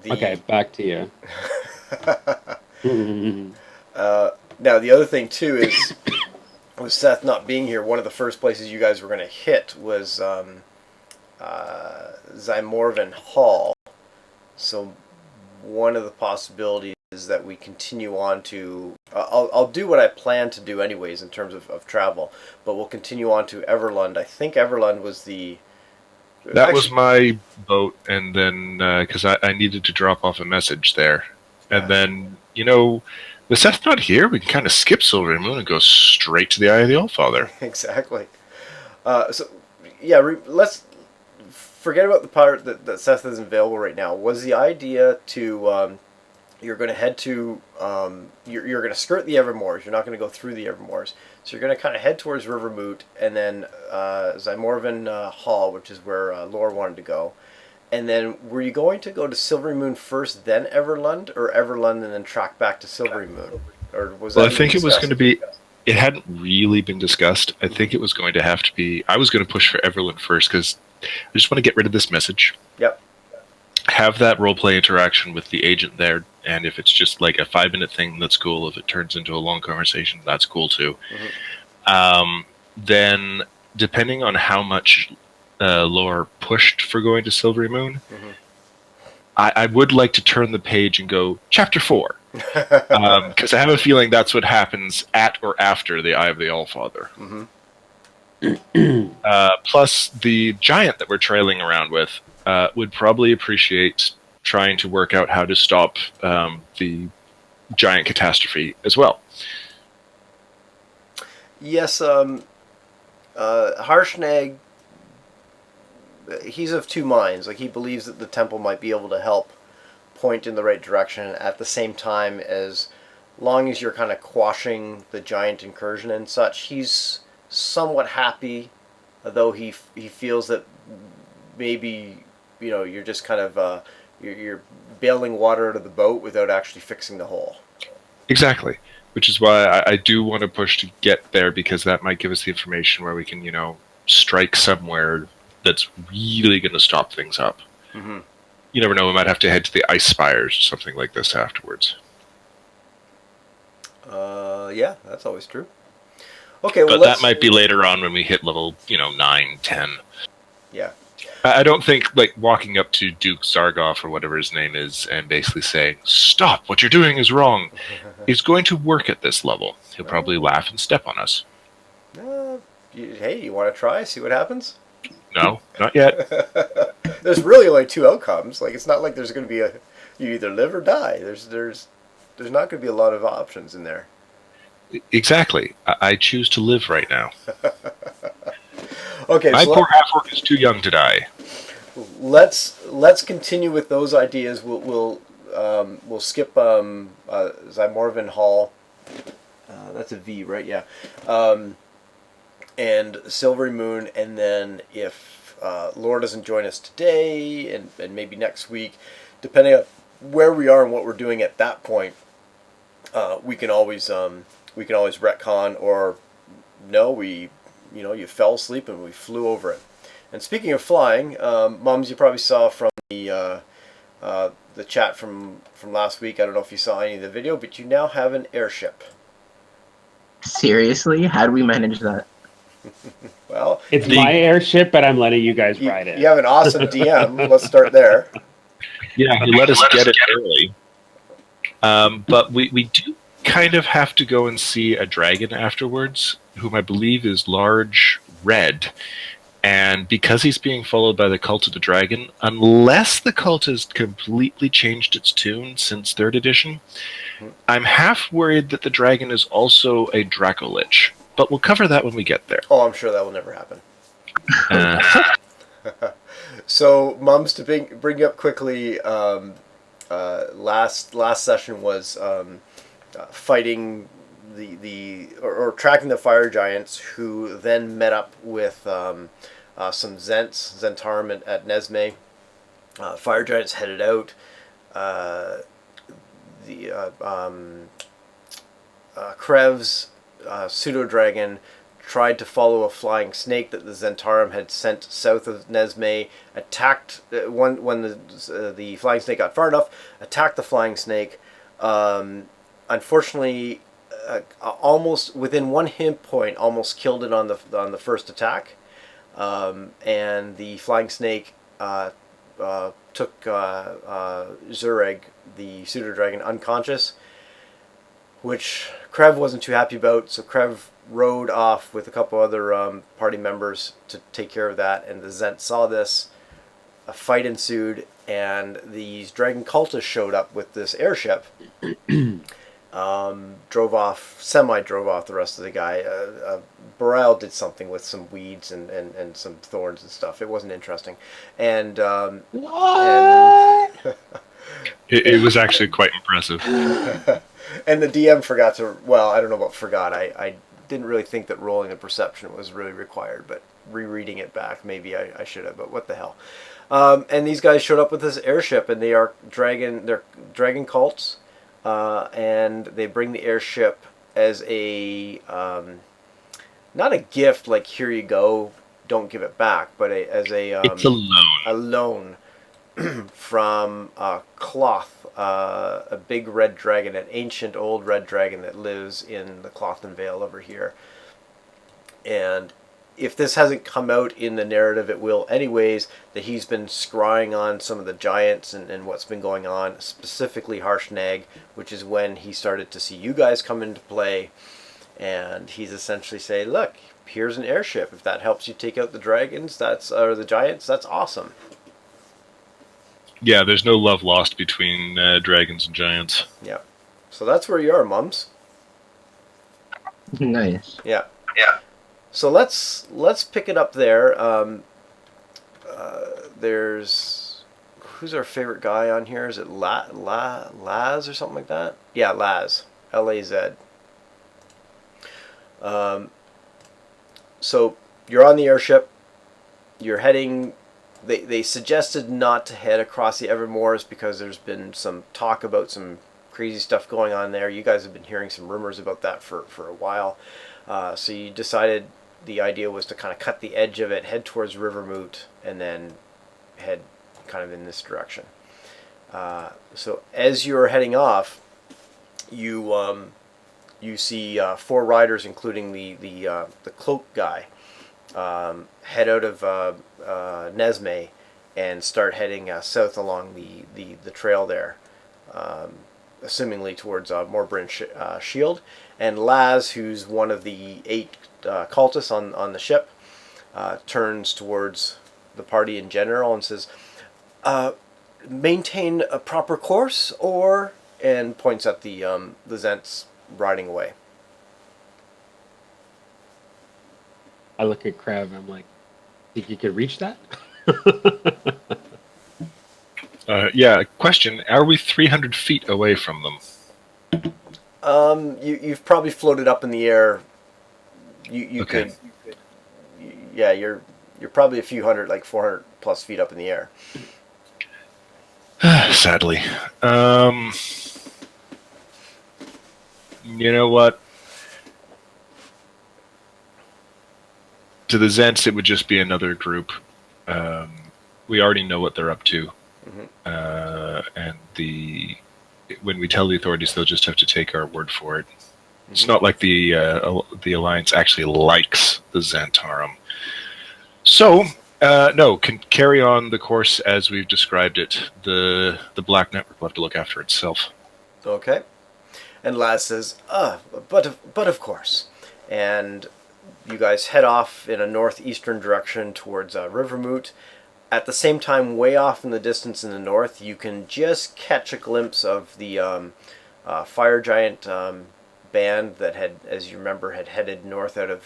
Okay, The back to you. Mhm. Now the other thing too is with Seth not being here, one of the first places you guys were going to hit was Zymorvan Hall. So one of the possibilities is that we continue on to. I'll do what I plan to do anyways in terms of travel, but we'll continue on to Everlund. I think Everlund was the That was actually. my boat, and then because I needed to drop off a message there, and Yeah, then with Seth not here, we can kind of skip Silver Moon and go straight to the Eye of the Allfather. exactly. So yeah, let's forget about the part that Seth isn't available right now. Was the idea to you're going to head to you're going to skirt the Evermoors. You're not going to go through the Evermoors. So you're going to kind of head towards Rivermoot and then Zymorvan Hall, which is where Lore wanted to go. And then were you going to go to Silvery Moon first, then Everlund, or Everlund and then track back to Silvery Moon, or was Well, that I even think it was going discussed? to be. It hadn't really been discussed. I Mm-hmm. think it was going to have to be. I was going to push for Everland first because I just want to get rid of this message, Yep. have that roleplay interaction with the agent there, and if it's just like a 5 minute thing, that's cool. If it turns into a long conversation, that's cool too. Mm-hmm. Then, depending on how much lore pushed for going to Silvery Moon, I would like to turn the page and go chapter 4 Mm-hmm. because I have a feeling that's what happens at or after the Eye of the Allfather. Mm-hmm. Plus, the giant that we're trailing around with would probably appreciate trying to work out how to stop the giant catastrophe as well. Yes. Harshnag, he's of two minds. Like he believes that the temple might be able to help point in the right direction at the same time as long as you're kind of quashing the giant incursion and such. He's somewhat happy, though he feels that maybe you're just kind of you're bailing water out of the boat without actually fixing the hole. Exactly. Which is why I do want to push to get there because that might give us the information where we can, strike somewhere that's really going to stop things up. Mm-hmm. You never know, we might have to head to the Ice Spires or something like this afterwards. Yeah, that's always true. Okay, well But that let's. might be later on when we hit level, 9, 10. Yeah. I don't think, like, walking up to Duke Zargoff or whatever his name is and basically saying, "Stop, what you're doing is wrong," is going to work at this level. He'll probably laugh and step on us. Hey, you want to try? See what happens? No, not yet. There's really only two outcomes. Like it's not like there's going to be a you either live or die. There's not going to be a lot of options in there. Exactly. I choose to live right now. Okay, My so poor half-orc is too young to die. let's continue with those ideas. We'll skip Zymorvan Hall. That's a V, right? Yeah. And Silvery Moon, and then if Laura doesn't join us today, and maybe next week, depending on where we are and what we're doing at that point, we can always retcon or no, you fell asleep and we flew over it. And speaking of flying, Mums, you probably saw from the chat from last week. I don't know if you saw any of the video, but you now have an airship. Seriously? How do we manage that? Well, It's my airship, but I'm letting you guys ride it. you have an awesome DM. Let's start there. Yeah, he let us get it early. But we do kind of have to go and see a dragon afterwards, whom I believe is large red. And because he's being followed by the Cult of the Dragon, unless the cult has completely changed its tune since 3rd edition, I'm half worried that the dragon is also a Dracolich. But we'll cover that when we get there. Oh, I'm sure that will never happen. Uh, So, Mums, to bring you up quickly, last session was fighting or tracking the fire giants, who then met up with some Zentarum at Nesme. Fire giants headed out. The Krev's pseudo dragon tried to follow a flying snake that the Zentarum had sent south of Nesme, attacked when the flying snake got far enough, attacked the flying snake. Unfortunately, almost within one hit point, almost killed it on the first attack, and the flying snake took Zureg, the pseudo dragon, unconscious, which Krev wasn't too happy about. So Krev rode off with a couple other party members to take care of that, and the Zent saw this. A fight ensued, and these dragon cultists showed up with this airship. Drove off the rest of the guy. Burrell did something with some weeds and some thorns and stuff. It wasn't interesting. And, it was actually quite impressive. And the DM forgot to, well, I don't know about forgot. I didn't really think that rolling a perception was really required, but rereading it back, maybe I should have, but what the hell. And these guys showed up with this airship, and they're dragon cults. And they bring the airship as a not a gift like here you go, don't give it back, but as it's a loan. A loan from Cloth, a big red dragon, an ancient old red dragon that lives in the Clothan Vale over here. And if this hasn't come out in the narrative, it will anyways, that he's been scrying on some of the giants and what's been going on, specifically Harshnag, which is when he started to see you guys come into play. And he's essentially saying, look, here's an airship. If that helps you take out the dragons, or the giants, that's awesome. Yeah, there's no love lost between dragons and giants. Yeah. So that's where you are, Mums. Nice. Yeah. Yeah. So let's pick it up there. There's, who's our favorite guy on here? Is it Laz or something like that? Yeah, Laz. L-A-Z. So you're on the airship. You're heading. They suggested not to head across the Evermoors because there's been some talk about some crazy stuff going on there. You guys have been hearing some rumors about that for a while. So you decided the idea was to kind of cut the edge of it, head towards Rivermoot, and then head kind of in this direction. So as you're heading off, you see 4 riders, including the cloak guy, head out of Nesme and start heading south along the trail there, assumingly towards Morbryn Shield. And Laz, who's one of the 8 cultists on the ship, turns towards the party in general and says, maintain a proper course, and points at the Zents riding away. I look at Krev and I'm like, think you could reach that? Yeah, question. Are we 300 feet away from them? You've probably floated up in the air. You Okay. could, yeah, you're probably a few hundred, like 400 plus feet up in the air. Sadly. You know what? To the Zents, it would just be another group. We already know what they're up to. Mm-hmm. And when we tell the authorities, they'll just have to take our word for it. Mm-hmm. It's not like the Alliance actually likes the Zentarum. So, no, can carry on the course as we've described it. The Black Network will have to look after itself. Okay. And Laz says, but of course. And you guys head off in a northeastern direction towards Rivermoot. At the same time, way off in the distance in the north, you can just catch a glimpse of the fire giant band that had, as you remember, had headed north out of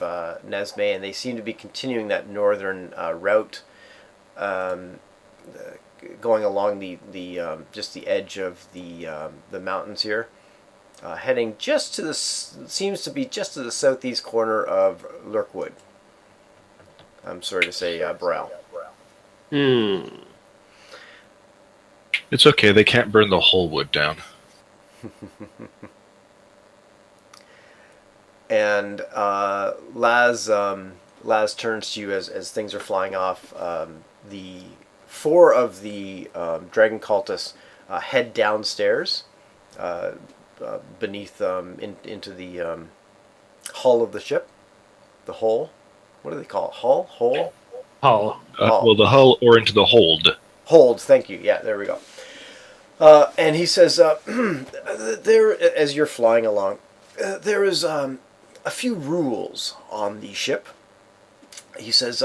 Nesme, and they seem to be continuing that northern route, going along the just the edge of the mountains here, heading just to the seems to be just to the southeast corner of Lurkwood. I'm sorry to say, Brow. It's okay. They can't burn the whole wood down. And Laz turns to you as things are flying off. The four of the dragon cultists head downstairs beneath into the hull of the ship. The hull. What do they call it? Hull? Hole? Oh, Well, the hull or into the hold. Hold. Thank you. Yeah, there we go. And he says, there, as you're flying along, there is a few rules on the ship. He says,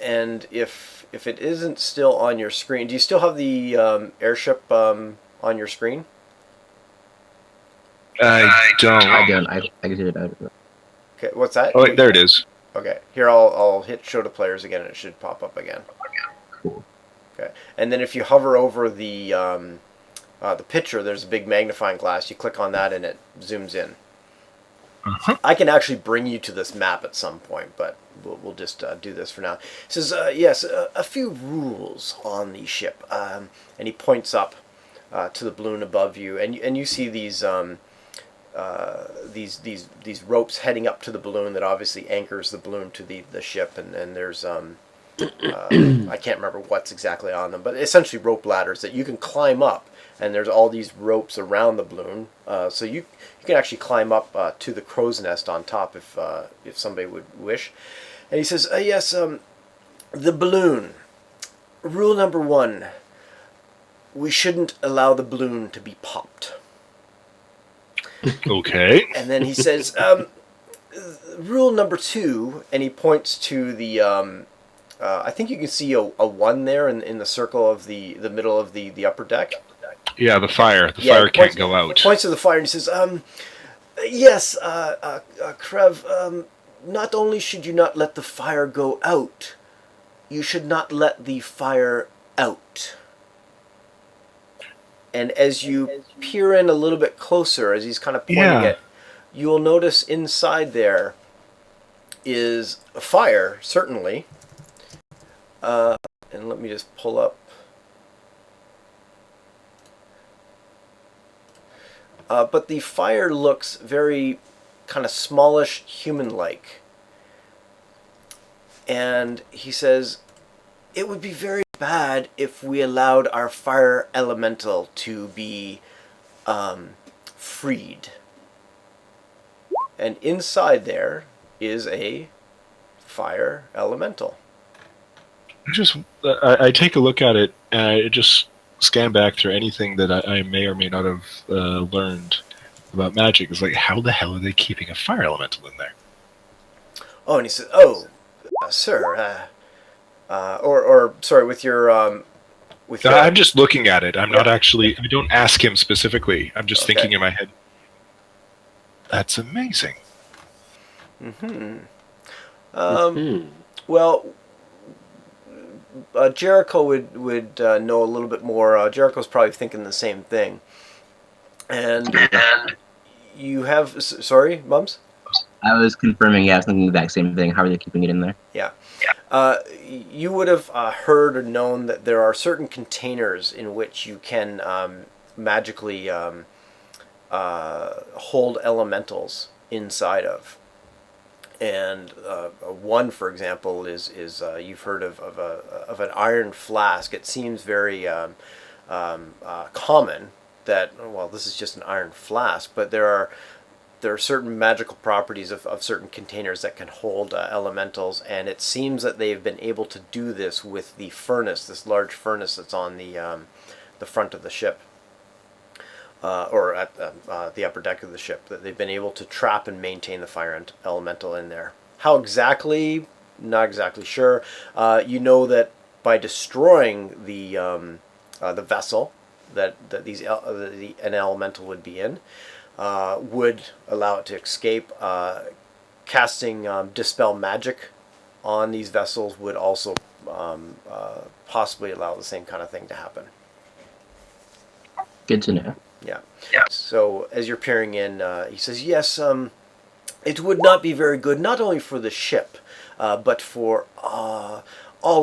and if it isn't still on your screen, do you still have the airship on your screen? I don't. I don't. I can see it out. Okay, what's that? Oh, wait, there it is. Okay, here I'll hit show to players again, and it should pop up again. Cool. Okay, and then if you hover over the picture, there's a big magnifying glass. You click on that, and it zooms in. Uh-huh. I can actually bring you to this map at some point, but we'll just do this for now. It says, yes, a few rules on the ship. And he points up to the balloon above you, and you see these ropes heading up to the balloon that obviously anchors the balloon to the ship, and there's I can't remember what's exactly on them, but essentially rope ladders that you can climb up, and there's all these ropes around the balloon, so you can actually climb up to the crow's nest on top if somebody would wish. And he says, yes, the balloon. Rule number 1: we shouldn't allow the balloon to be popped. Okay. And then he says, rule number 2, and he points to the I think you can see a 1 there in the circle of the middle of the upper deck. Yeah, the fire. The fire can't go out. Points to the fire and he says, yes, Krev, not only should you not let the fire go out, you should not let the fire out. And as you peer in a little bit closer, as he's kind of pointing it, you will notice inside there is a fire, certainly. And let me just pull up. But the fire looks very kind of smallish, human-like. And he says, it would be very bad if we allowed our fire elemental to be freed. And inside there is a fire elemental. I take a look at it, and I just scan back through anything that I may or may not have learned about magic. It's like, how the hell are they keeping a fire elemental in there? Oh, and he says, sir, or sorry, with your I'm just looking at it. I'm not actually. I don't ask him specifically. I'm just thinking in my head. That's amazing. Well, Jericho would know a little bit more. Jericho's probably thinking the same thing. And you have, sorry, Mums? I was confirming, yeah, I was thinking the exact same thing. How are they keeping it in there? Yeah. You would have heard or known that there are certain containers in which you can magically hold elementals inside of. And one, for example, is you've heard of an iron flask. It seems very common that, well, this is just an iron flask, but there are certain magical properties of certain containers that can hold elementals, and it seems that they've been able to do this with the furnace, this large furnace that's on the front of the ship. Or at the upper deck of the ship, that they've been able to trap and maintain the fire elemental in there. How exactly? Not exactly sure. You know that by destroying the vessel that an elemental would be in, would allow it to escape. Casting dispel magic on these vessels would also possibly allow the same kind of thing to happen. Good to know. Yeah. So as you're peering in, he says, yes, it would not be very good, not only for the ship, but for all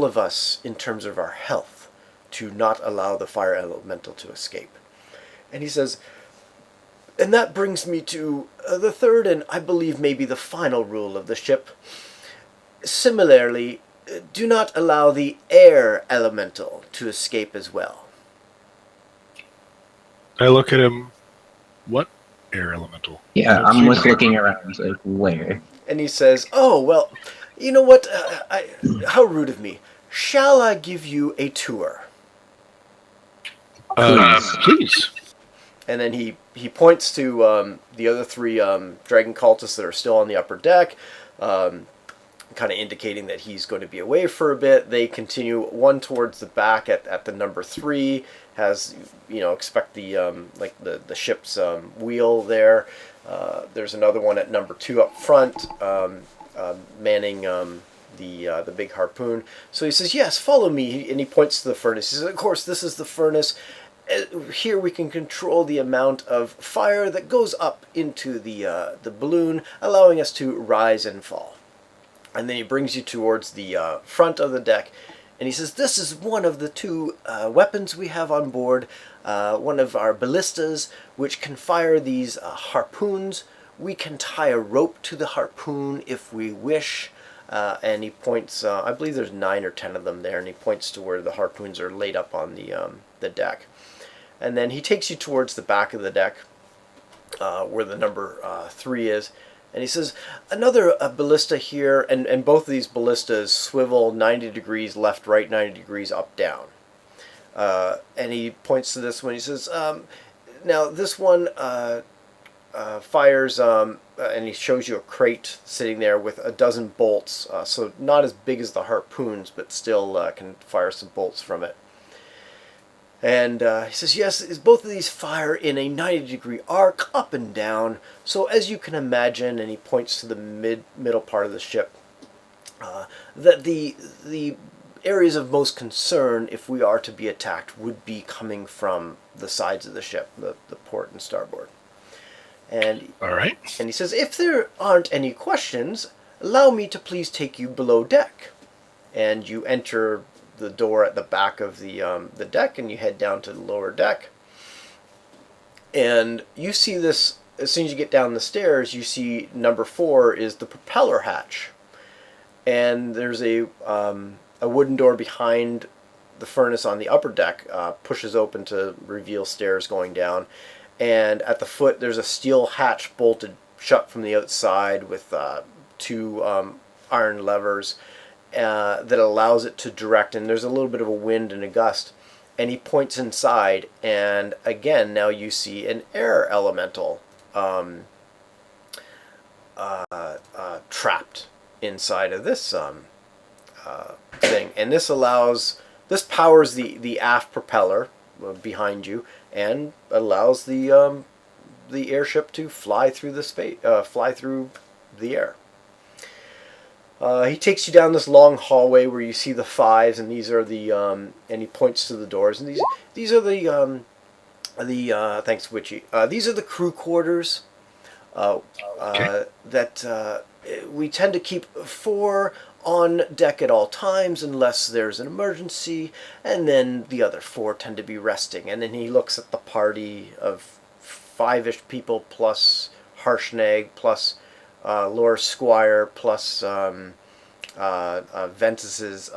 of us in terms of our health, to not allow the fire elemental to escape. And he says, And that brings me to the third and I believe maybe the final rule of the ship. Similarly, do not allow the air elemental to escape as well. I look at him. What air elemental? I Yeah, don't I'm see just one. looking around, like, where? And he says, "Oh, well, you know what? How rude of me. Shall I give you a tour?" Please. Please. And then he points to the other three dragon cultists that are still on the upper deck, kind of indicating that he's going to be away for a bit. They continue one towards the back at the number 3, has, expect the like the ship's wheel there. There's another one at number 2 up front, manning the big harpoon. So he says, "Yes, follow me," and he points to the furnace. He says, "Of course, this is the furnace. Here we can control the amount of fire that goes up into the balloon, allowing us to rise and fall." And then he brings you towards the front of the deck, and he says, "This is one of the 2 weapons we have on board, one of our ballistas, which can fire these harpoons. We can tie a rope to the harpoon if we wish." And he points, I believe there's 9 or 10 of them there, and he points to where the harpoons are laid up on the deck. And then he takes you towards the back of the deck, where the number 3 is. And he says, "Another ballista here," and both of these ballistas swivel 90 degrees left, right, 90 degrees up, down. And he points to this one. He says, "Now this one fires," and he shows you a crate sitting there with a dozen bolts. So not as big as the harpoons, but still can fire some bolts from it. And he says, "Yes, both of these fire in a 90-degree arc up and down. So as you can imagine," and he points to the middle part of the ship, "that the areas of most concern, if we are to be attacked, would be coming from the sides of the ship, the port and starboard." And All right. and he says, "If there aren't any questions, allow me to please take you below deck." And you enter the door at the back of the deck, and you head down to the lower deck. And you see this, as soon as you get down the stairs, you see number 4 is the propeller hatch. And there's a wooden door behind the furnace on the upper deck, pushes open to reveal stairs going down. And at the foot, there's a steel hatch bolted shut from the outside with 2 iron levers that allows it to direct, and there's a little bit of a wind and a gust. And he points inside, and again, now you see an air elemental trapped inside of this thing. And this powers the aft propeller behind you, and allows the airship to fly through the air. He takes you down this long hallway where you see the 5s, and these are the and he points to the doors, and these are the thanks, Witchy. These are the crew quarters that we tend to keep 4 on deck at all times unless there's an emergency, and then the other 4 tend to be resting. And then he looks at the party of 5-ish people plus Harshnag plus Laura Squire plus Ventus's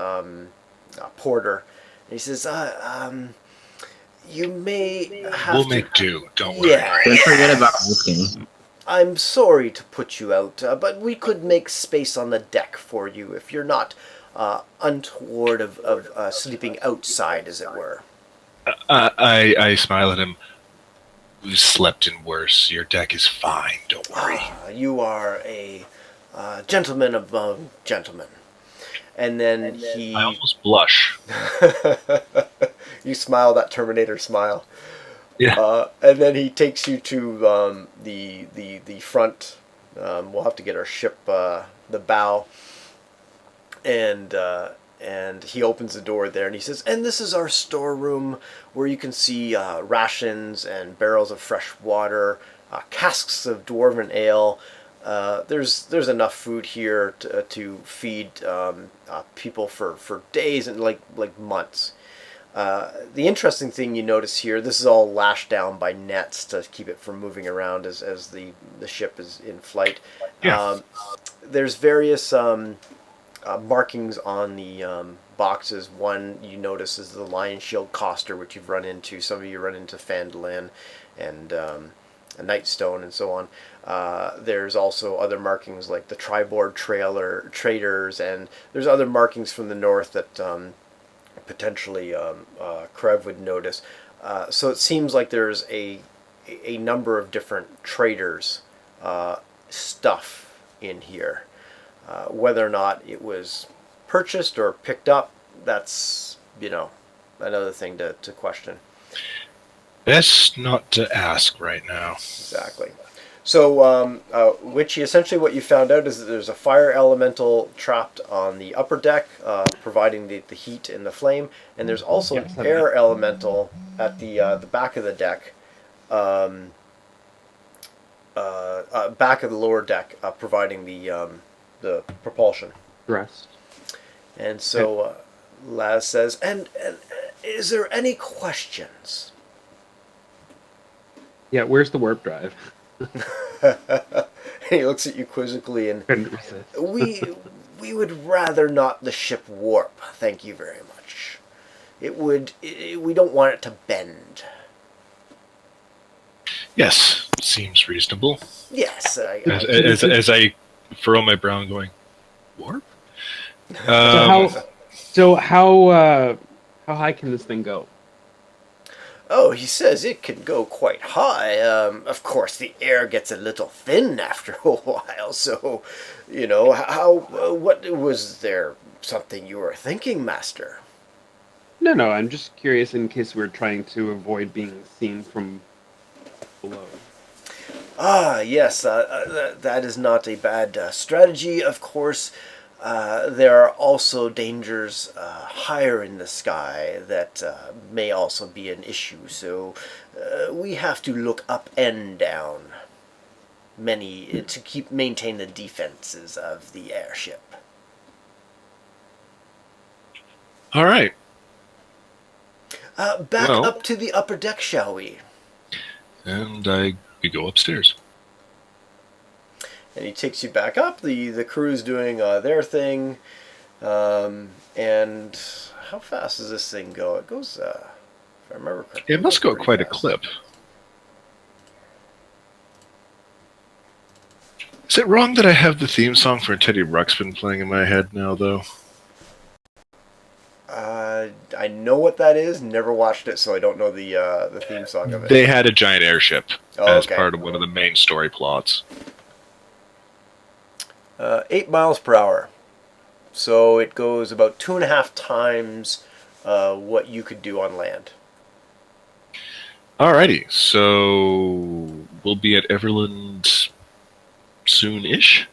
porter. And he says, "You may have We'll to..." make do. Don't worry. Yeah. Don't forget about Wolfgang. "I'm sorry to put you out, but we could make space on the deck for you if you're not untoward of sleeping outside, as it were." I smile at him. We've slept in worse. Your deck is fine. Don't worry. "You are a gentleman among gentlemen." And then he... I almost blush. You smile, that Terminator smile. Yeah. And then he takes you to the front. We'll have to get our ship, the bow. And he opens the door there, and he says, "And this is our storeroom, where you can see rations and barrels of fresh water, casks of dwarven ale. There's enough food here to feed people for days and like months." The interesting thing you notice here, this is all lashed down by nets to keep it from moving around as the ship is in flight. Yeah. There's various markings on the boxes. One you notice is the Lion Shield Coster, which you've run into. Some of you run into Phandalin and a Nightstone and so on. There's also other markings like the Triboard Traders, and there's other markings from the north that potentially Krev would notice. So it seems like there's a number of different traders stuff in here. Whether or not it was purchased or picked up, that's, another thing to question. Best not to ask right now. Exactly. So, Witchy, essentially what you found out is that there's a fire elemental trapped on the upper deck, providing the heat and the flame, and there's also an air elemental at the back of the deck, back of the lower deck, providing the propulsion. Thrust. And so Laz says, and is there any questions? Yeah, where's the warp drive? And he looks at you quizzically, and Couldn't resist. we would rather not the ship warp. Thank you very much. We don't want it to bend. Yes, seems reasonable. Yes. As I furrow my brow and going, warp? So how high can this thing go? Oh, he says it can go quite high. Of course, the air gets a little thin after a while, so, what was there something you were thinking, Master? No, I'm just curious in case we're trying to avoid being seen from below. Ah, yes, that is not a bad strategy, of course. There are also dangers higher in the sky that may also be an issue, so we have to look up and down to maintain the defenses of the airship. All right. Back up to the upper deck, shall we? And we go upstairs. And he takes you back up. The crew's doing their thing. And how fast does this thing go? It goes, if I remember correctly. It must go quite fast. a clip. Is it wrong that I have the theme song for Teddy Ruxpin playing in my head now, though? I know what that is. Never watched it, so I don't know the theme song of it. They had a giant airship as okay. part of one of the main story plots. 8 miles per hour. So it goes about 2.5 times what you could do on land. Alrighty, so we'll be at Everlund soon-ish?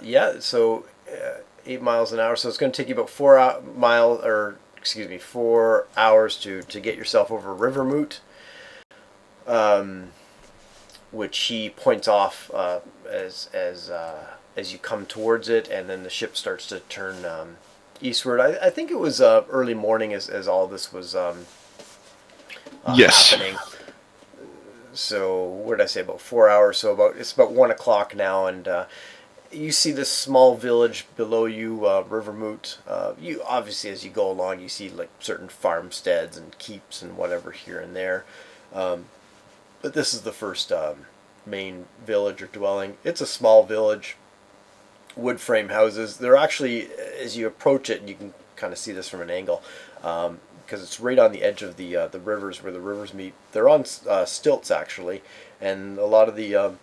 Yeah, so 8 miles an hour. So it's going to take you about 4 hours to get yourself over Rivermoot, which he points off as you come towards it, and then the ship starts to turn eastward. I think it was early morning as all this was Yes. happening. So what did I say? About 4 hours. So it's about 1 o'clock now, and you see this small village below you, Rivermoot. You obviously, as you go along, you see like certain farmsteads and keeps and whatever here and there. But this is the first main village or dwelling. It's a small village, wood frame houses. They're actually, as you approach it, you can kind of see this from an angle, because it's right on the edge of the rivers where the rivers meet. They're on stilts actually, and a lot of the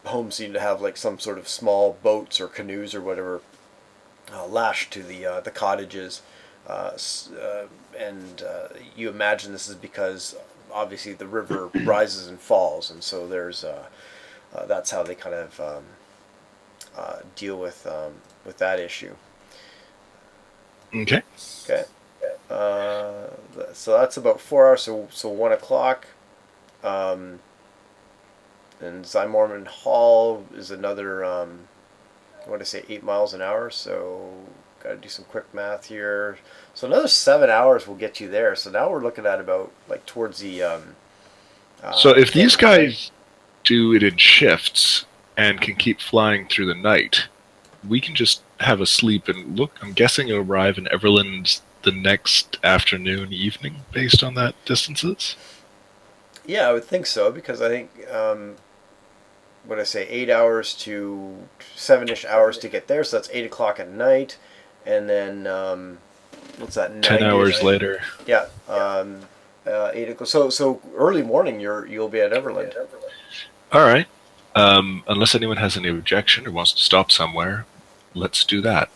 homes seem to have like some sort of small boats or canoes or whatever lashed to the cottages, and you imagine this is because obviously the river rises and falls, and so there's that's how they kind of deal with that issue. Okay. Okay. So that's about 4 hours. So 1 o'clock. And Zymorman Hall is another, what did I say, 8 miles an hour. So Got to do some quick math here. So another 7 hours will get you there. So now we're looking at about like towards the. So if these guys do it in shifts and can keep flying through the night, we can just have a sleep and look. I'm guessing it'll arrive in Everland the next afternoon, evening, based on that distances. Yeah, I would think so because I think what I say 8 hours to 7ish hours to get there. So that's 8 o'clock at night, and then what's that? 10 hours later. Yeah. 8 o'clock. So early morning, you'll be at Everland. All right. Unless anyone has any objection or wants to stop somewhere, let's do that.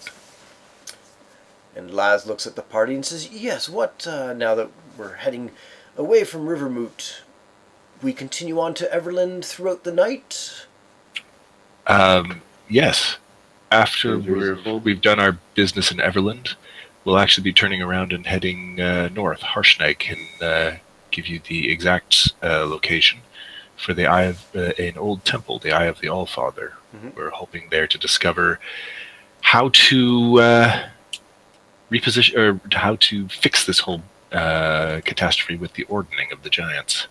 And Laz looks at the party and says, "Yes. What? Now that we're heading away from Rivermoot, we continue on to Everland throughout the night." Yes. After Seems reasonable. we've done our business in Everland, we'll actually be turning around and heading north. Harshnag can give you the exact location for the Eye of an old temple, the Eye of the Allfather. Mhm. We're hoping there to discover how to reposition or how to fix this whole catastrophe with the ordning of the giants.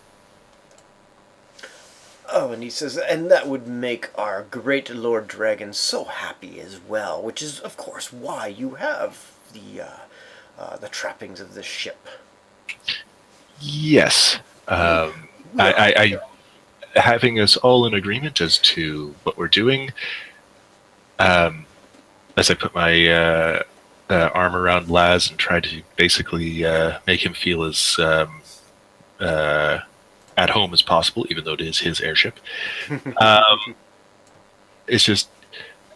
Oh, and he says, and that would make our great Lord Dragon so happy as well, which is, of course, why you have the trappings of this ship. Yes. I having us all in agreement as to what we're doing. As I put my arm around Laz and try to basically make him feel as at home as possible, even though it is his airship. It's just,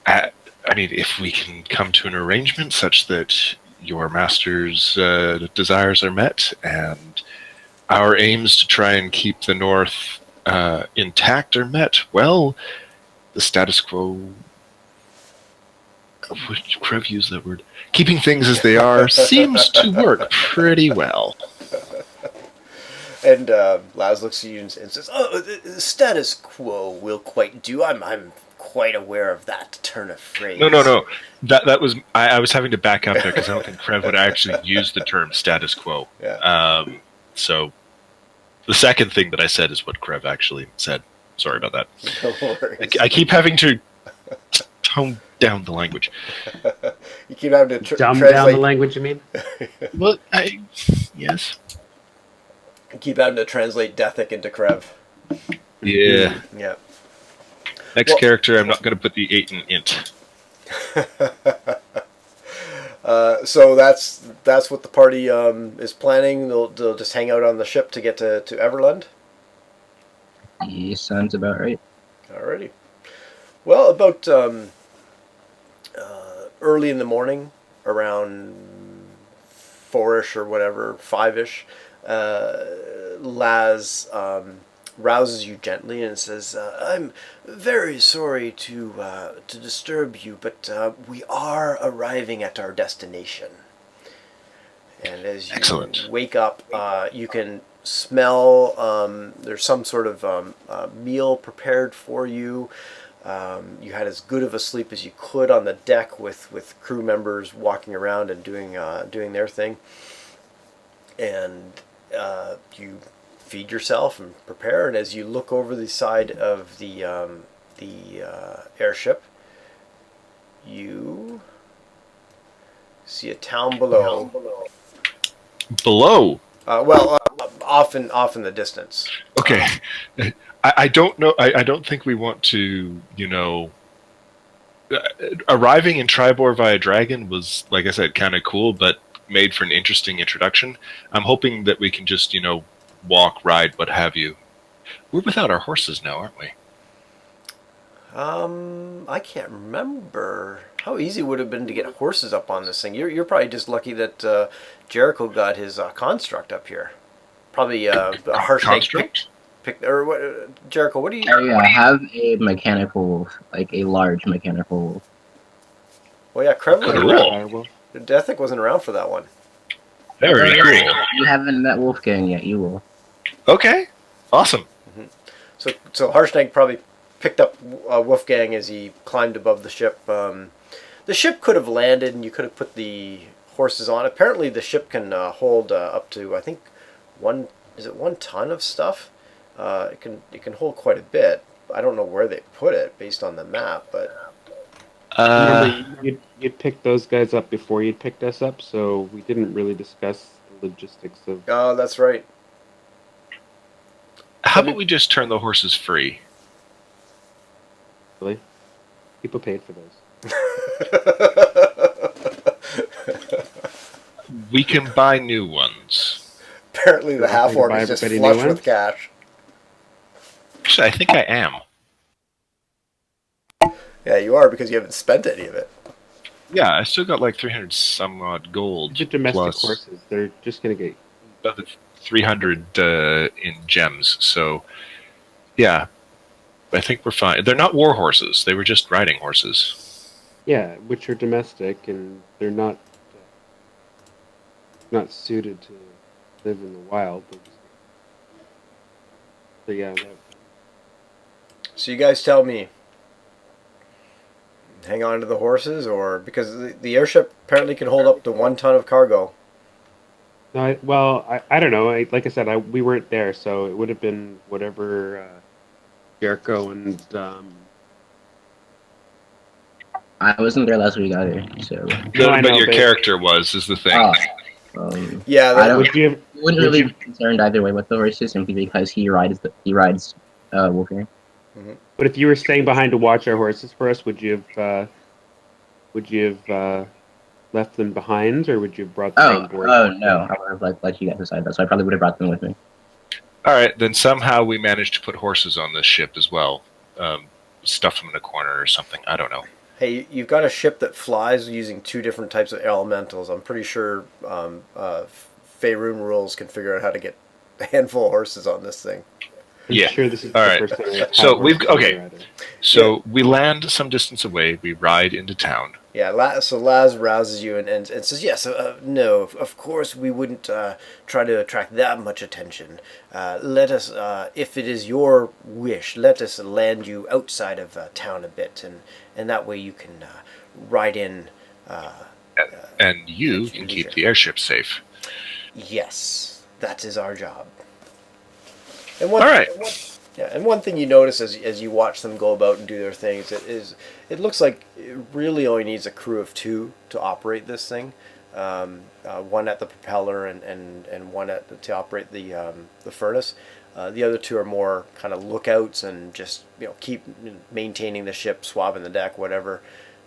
I mean, if we can come to an arrangement such that your master's desires are met and our aims to try and keep the North intact are met, well, the status quo. Would Krev use that word? Keeping things as they are seems to work pretty well. And Laz looks at you and says, "Oh, the status quo will quite do. I'm quite aware of that turn of phrase." No. That was I was having to back up there because I don't think Krev would actually use the term status quo. Yeah. So the second thing that I said is what Krev actually said. Sorry about that. No worries. I keep having to tone down the language. You keep having to Dumb translate. down the language, you mean? Well, yes. Keep having to translate Dethic into Krev. Yeah. Yeah. Next character, I'm not going to put the 8 in int. So that's what the party is planning. They'll just hang out on the ship to get to Everland. Yeah, sounds about right. Alrighty. Well, about early in the morning, around 4ish or whatever, 5ish, Laz rouses you gently and says, "I'm very sorry to disturb you, but we are arriving at our destination." And as you Excellent. wake up, you can smell there's some sort of meal prepared for you. You had as good of a sleep as you could on the deck with crew members walking around and doing their thing. And you feed yourself and prepare. And as you look over the side of the airship, you see a town below. Below. Off in the distance. Okay. I don't know. I don't think we want to, arriving in Tribor via Dragon was, like I said, kind of cool, but made for an interesting introduction. I'm hoping that we can just, walk, ride, what have you. We're without our horses now, aren't we? I can't remember. How easy would it have been to get horses up on this thing? You're probably just lucky that Jericho got his construct up here. Probably a harsh Construct? or what? Jericho, what do you? Oh yeah, I have a mechanical wolf, like a large mechanical wolf. Well, yeah, Krev wasn't Cool. around. Dethic wasn't around for that one. Very cool. You haven't met Wolfgang yet, you will. Okay. Awesome. So Harshnag probably picked up Wolfgang as he climbed above the ship. the ship could have landed, and you could have put the horses on. Apparently, the ship can hold up to, I think, 1 ton of stuff. It can hold quite a bit. I don't know where they put it based on the map, but Remember, you'd picked those guys up before you'd picked us up, so we didn't really discuss the logistics of. oh, that's right. How about we just turn the horses free? Really, people paid for those. We can buy new ones. Apparently, the half orc Buy is just everybody flush new with ones? cash. Actually, I think I am. Yeah, you are because you haven't spent any of it. Yeah, I still got like 300 some odd gold The domestic plus horses, they're just gonna get. another 300 in gems. So, yeah, I think we're fine. They're not war horses. They were just riding horses. Yeah, which are domestic, and they're not suited to live in the wild. So yeah, So you guys tell me. Hang on to the horses, or because the airship apparently can hold up to 1 ton of cargo. no, I don't know. Like I said, we weren't there, so it would have been whatever Jericho and I wasn't there last week either, so. No, I but know, your but- character is the thing. Yeah, I don't. would you have, Wouldn't would really you- be concerned either way with the horses, simply because he rides Wolfgang. but if you were staying behind to watch our horses for us, would you have left them behind, or would you have brought them on board? No, I would have let you guys decide that, so I probably would have brought them with me. All right, then somehow we managed to put horses on this ship as well. Stuff them in a corner or something. I don't know. Hey, you've got a ship that flies using 2 different types of elementals. I'm pretty sure Faerun rules can figure out how to get a handful of horses on this thing. I'm Yeah. sure this is All the right. first time I've had So we've- horses on okay. a rider. So we land some distance away. We ride into town. Yeah, so Laz rouses you and says, yes, no, of course we wouldn't try to attract that much attention. Let us, if it is your wish, let us land you outside of town a bit, and that way you can ride in. And you can keep the airship safe. Yes, that is our job. And All right. one thing you notice as you watch them go about and do their things, it looks like it really only needs a crew of 2 to operate this thing. One at the propeller and one to operate the furnace. The other 2 are more kind of lookouts and just keep maintaining the ship, swabbing the deck, whatever.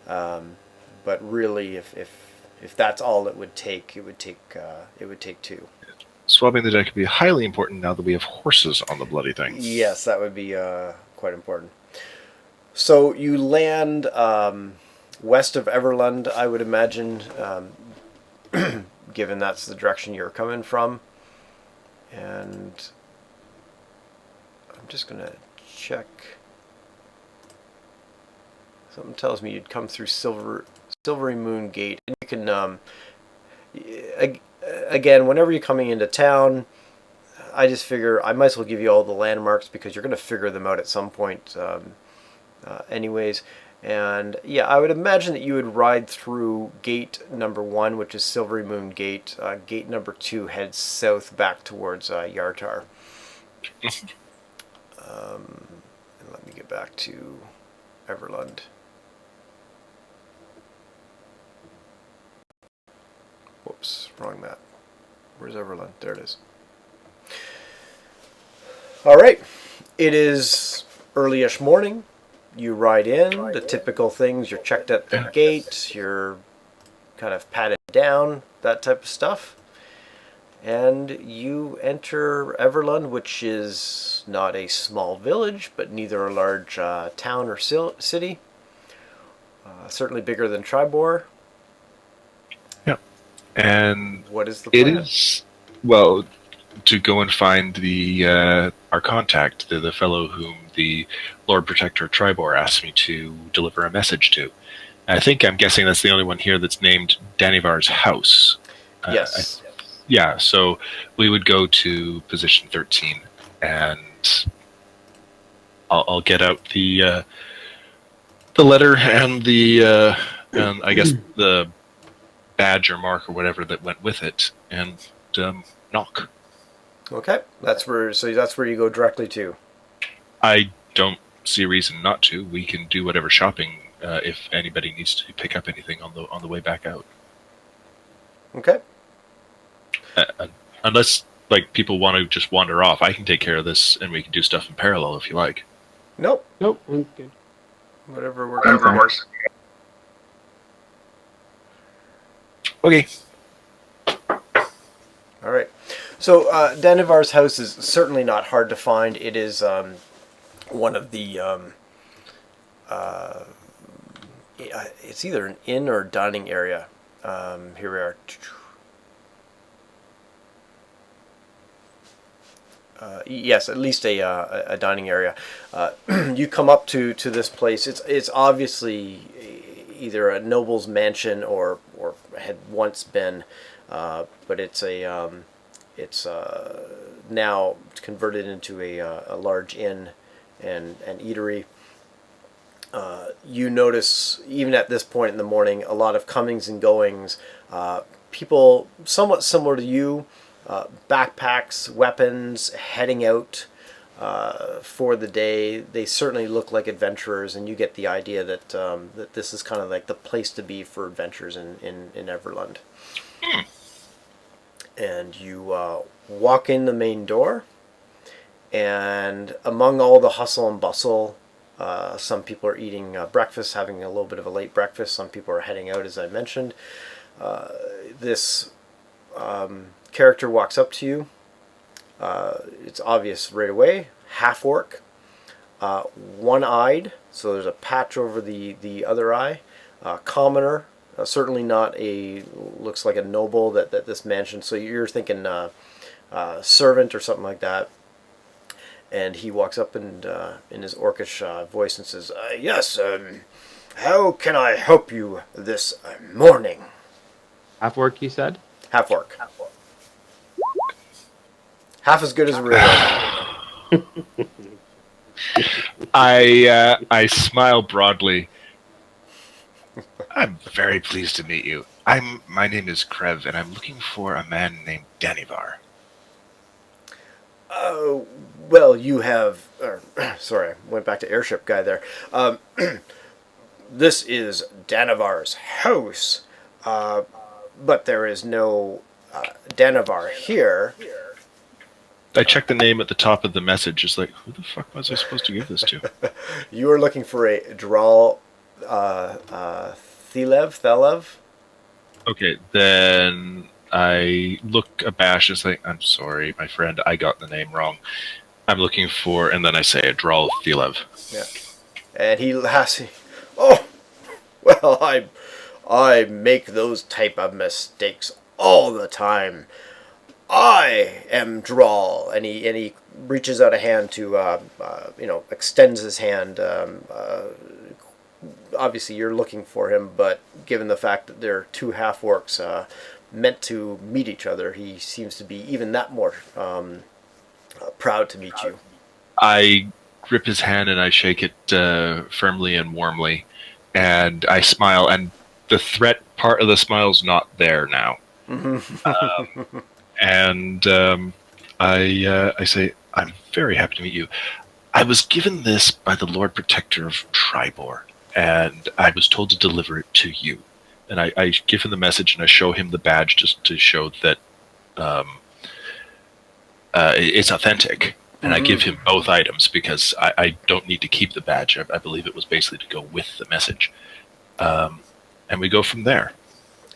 But really, if that's all it would take, it would take 2. Swabbing the deck would be highly important now that we have horses on the bloody thing. Yes, that would be quite important. So you land west of Everlund, I would imagine, given that's the direction you're coming from. And I'm just going to check. Something tells me you'd come through Silvery Moon Gate. And you can, again, whenever you're coming into town, I just figure I might as well give you all the landmarks because you're going to figure them out at some point anyways. And yeah, I would imagine that you would ride through gate number 1, which is Silvery Moon Gate. Gate number 2 heads south back towards Yartar. And let me get back to Everlund. Whoops, wrong map. Where's Everlund? There it is. Alright, it is early-ish morning. You ride in, the typical things, you're checked at the gate, you're kind of patted down, that type of stuff. And you enter Everlund, which is not a small village, but neither a large town or city. Certainly bigger than Tribor. Yeah. And What is the it plan? is, well, to go and find our contact, the fellow whom the Lord Protector Tribor asked me to deliver a message to. I'm guessing that's the only one here that's named Danivar's house. Yes. Yeah, so we would go to position 13, and I'll get out the letter and the and I guess the badge or mark or whatever that went with it, and knock. Okay, that's where you go directly to. I don't see a reason not to. We can do whatever shopping if anybody needs to pick up anything on the way back out. Okay. Unless like people want to just wander off, I can take care of this, and we can do stuff in parallel if you like. Nope. Nope, I'm good. Whatever works for you guys. Okay. All right. So Danivar's house is certainly not hard to find. It is one of the. It's either an inn or dining area. Here we are. Yes, at least a dining area. You come up to this place. It's obviously either a noble's mansion or had once been, but it's now converted into a large inn and eatery. You notice even at this point in the morning a lot of comings and goings. People somewhat similar to you. Backpacks, weapons, heading out for the day. They certainly look like adventurers, and you get the idea that that this is kind of like the place to be for adventures in Everlund. And you walk in the main door, and among all the hustle and bustle, some people are eating breakfast, having a little bit of a late breakfast. Some people are heading out, as I mentioned. This character walks up to you. It's obvious right away. Half orc, one-eyed, so there's a patch over the other eye. Commoner, certainly not a looks like a noble that this mansion. So you're thinking servant or something like that. And he walks up and in his orcish voice and says, "Yes, how can I help you this morning?" Half orc, you said? Half orc. Half as good as a real orc. I smile broadly. I'm very pleased to meet you. My name is Krev, and I'm looking for a man named Danivar. Well, you have. Sorry, I went back to airship guy there. This is Danivar's house, but there is no Danivar here. I checked the name at the top of the message. It's like, who the fuck was I supposed to give this to? You are looking for a Drawl Thelev? Okay, then I look abashed and say, I'm sorry, my friend, I got the name wrong. I'm looking for, and then I say, a Drawl Thelev. Yeah. And he laughs. Oh, well, I make those type of mistakes all the time. I am Drawl, and he reaches out a hand to extends his hand. Obviously, you're looking for him, but given the fact that they're two half orcs meant to meet each other, he seems to be even that more proud to meet you. I grip his hand and I shake it firmly and warmly, and I smile, and the threat part of the smile's not there now. And I say, I'm very happy to meet you. I was given this by the Lord Protector of Tribor, and I was told to deliver it to you. And I give him the message, and I show him the badge just to show that it's authentic. And I give him both items because I don't need to keep the badge. I believe it was basically to go with the message. And we go from there.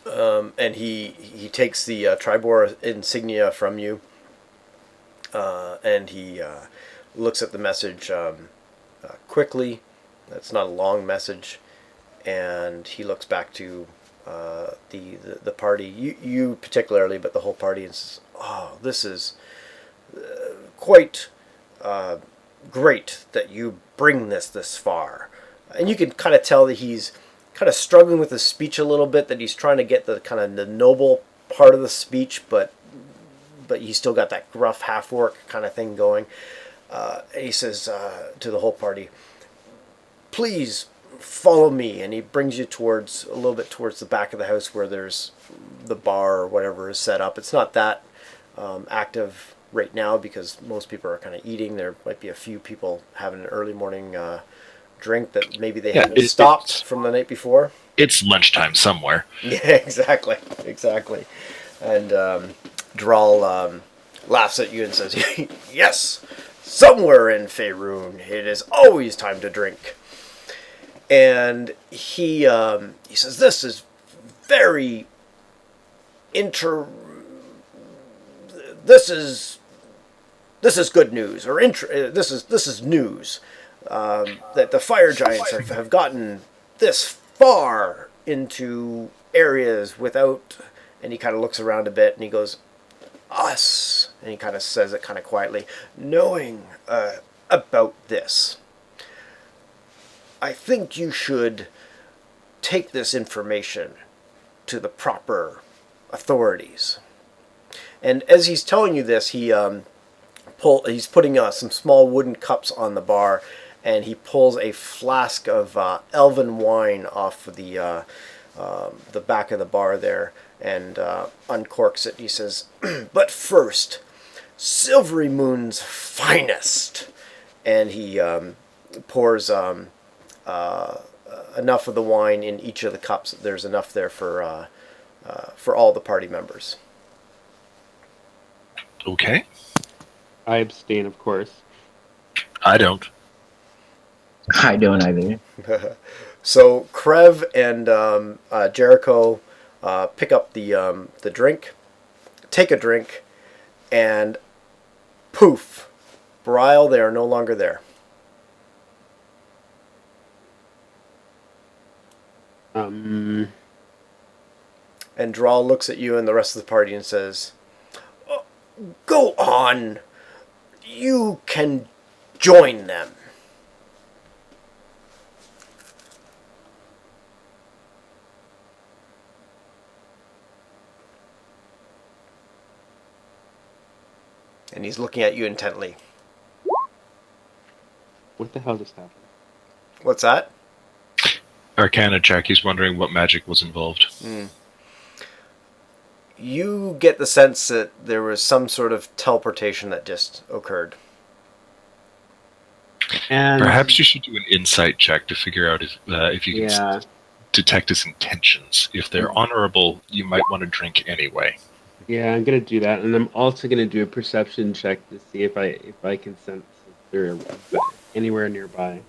And he takes the Tribor insignia from you, and he looks at the message quickly. That's not a long message, and he looks back to the party, you particularly, but the whole party, and says, "Oh, this is quite great that you bring this far." And you can kind of tell that he's kind of struggling with his speech a little bit, that he's trying to get the kind of the noble part of the speech, but he's still got that gruff half orc kind of thing going. And he says to the whole party, "Please follow me, and he brings you towards a little bit towards the back of the house where there's the bar or whatever is set up. It's not that active right now because most people are kind of eating. There might be a few people having an early morning drink that maybe they Yeah, haven't stopped from the night before. it's lunchtime somewhere. Yeah, exactly, exactly. And Drawl laughs at you and says, "Yes, somewhere in Faerun, it is always time to drink." And he says, "This is very inter. This is good news, or this is news that the fire giants have gotten this far into areas without." And he kind of looks around a bit and he goes, "Us," and he kind of says it kind of quietly, "knowing about this. I think you should take this information to the proper authorities." And as he's telling you this, he's putting some small wooden cups on the bar, and he pulls a flask of elven wine off of the back of the bar there, and uncorks it. He says, "But first, Silvery Moon's finest," and he pours enough of the wine in each of the cups. There's enough there for all the party members. Okay. I abstain, of course. I don't. I don't either. So Krev and Jericho pick up the drink, take a drink, and poof, Brile, they are no longer there. Um, And Drawl looks at you and the rest of the party and says, "Oh, go on. You can join them." And he's looking at you intently. what the hell just happened? What's that? Arcana check. He's wondering what magic was involved. You get the sense that there was some sort of teleportation that just occurred. And Perhaps you should do an insight check to figure out if you can yeah, detect his intentions. If they're honorable, you might want to drink anyway. yeah, I'm gonna do that, and I'm also gonna do a perception check to see if I can sense if they're anywhere nearby,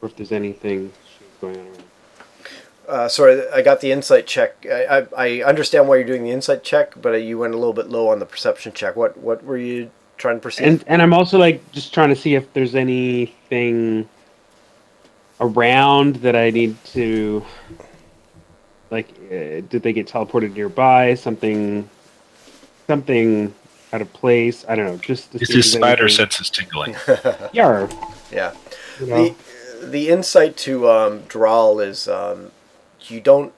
or if there's anything going on around. Sorry, I got the insight check. I understand why you're doing the insight check, but you went a little bit low on the perception check. What were you trying to perceive? And I'm also like just trying to see if there's anything around that I need to like. Did they get teleported nearby? Something out of place? I don't know. Just to Is see his if there's spider anything. senses tingling? Yeah. Yeah. You know. The insight to Drawl is you don't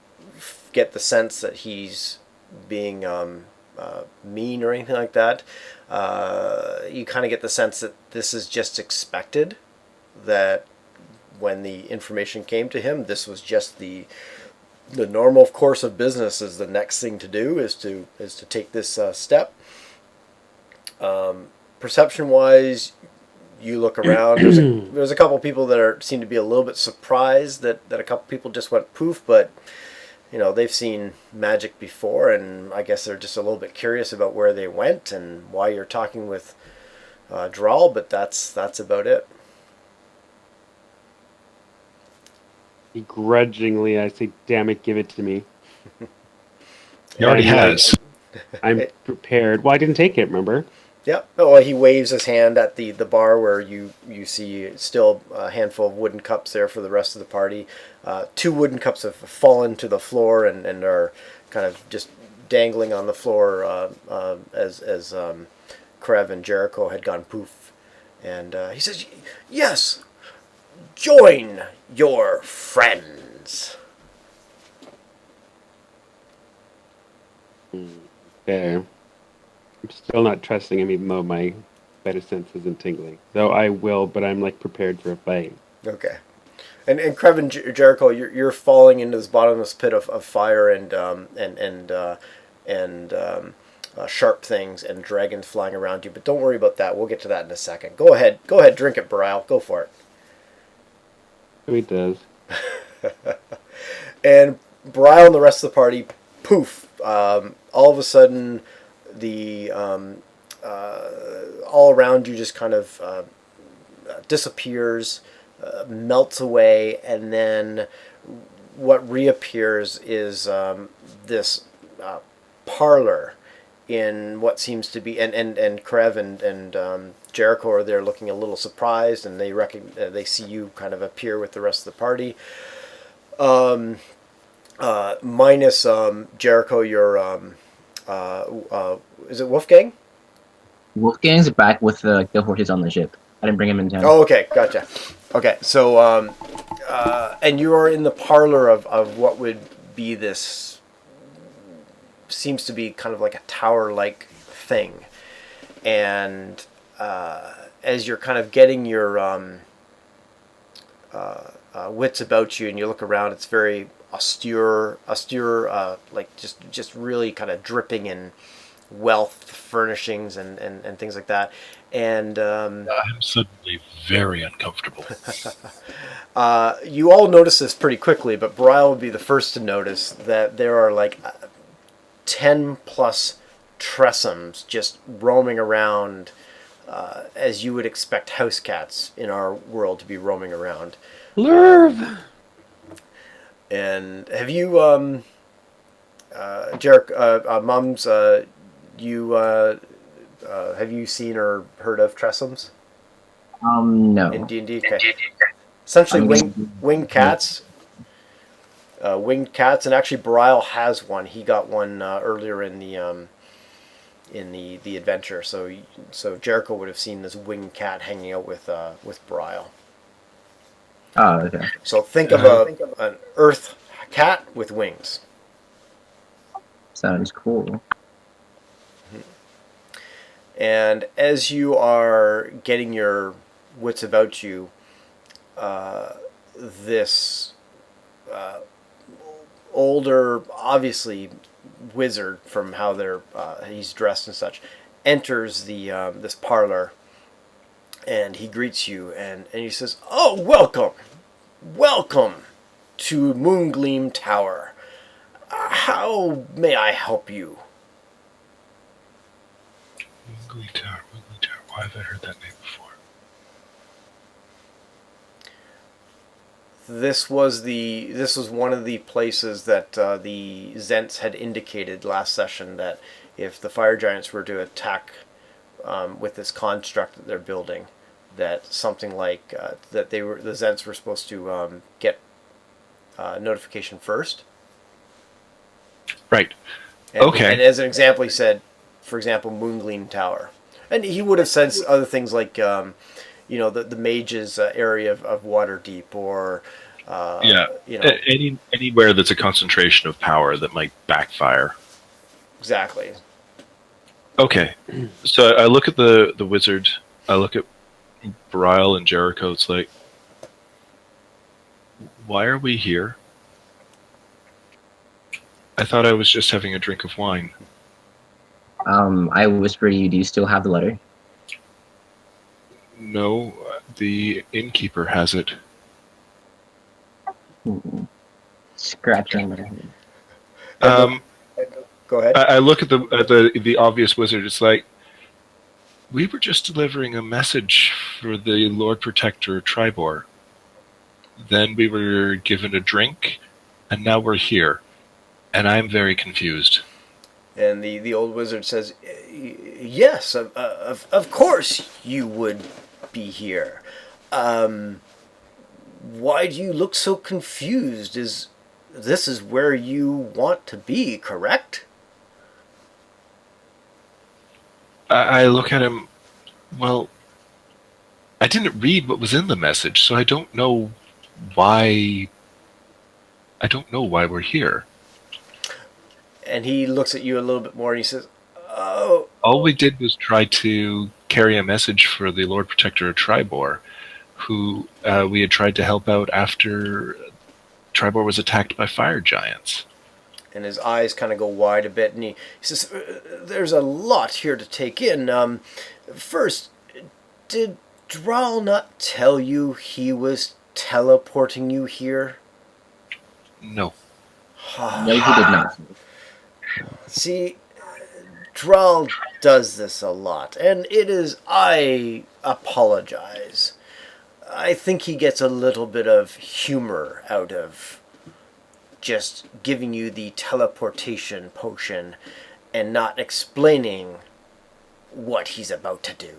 get the sense that he's being mean or anything like that. You kind of get the sense that this is just expected, that when the information came to him, this was just the normal course of business. Is the next thing to do is to take this step. Perception wise, you look around. There's a couple people that seem to be a little bit surprised that a couple people just went poof, but you know they've seen magic before, and I guess they're just a little bit curious about where they went and why you're talking with Drawl. But that's about it. Begrudgingly, I say, "Damn it, give it to me." He already And, has. I'm prepared. Well, I didn't take it. Remember? Yeah. Oh, well, he waves his hand at the bar where you see still a handful of wooden cups there for the rest of the party. 2 wooden cups have fallen to the floor and are kind of just dangling on the floor as Krev and Jericho had gone poof. And he says, "Yes, join your friends." Okay. I'm still not trusting him, even though my better sense isn't tingling. Though I will, but I'm like prepared for a fight. Okay. And Krevin Jericho, you're falling into this bottomless pit of fire and sharp things and dragons flying around you. But don't worry about that. We'll get to that in a second. Go ahead. Go ahead. Drink it, Brile. Go for it. So he does. And Brile and the rest of the party, poof! All of a sudden, the all around you just kind of disappears, melts away, and then what reappears is this parlor in what seems to be and Krev and Jericho are there looking a little surprised, and they see you kind of appear with the rest of the party. Minus Jericho, your is it Wolfgang? Wolfgang's back with the horses on the ship. I didn't bring him in town. Oh, okay, gotcha. Okay, so and you are in the parlor of what would be this, seems to be kind of like a tower-like thing, and as you're kind of getting your wits about you, and you look around, it's very austere, like just really kind of dripping in wealth, furnishings, and things like that. And I'm suddenly very uncomfortable. you all notice this pretty quickly, but Brile would be the first to notice that there are like 10 plus tressums just roaming around, as you would expect house cats in our world to be roaming around. Lurv! And have you, Jarek, Mums, have you seen or heard of tressums No. in D&D? Okay. Essentially, winged cats. Winged cats, and actually, Brile has one. He got one earlier in the adventure. So Jericho would have seen this winged cat hanging out with Brile. Oh, okay. So think of an earth cat with wings. Sounds cool. And as you are getting your wits about you, this older, obviously wizard, from how he's dressed and such, enters the this parlor, and he greets you, and he says, "Oh, welcome to Moongleam Tower. How may I help you?" Wiggly Tower. Why have I heard that name before? This was one of the places that the Zents had indicated last session that if the fire giants were to attack with this construct that they're building, that something like that the Zents were supposed to get notification first. Right. And, Okay. And as an example, he said, for example, Moongleam Tower, and he would have said other things like the mage's area of Waterdeep, or anywhere that's a concentration of power that might backfire. Exactly. Okay, so I look at the wizard. I look at Brile and Jericho. It's like, why are we here? I thought I was just having a drink of wine. I whisper to you, do you still have the letter? No, the innkeeper has it. Scratching my head. Go ahead. I look at the obvious wizard. It's like, we were just delivering a message for the Lord Protector Tribor. Then we were given a drink, and now we're here. And I'm very confused. And the old wizard says, "Yes, of course you would be here. Why do you look so confused? This is where you want to be, correct?" I look at him. Well, I didn't read what was in the message, so I don't know why. I don't know why we're here. And he looks at you a little bit more, and he says, "Oh, all we did was try to carry a message for the Lord Protector of Tribor. who we had tried to help out after Tribor was attacked by fire giants. And his eyes kind of go wide a bit, and he says, "There's a lot here to take in. First, did Droll not tell you he was teleporting you here?" No. No, he did not. See, Droll does this a lot, and I apologize. I think he gets a little bit of humor out of just giving you the teleportation potion and not explaining what he's about to do.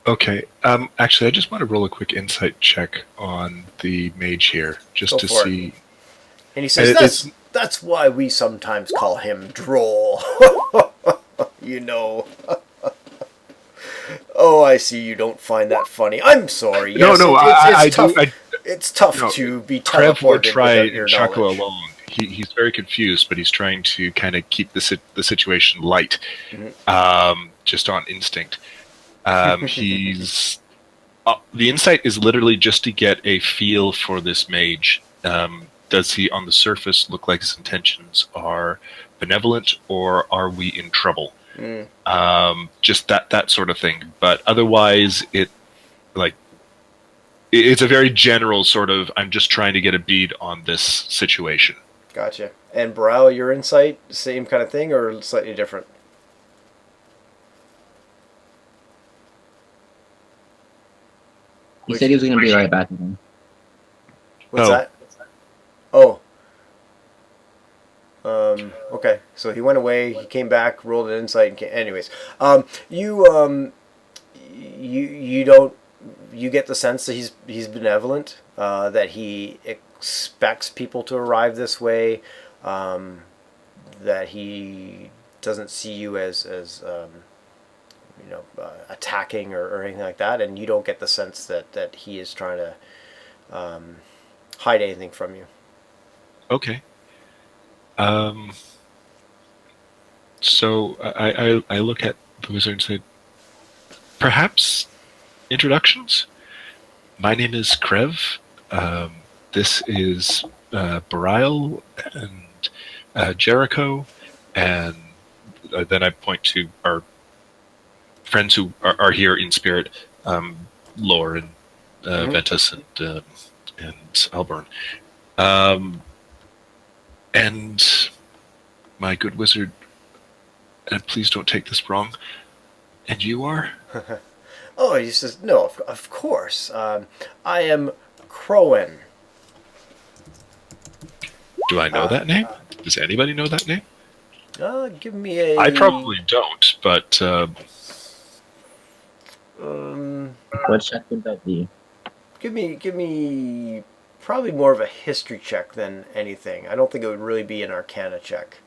Okay. Actually, I just want to roll a quick insight check on the mage here, just Go to for it. see. And he says, that's why we sometimes call him Droll. You know. Oh, I see you don't find that funny. I'm sorry. Yes, I tough. do. It's tough to be Trev would teleported try without your and chuckle knowledge. along. He's very confused, but he's trying to kind of keep the situation light, just on instinct. He's the insight is literally just to get a feel for this mage. Does he, on the surface, look like his intentions are benevolent, or are we in trouble? Just that sort of thing. But otherwise, it's a very general sort of, I'm just trying to get a bead on this situation. Gotcha. And Brow, your insight, same kind of thing or slightly different? He said he was going to be right back again. What's Oh. that? Oh. Okay. So he went away. He came back, rolled an insight. And anyways, you don't. You get the sense that he's benevolent. That he expects people to arrive this way. That he doesn't see you as attacking or anything like that, and you don't get the sense that he is trying to hide anything from you. Okay. So I look at the wizard and say, perhaps introductions? My name is Krev. This is Barile and Jericho, and then I point to our friends who are here in spirit, Lore and Ventus and Alburn. And my good wizard, and please don't take this wrong, and you are? Oh, he says, no, of course. I am Crowan. Do I know that name? Does anybody know that name? Give me a... I probably don't, but... What check would that be? Give me probably more of a history check than anything. I don't think it would really be an Arcana check.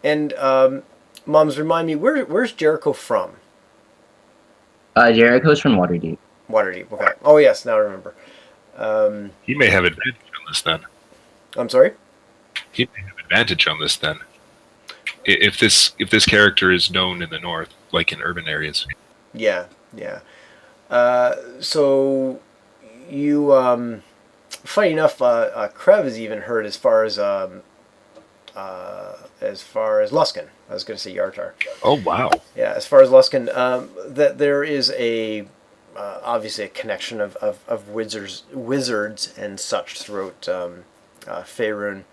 And, Moms, remind me, where's Jericho from? Jericho's from Waterdeep. Waterdeep, okay. Oh, yes, now I remember. he may have advantage on this then. I'm sorry? He may have advantage on this then. If this character is known in the north, like in urban areas. Yeah. So you, funny enough, Krev is even heard as far as Luskin. I was going to say Yartar. Oh wow! Yeah, as far as Luskin, that there is obviously a connection of wizards and such throughout Faerun,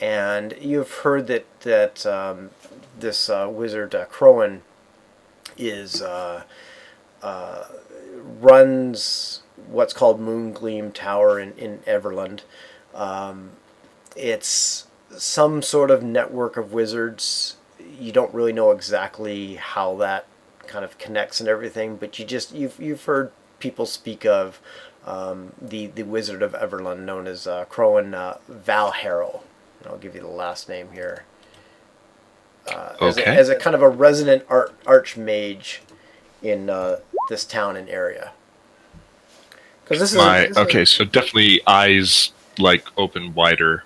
and you've heard that this wizard Crowan is runs what's called Moongleam Tower in Everlund. It's some sort of network of wizards. You don't really know exactly how that kind of connects and everything, but you've heard people speak of the Wizard of Everlund, known as Crowan Valharrow. I'll give you the last name here. Okay. As a kind of a resident archmage in this town and area. Because this is okay. So definitely eyes like open wider.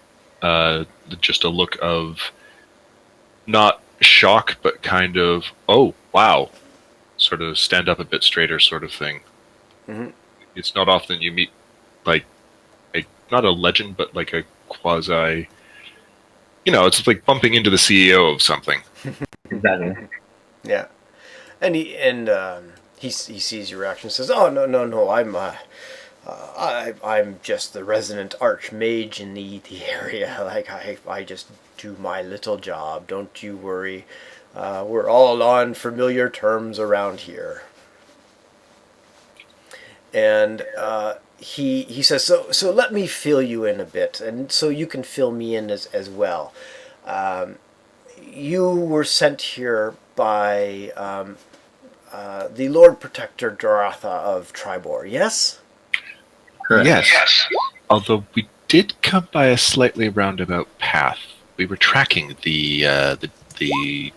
Just a look of not shock, but kind of, oh, wow, sort of stand up a bit straighter sort of thing. Mhm. It's not often you meet, like, not a legend, but like a quasi, it's like bumping into the CEO of something. Exactly. Yeah, and he sees your reaction and says, "Oh, no, I'm just the resident archmage in the area. Like I just do my little job. Don't you worry. We're all on familiar terms around here." And he says, "So let me fill you in a bit, and so you can fill me in as well. You were sent here by the Lord Protector Doratha of Tribor, yes?" Correct. Yes. Although we did come by a slightly roundabout path. We were tracking the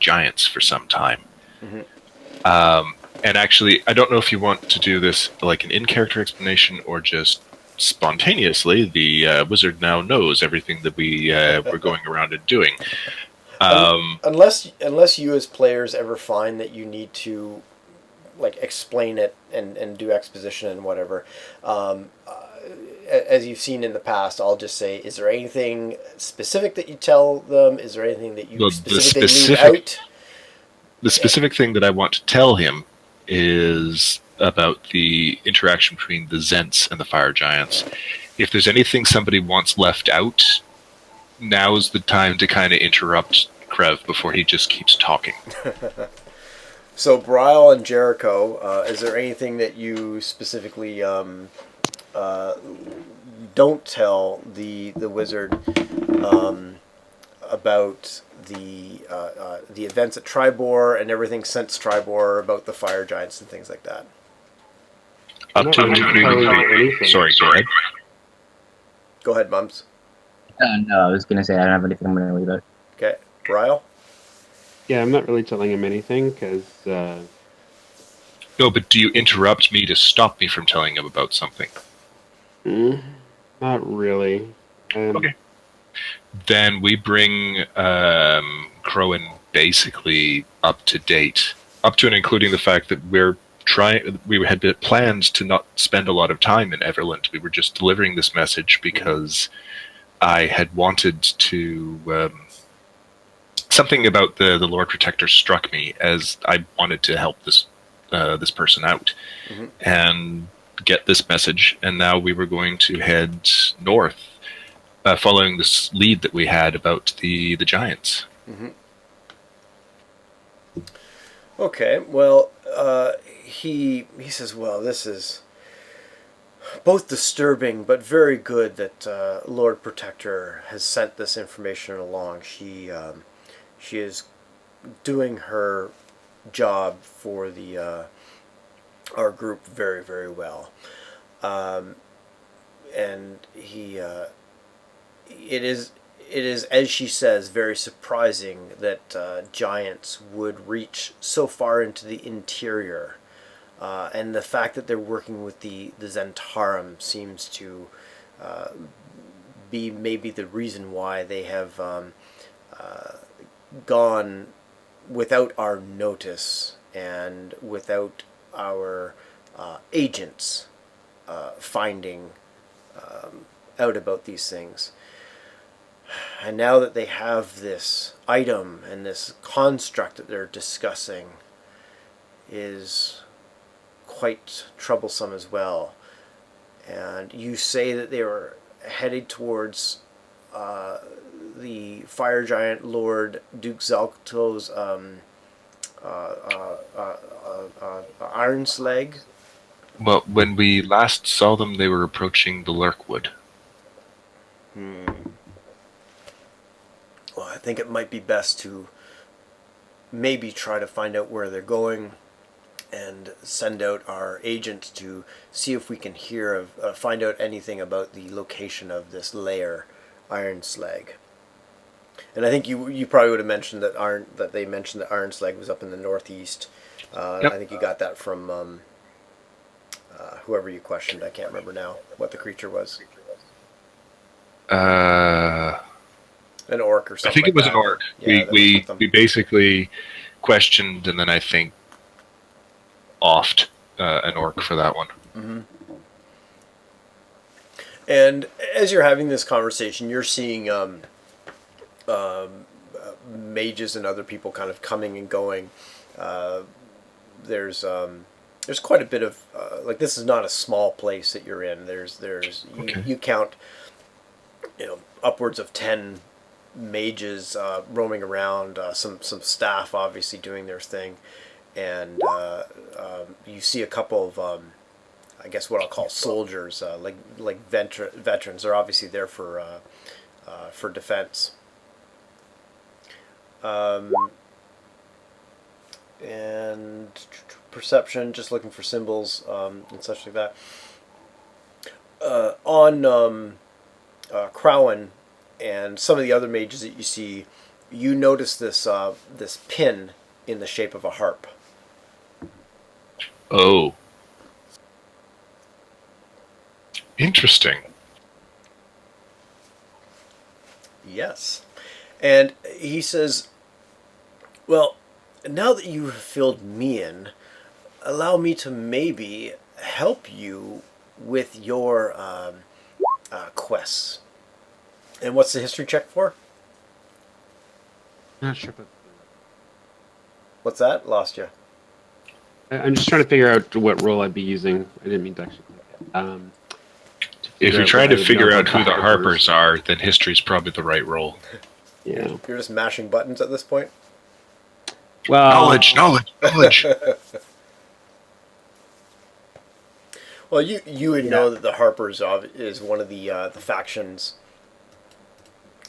giants for some time. Mhm. And actually, I don't know if you want to do this like an in-character explanation or just spontaneously. The wizard now knows everything that we were going around and doing. Unless you as players ever find that you need to like explain it and do exposition and whatever. As you've seen in the past, I'll just say, is there anything specific that you tell them? Is there anything that you The specifically leave specific out? the specific thing that I want to tell him is about the interaction between the Zents and the fire giants. If there's anything somebody wants left out, now's the time to kind of interrupt Krev before he just keeps talking. So, Brial and Jericho, is there anything that you specifically don't tell the wizard about the events at Tribor and everything since Tribor, about the fire giants and things like that? Up Not to really telling them anything. Sorry, go ahead. Go ahead, Mums. No, I was gonna say I don't have anything I'm gonna leave out. Okay, Brial. Yeah, I'm not really telling him anything because No, but do you interrupt me to stop me from telling him about something? not really. Okay. Then we bring Crowan basically up to date, up to and including the fact that we had planned to not spend a lot of time in Everlund. We were just delivering this message because I had wanted to. Something about the Lord Protector struck me as I wanted to help this person out and get this message. And now we were going to head north, following this lead that we had about the giants. Okay, well, he says, well, this is both disturbing but very good that Lord Protector has sent this information along. She is doing her job for the our group very, very well. And it is as she says, very surprising that giants would reach so far into the interior, and the fact that they're working with the Zentarum seems to be maybe the reason why they have gone without our notice and without our agents finding out about these things. And now that they have this item and this construct that they're discussing is quite troublesome as well. And you say that they were headed towards the fire giant Lord Duke Zalto's Iron's Leg. Well, when we last saw them, they were approaching the Lurkwood. Well, I think it might be best to maybe try to find out where they're going and send out our agent to see if we can find out anything about the location of this lair, Iron Slag. And I think you probably would have mentioned that they mentioned that Iron Slag was up in the northeast. Yep. I think you got that from whoever you questioned. I can't remember now what the creature was. An orc or I something. think like it was that. an orc. Yeah, that was with them. We basically questioned, and then I think offed an orc for that one. Mm-hmm. And as you're having this conversation, you're seeing mages and other people kind of coming and going. Uh, there's quite a bit of like, this is not a small place that you're in. Okay. You count, upwards of 10 mages roaming around. Some staff obviously doing their thing, and you see a couple of I guess what I'll call soldiers, like veterans. They're obviously there for defense. And perception, just looking for symbols and such like that. On Crowan and some of the other mages that you see, you notice this pin in the shape of a harp. Oh. Interesting. Yes. And he says, well, now that you have filled me in, allow me to maybe help you with your quests. And what's the history check for? I'm not sure about What's that? Lost you. I'm just trying to figure out what role I'd be using. I didn't mean to actually click it. If you're trying to figure out who the Harpers are, then history's probably the right role. Yeah. You're just mashing buttons at this point? Well, Knowledge. Well, you would know that the Harpers is one of the factions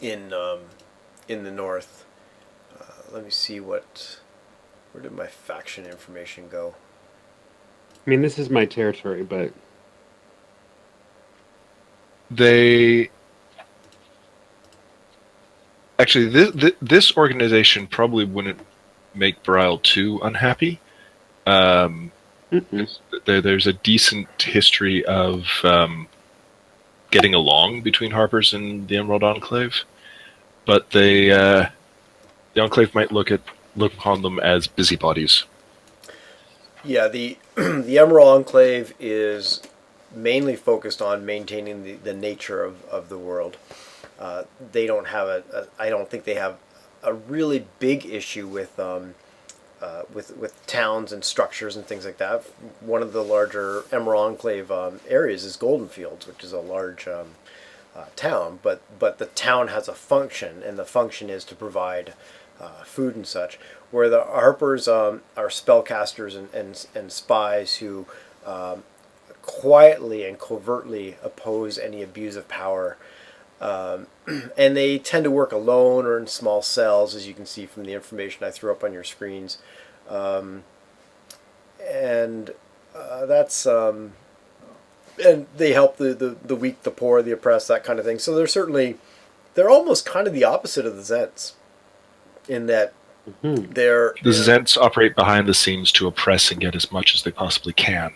in the north. Let me see where did my faction information go? I mean, this is my territory, but this organization probably wouldn't make Brile too unhappy. There's a decent history of getting along between Harpers and the Emerald Enclave, but the Enclave might look upon them as busybodies. Yeah, the the Emerald Enclave is mainly focused on maintaining the nature of the world. They don't have I don't think they have a really big issue with towns and structures and things like that. One of the larger Emerald Enclave areas is Golden Fields, which is a large town, but the town has a function, and the function is to provide food and such. Where the Harpers are spellcasters and spies who quietly and covertly oppose any abuse of power. And they tend to work alone or in small cells, as you can see from the information I threw up on your screens. And that's and they help the weak, the poor, the oppressed, that kind of thing. So they're almost kind of the opposite of the Zents, in that the Zents operate behind the scenes to oppress and get as much as they possibly can.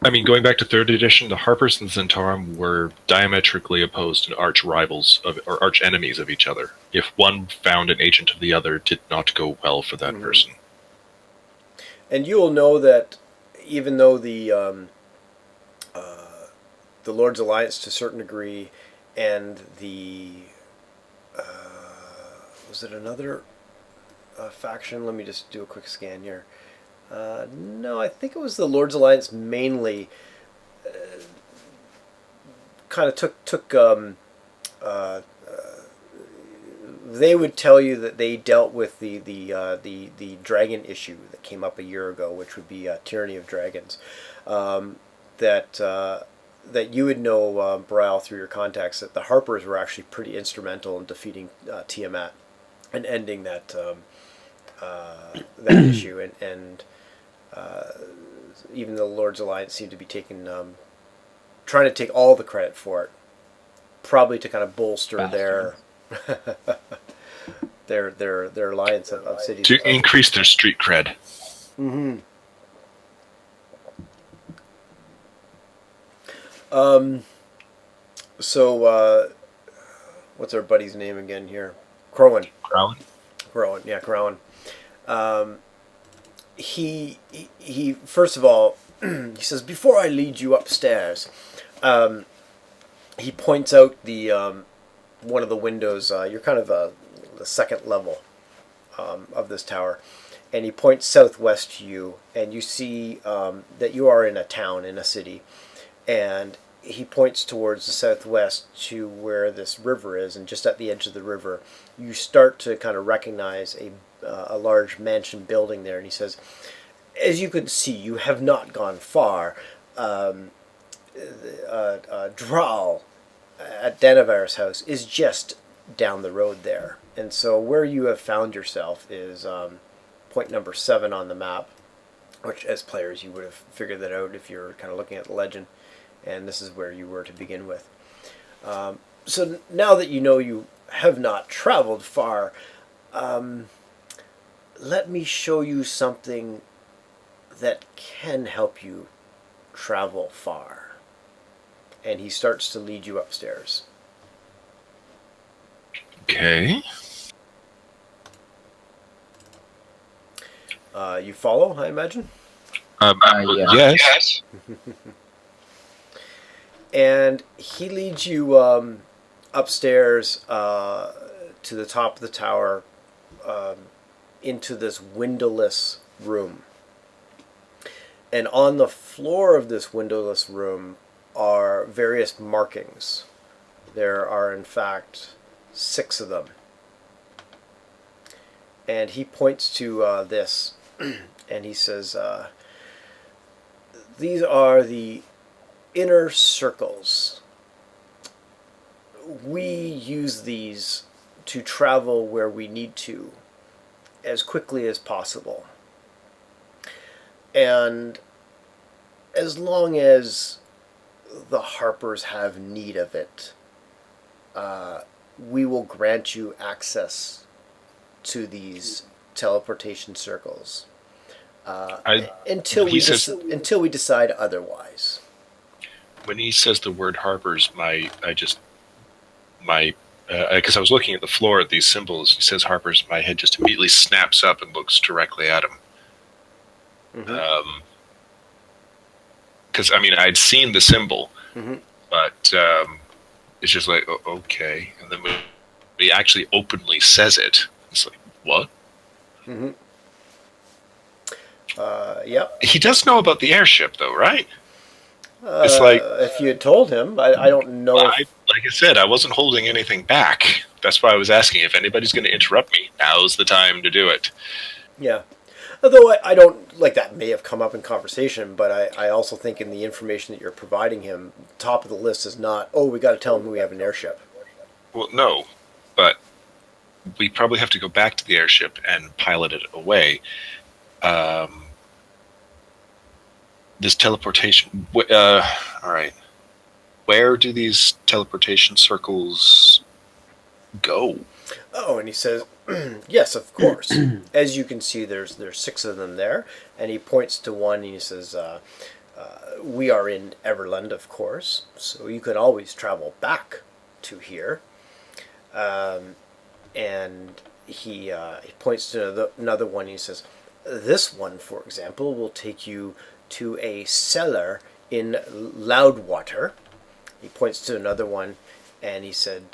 I mean, going back to 3rd edition, the Harpers and Zentarum were diametrically opposed and arch rivals or arch enemies of each other. If one found an agent of the other, it did not go well for that person. And you will know that even though the Lord's Alliance to a certain degree, and the was it another faction? Let me just do a quick scan here. No, I think it was the Lord's Alliance mainly. Kind of took. They would tell you that they dealt with the dragon issue that came up a year ago, which would be Tyranny of Dragons. That you would know, Brile, through your contacts, that the Harpers were actually pretty instrumental in defeating Tiamat and ending that issue, and even the Lord's Alliance seemed to be trying to take all the credit for it, probably to kind of bolster their alliance of cities to increase their street cred. Mm-hmm. So what's our buddy's name again here? Crowan. Crown? Crowan. Yeah, Crowan. He first of all, he says, before I lead you upstairs, he points out the one of the windows. You're kind of the second level of this tower, and he points southwest to you, and you see that you are in a town, in a city, and he points towards the southwest to where this river is, and just at the edge of the river, you start to kind of recognize a large mansion building there, and he says, as you can see, you have not gone far. Draal at Danavar's house is just down the road there. And so where you have found yourself is point number 7 on the map, which as players you would have figured that out if you're kind of looking at the legend. And this is where you were to begin with. So now that you know you have not traveled far, let me show you something that can help you travel far. And he starts to lead you upstairs. Okay. You follow, I imagine? Yeah. Yes. And he leads you upstairs to the top of the tower into this windowless room. And on the floor of this windowless room are various markings. There are, in fact, 6 of them. And he points to this, and he says, these are the inner circles. We use these to travel where we need to as quickly as possible. And as long as the Harpers have need of it, we will grant you access to these teleportation circles until we decide otherwise. When he says the word Harper's, because I was looking at the floor at these symbols, he says Harper's, my head just immediately snaps up and looks directly at him. Mm-hmm. Because I'd seen the symbol, Mm-hmm. but it's just like, okay. And then when he actually openly says it, it's like, what? Mm-hmm. Yep. He does know about the airship, though, right? It's like, if you had told him, I don't know. like I said, I wasn't holding anything back. That's why I was asking if anybody's going to interrupt me. Now's the time to do it. Yeah. Although I don't, like, that may have come up in conversation, but I also think in the information that you're providing him, top of the list is not, oh, we got to tell him we have an airship. Well, no, but we probably have to go back to the airship and pilot it away. This teleportation... all right. Where do these teleportation circles go? Oh, and he says, yes, of course. As you can see, there's 6 of them there, and he points to one, and he says, we are in Everlund, of course, so you can always travel back to here. And he points to another one, and he says, this one, for example, will take you to a cellar in Loudwater. He points to another one, and he said,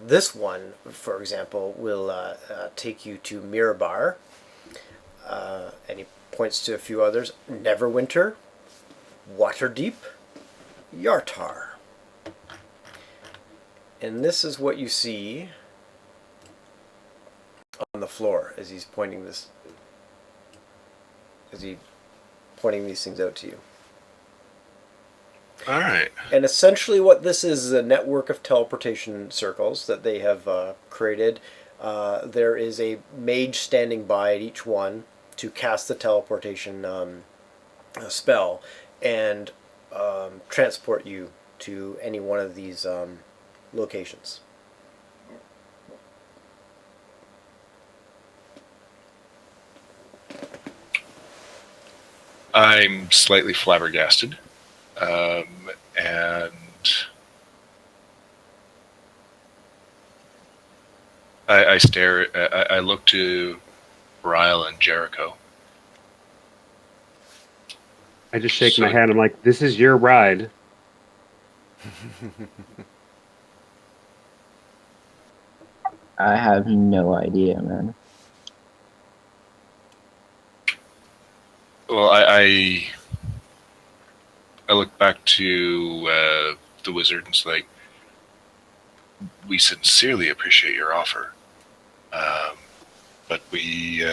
this one, for example, will take you to Mirabar. And he points to a few others. Neverwinter, Waterdeep, Yartar. And this is what you see on the floor as he's pointing these things out to you. All right. And essentially what this is a network of teleportation circles that they have created. There is a mage standing by at each one to cast the teleportation spell and transport you to any one of these locations. I'm slightly flabbergasted. And I stare. I look to Ryle and Jericho. I just shake So- my head. I'm like, "This is your ride." I have no idea, man. Well, I look back to the wizard and say, "We sincerely appreciate your offer, but we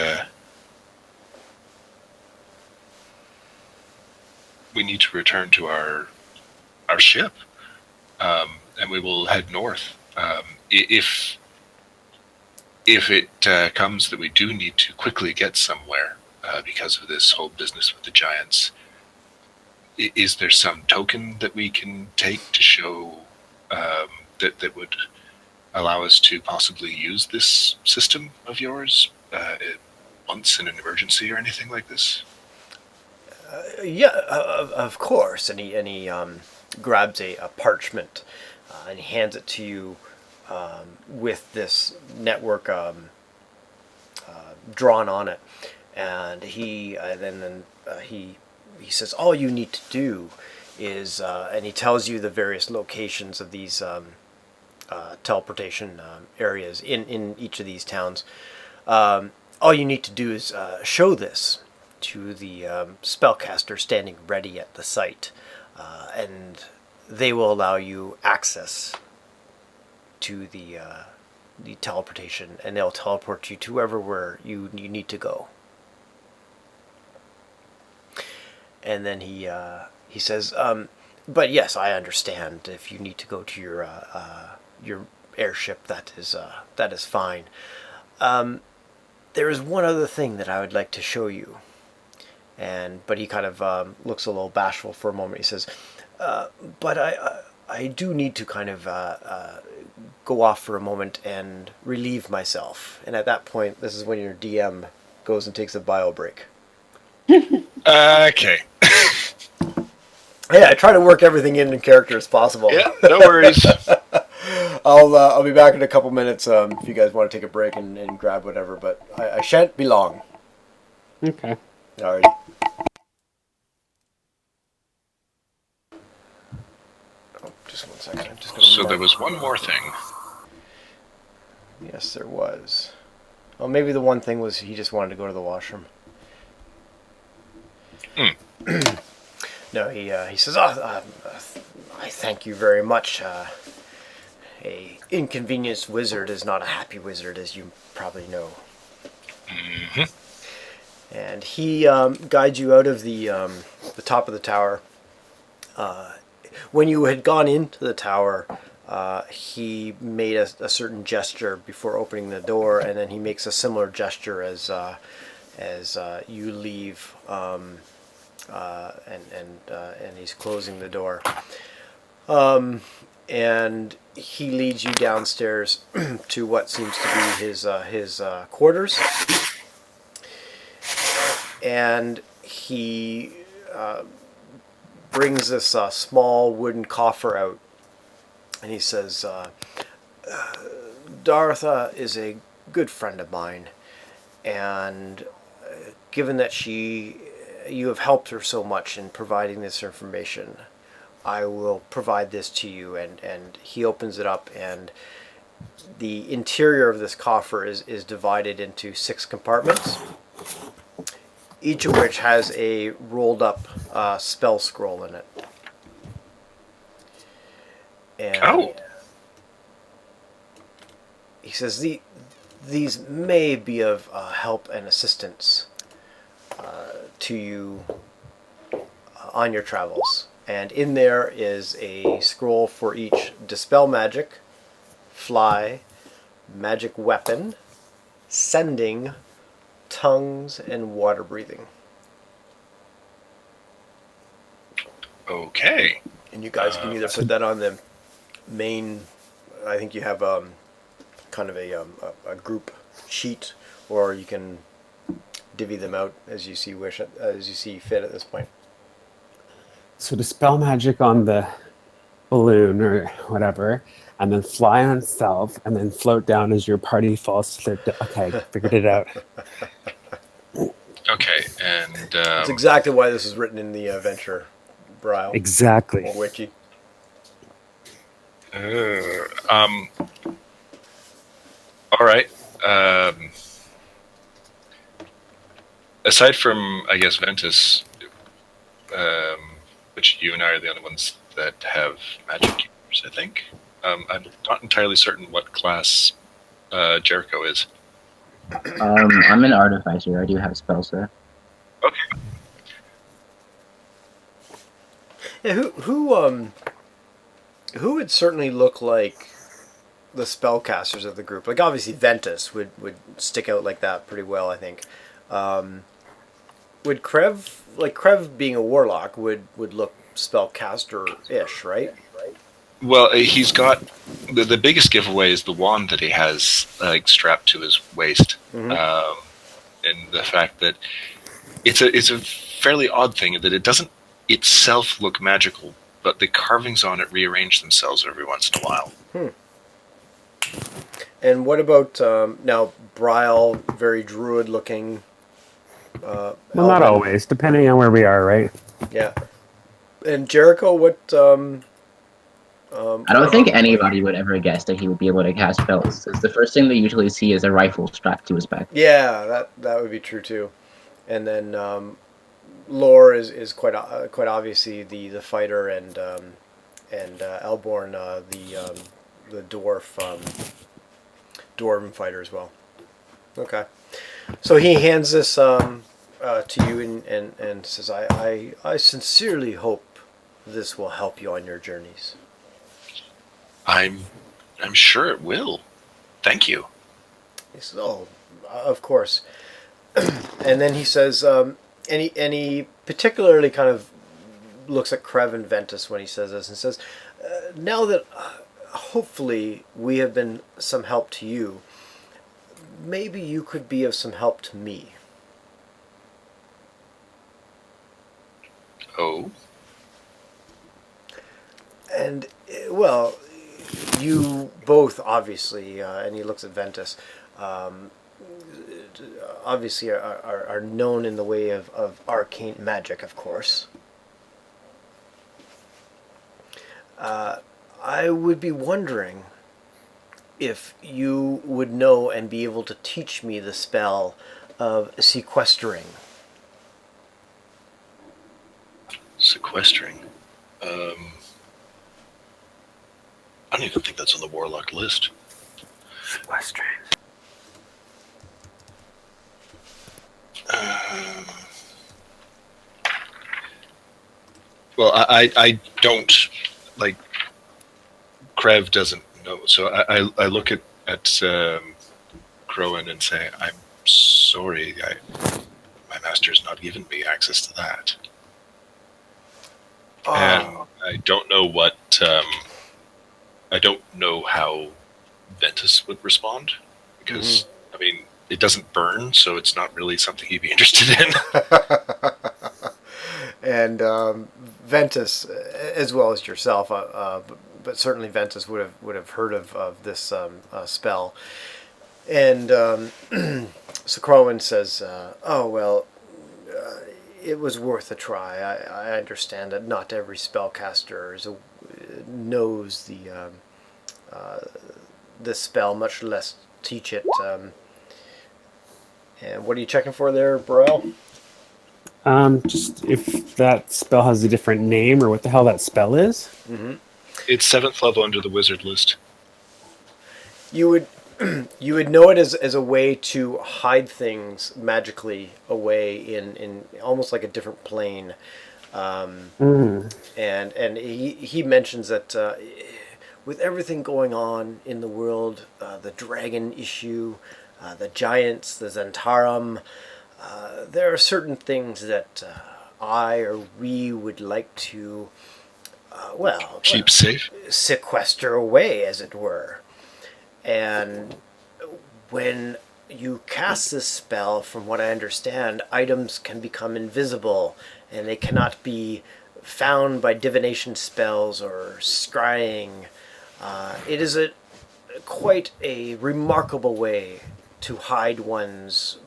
need to return to our ship, and we will head north. If it comes that we do need to quickly get somewhere because of this whole business with the giants, is there some token that we can take to show that would allow us to possibly use this system of yours once in an emergency or anything like this?" Yeah, of course. And he grabs a parchment and he hands it to you with this network drawn on it. And he says, all you need to do is, and he tells you the various locations of these teleportation areas in each of these towns. All you need to do is show this to the spellcaster standing ready at the site, and they will allow you access to the teleportation, and they'll teleport you to wherever you need to go. And then he says, "But yes, I understand. If you need to go to your airship, that is fine. There is one other thing that I would like to show you." But he kind of looks a little bashful for a moment. He says, "But I do need to kind of go off for a moment and relieve myself." And at that point, this is when your DM goes and takes a bio break. Okay. Yeah, I try to work everything in character as possible. Yeah, no worries. I'll be back in a couple minutes if you guys want to take a break and grab whatever, but I shan't be long. Okay. Alrighty. Oh, just 1 second. I'm just gonna So mark. there was one more thing. Yes, there was. Well, maybe the one thing was he just wanted to go to the washroom. No, he says, I thank you very much. A inconvenienced wizard is not a happy wizard, as you probably know. Mm-hmm. And he guides you out of the top of the tower. When you had gone into the tower, he made a certain gesture before opening the door, and then he makes a similar gesture as you leave, and he's closing the door. And he leads you downstairs to what seems to be his quarters. And he brings this small wooden coffer out, and he says, "Dartha is a good friend of mine, and given that you have helped her so much in providing this information, I will provide this to you." And he opens it up, and the interior of this coffer is divided into 6 compartments, each of which has a rolled up spell scroll in it. And he says these may be of help and assistance to you on your travels. And in there is a scroll for each dispel magic, fly, magic weapon, sending, tongues, and water breathing. Okay. And you guys can either put that on the main. I think you have kind of a group sheet, or you can divvy them out as you see fit at this point. So dispel magic on the balloon or whatever, and then fly on itself, and then float down as your party falls to their okay, figured it out. Okay, and That's exactly why this is written in the Venture Braille Exactly. or Wiki. All right. Aside from, I guess, Ventus, which you and I are the only ones that have magic users, I think. I'm not entirely certain what class Jericho is. I'm an artificer. I do have spells there. Okay. Yeah, who would certainly look like the spellcasters of the group? Like obviously Ventus would stick out like that pretty well, I think. Would Krev being a warlock would look spellcaster-ish, right? Well, he's got the biggest giveaway is the wand that he has like strapped to his waist, and the fact that it's a fairly odd thing that it doesn't itself look magical, but the carvings on it rearrange themselves every once in a while. And what about now Bryle, very druid-looking? Well, not always, depending on where we are, right? Yeah. And Jericho, what? I don't think anybody would ever guess that he would be able to cast spells. Because the first thing they usually see is a rifle strapped to his back. Yeah, that would be true too. And then Lore is quite obviously the fighter, and Elborn the dwarven fighter as well. Okay, so he hands this to you and says, I sincerely hope this will help you on your journeys. I'm sure it will. Thank you. He says, oh, of course. And then he says, and he particularly kind of looks at Krev and Ventus when he says this and says, now that hopefully we have been some help to you, maybe you could be of some help to me. Oh? And, well, you both obviously, and he looks at Ventus, obviously are known in the way of arcane magic, of course. I would be wondering if you would know and be able to teach me the spell of sequestering. Sequestering? I don't even think that's on the warlock list. Sequestering. Well, I don't, like, Krev doesn't know, so I look at Crowan and say, I'm sorry, my master's not given me access to that. Oh. And I don't know I don't know how Ventus would respond, because, I mean, it doesn't burn, so it's not really something he'd be interested in. And Ventus, as well as yourself, but certainly Ventus would have heard of this spell. And so Crowan says, "Oh well, it was worth a try. I understand that not every spellcaster knows this spell, much less teach it." And what are you checking for there, Burrell? Just if that spell has a different name or what the hell that spell is. Mm-hmm. It's 7th level under the wizard list. You would know it as a way to hide things magically away in almost like a different plane. And he mentions that with everything going on in the world, the dragon issue, the giants, the Zentarum, there are certain things that I or we would like to, keep safe, sequester away, as it were. And when you cast this spell, from what I understand, items can become invisible, and they cannot be found by divination spells or scrying. It is quite a remarkable way to hide one's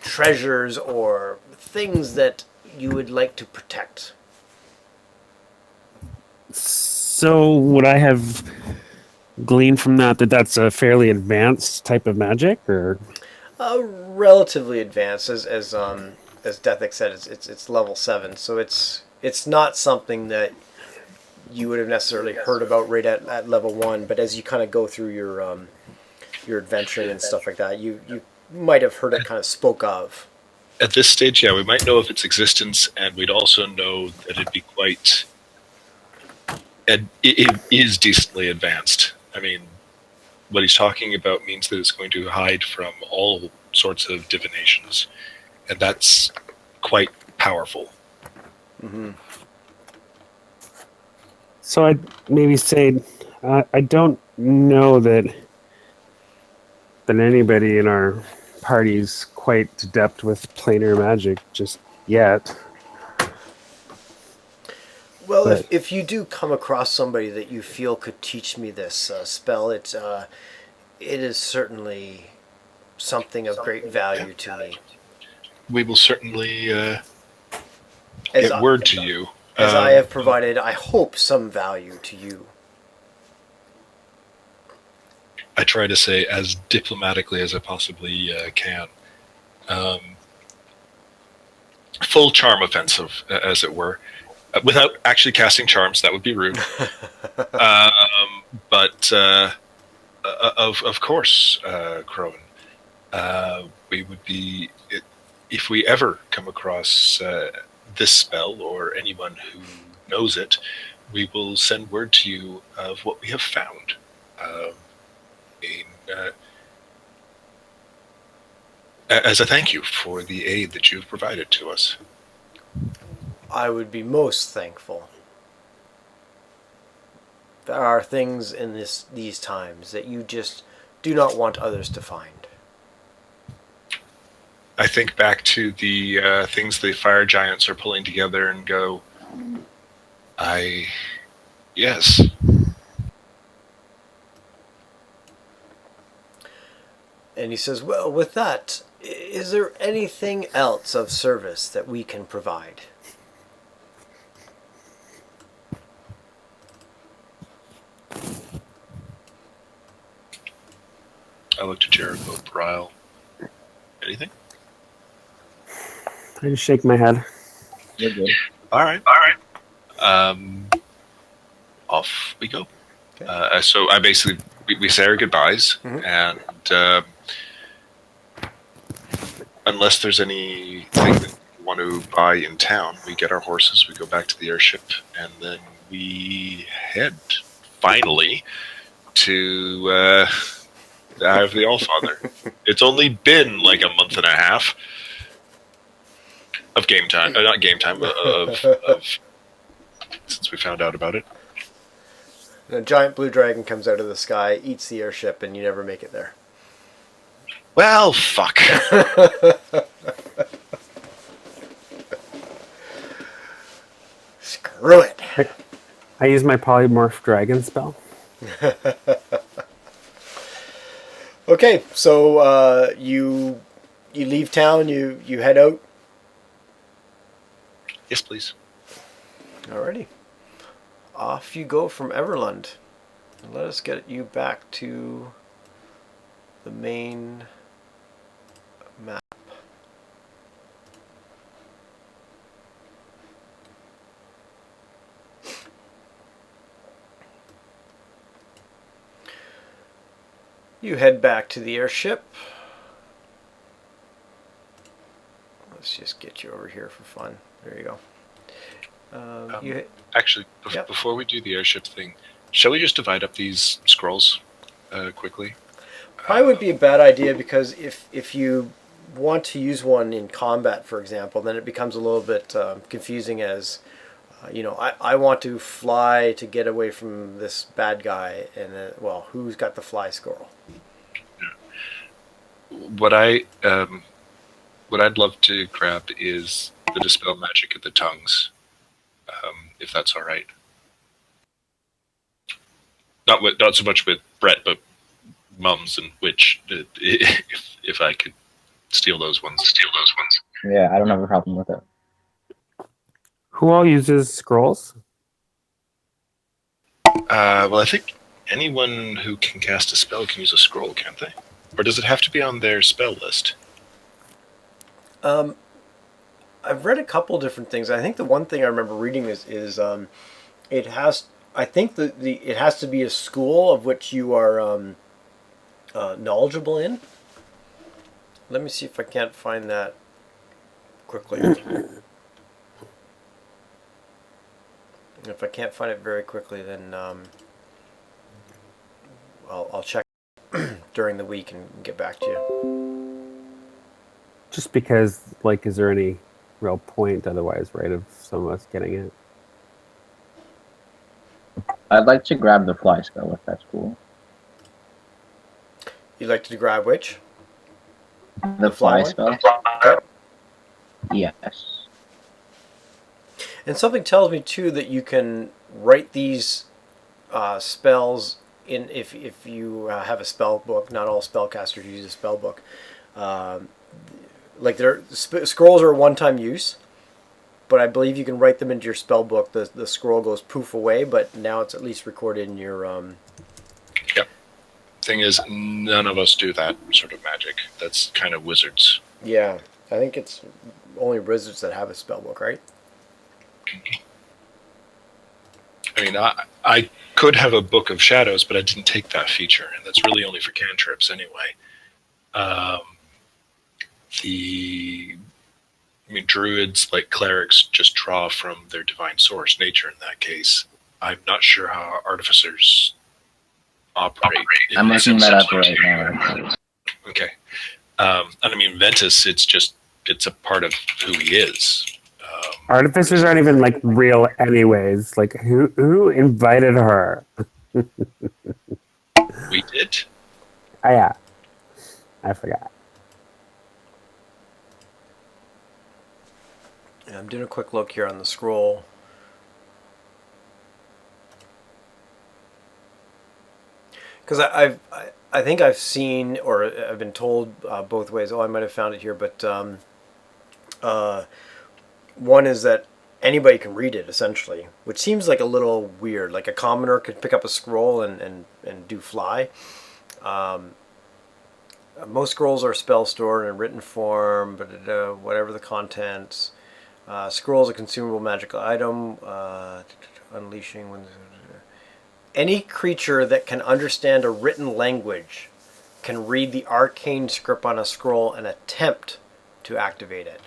treasures or things that you would like to protect. So would I have gleaned from that that's a fairly advanced type of magic, or Relatively advanced, as Dethick said, it's level 7, so it's not something that you would have necessarily heard about right at level 1. But as you kind of go through your adventuring and stuff like that, you might have heard it kind of spoke of. At this stage, yeah, we might know of its existence, and we'd also know that it'd be quite. And it is decently advanced. I mean, what he's talking about means that it's going to hide from all sorts of divinations, and that's quite powerful. Mm-hmm. so I'd maybe say I don't know that anybody in our party's quite adept with planar magic just yet. Well, But if you do come across somebody that you feel could teach me this spell, it is certainly something of great value to me. We will certainly As get word to you. as I have provided, I hope, some value to you. I try to say as diplomatically as I possibly can. Full charm offensive, as it were. Without actually casting charms, that would be rude. But of course, Crowan, we would be, if we ever come across this spell or anyone who knows it, we will send word to you of what we have found. As a thank you for the aid that you've provided to us. I would be most thankful. There are things in these times that you just do not want others to find. I think back to the things the fire giants are pulling together and go, yes. And he says, well, with that, is there anything else of service that we can provide? I looked at Jericho Brile. Anything? I just shake my head. You're good. All right. Off we go. Okay. So I basically, we say our goodbyes, and unless there's anything that we want to buy in town, we get our horses, we go back to the airship, and then we head, finally, to the Eye of the Allfather. It's only been like a month and a half of game time. Not game time, of since we found out about it. A giant blue dragon comes out of the sky, eats the airship, and you never make it there. Well, fuck. Screw it. I use my polymorph dragon spell. Okay, so you leave town, you head out. Yes, please. Alrighty. Off you go from Everlund. Let us get you back to the main map. You head back to the airship. Let's just get you over here for fun. There you go. Actually, before we do the airship thing, shall we just divide up these scrolls quickly? Probably would be a bad idea, because if you want to use one in combat, for example, then it becomes a little bit confusing as, I want to fly to get away from this bad guy, and well, who's got the fly scroll? What I'd love to grab is the dispel magic of the tongues. if that's all right. Not so much with Brett, but Mums and Witch. If I could steal those ones. Yeah, I don't have a problem with it. Who all uses scrolls? Well, I think anyone who can cast a spell can use a scroll, can't they? Or does it have to be on their spell list? I've read a couple different things. I think the one thing I remember reading is it has. I think it has to be a school of which you are knowledgeable in. Let me see if I can't find that quickly. If I can't find it very quickly, then I'll check during the week and get back to you. Just because, like, is there any real point otherwise, right, of some of us getting it? I'd like to grab the fly spell if that's cool. You'd like to grab which? The fly one? spell? Okay. Yes. And something tells me too that you can write these spells in if you have a spell book. Not all spellcasters use a spell book. Like scrolls are a one-time use, but I believe you can write them into your spell book. The scroll goes poof away, but now it's at least recorded in your. Yep. Thing is, none of us do that sort of magic. That's kind of wizards. Yeah, I think it's only wizards that have a spell book, right? I mean, I could have a book of shadows, but I didn't take that feature, and that's really only for cantrips anyway. Druids, like clerics, just draw from their divine source, nature in that case. I'm not sure how artificers operate. I'm looking that up right now. Okay. And I mean, Ventus, it's a part of who he is. Artificers aren't even, like, real anyways. Like, who invited her? We did? Oh, yeah. I forgot. Yeah, I'm doing a quick look here on the scroll. Because I think I've seen or I've been told both ways. Oh, I might have found it here, but one is that anybody can read it essentially, which seems like a little weird. Like a commoner could pick up a scroll and do fly. Most scrolls are spell stored in a written form, but whatever the contents. Scroll is a consumable magical item. Unleashing when. Any creature that can understand a written language can read the arcane script on a scroll and attempt to activate it.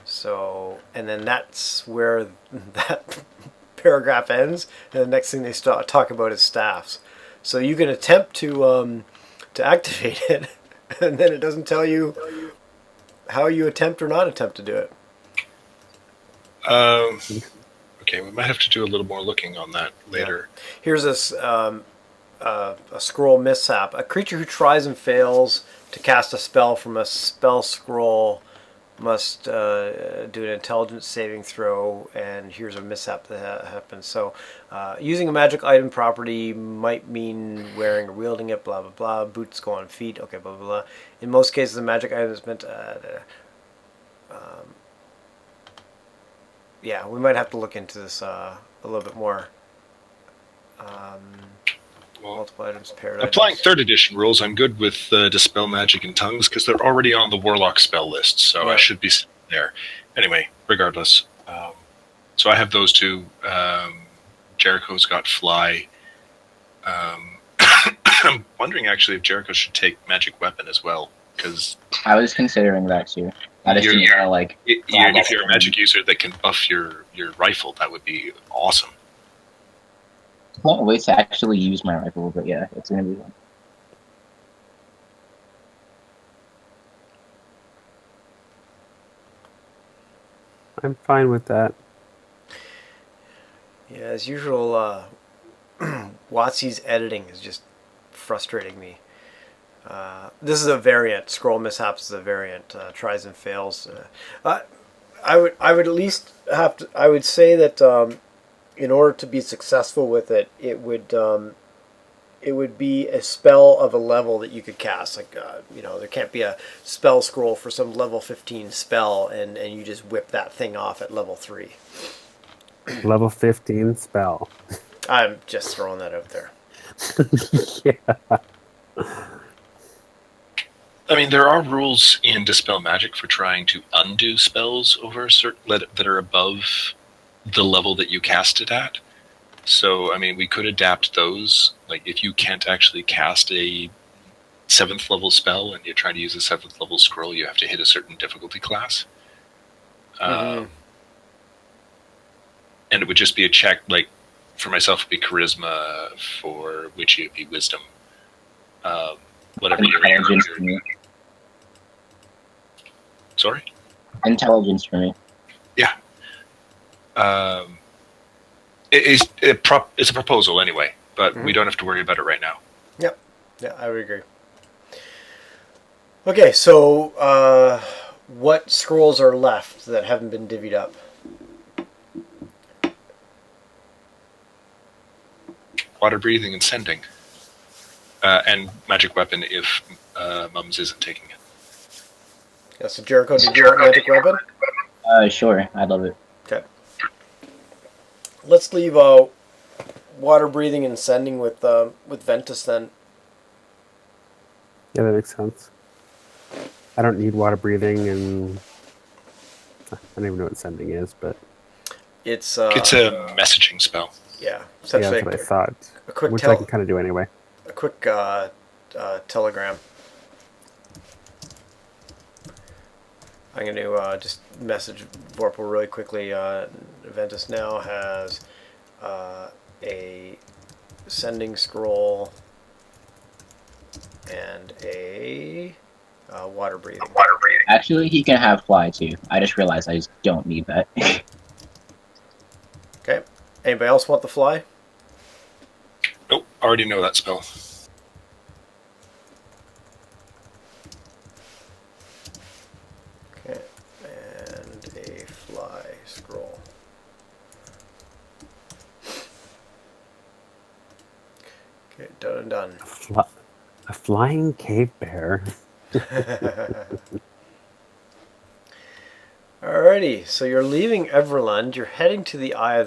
So, and then that's where that paragraph ends, and the next thing they talk about is staffs. So you can attempt to activate it, and then it doesn't tell you how you attempt or not attempt to do it. Okay, we might have to do a little more looking on that later. Yeah. Here's this a scroll mishap. A creature who tries and fails to cast a spell from a spell scroll must do an intelligence saving throw, and here's a mishap that happens. So using a magic item property might mean wearing or wielding it, blah blah blah. Boots go on feet, okay, blah blah blah. In most cases, the magic item is meant to yeah, we might have to look into this a little bit more. Multiple items, paired Applying items. 3rd edition rules, I'm good with Dispel Magic and Tongues because they're already on the Warlock spell list, so Yeah. I should be there. Anyway, regardless. So I have those two. Jericho's got Fly. I'm wondering actually if Jericho should take Magic Weapon as well, because I was considering that too. I just didn't know, like, if you're a magic user that can buff your rifle, that would be awesome. I can't wait to actually use my rifle, but yeah, it's gonna be fun. I'm fine with that. Yeah, as usual, WotC's editing is just frustrating me. This is a variant. Scroll mishaps is a variant. Tries and fails. I would at least have to. I would say that in order to be successful with it, it would be a spell of a level that you could cast. Like there can't be a spell scroll for some level 15 spell, and you just whip that thing off at level 3. Level 15 spell. I'm just throwing that out there. Yeah. I mean, there are rules in Dispel Magic for trying to undo spells over a certain that are above the level that you cast it at. So, I mean, we could adapt those. Like, if you can't actually cast a 7th level spell and you're trying to use a 7th level scroll, you have to hit a certain difficulty class. And it would just be a check, like, for myself it would be Charisma, for Witchy it would be Wisdom. Whatever your Intelligence for me. Sorry? Intelligence for me. Yeah. It's a proposal anyway, but we don't have to worry about it right now. Yep. Yeah, I would agree. Okay, so what scrolls are left that haven't been divvied up? Water breathing and sending. And magic weapon if Mums isn't taking it. Yeah, so Jericho, did you want magic weapon? Sure, I love it. Okay. Let's leave water breathing and sending with Ventus then. Yeah, that makes sense. I don't need water breathing, and I don't even know what sending is, but It's a messaging spell. Yeah, yeah, that's what I thought. A quick which I can kind of do anyway. A quick telegram. I'm going to just message Vorpal really quickly. Ventus now has a sending scroll and a water breathing. Actually, he can have fly too. I just realized I just don't need that. Okay. Anybody else want the fly? Nope, already know that spell. Okay. And a fly scroll. Okay, done and done. A flying cave bear. Alrighty, so you're leaving Everlund. You're heading to the Eye of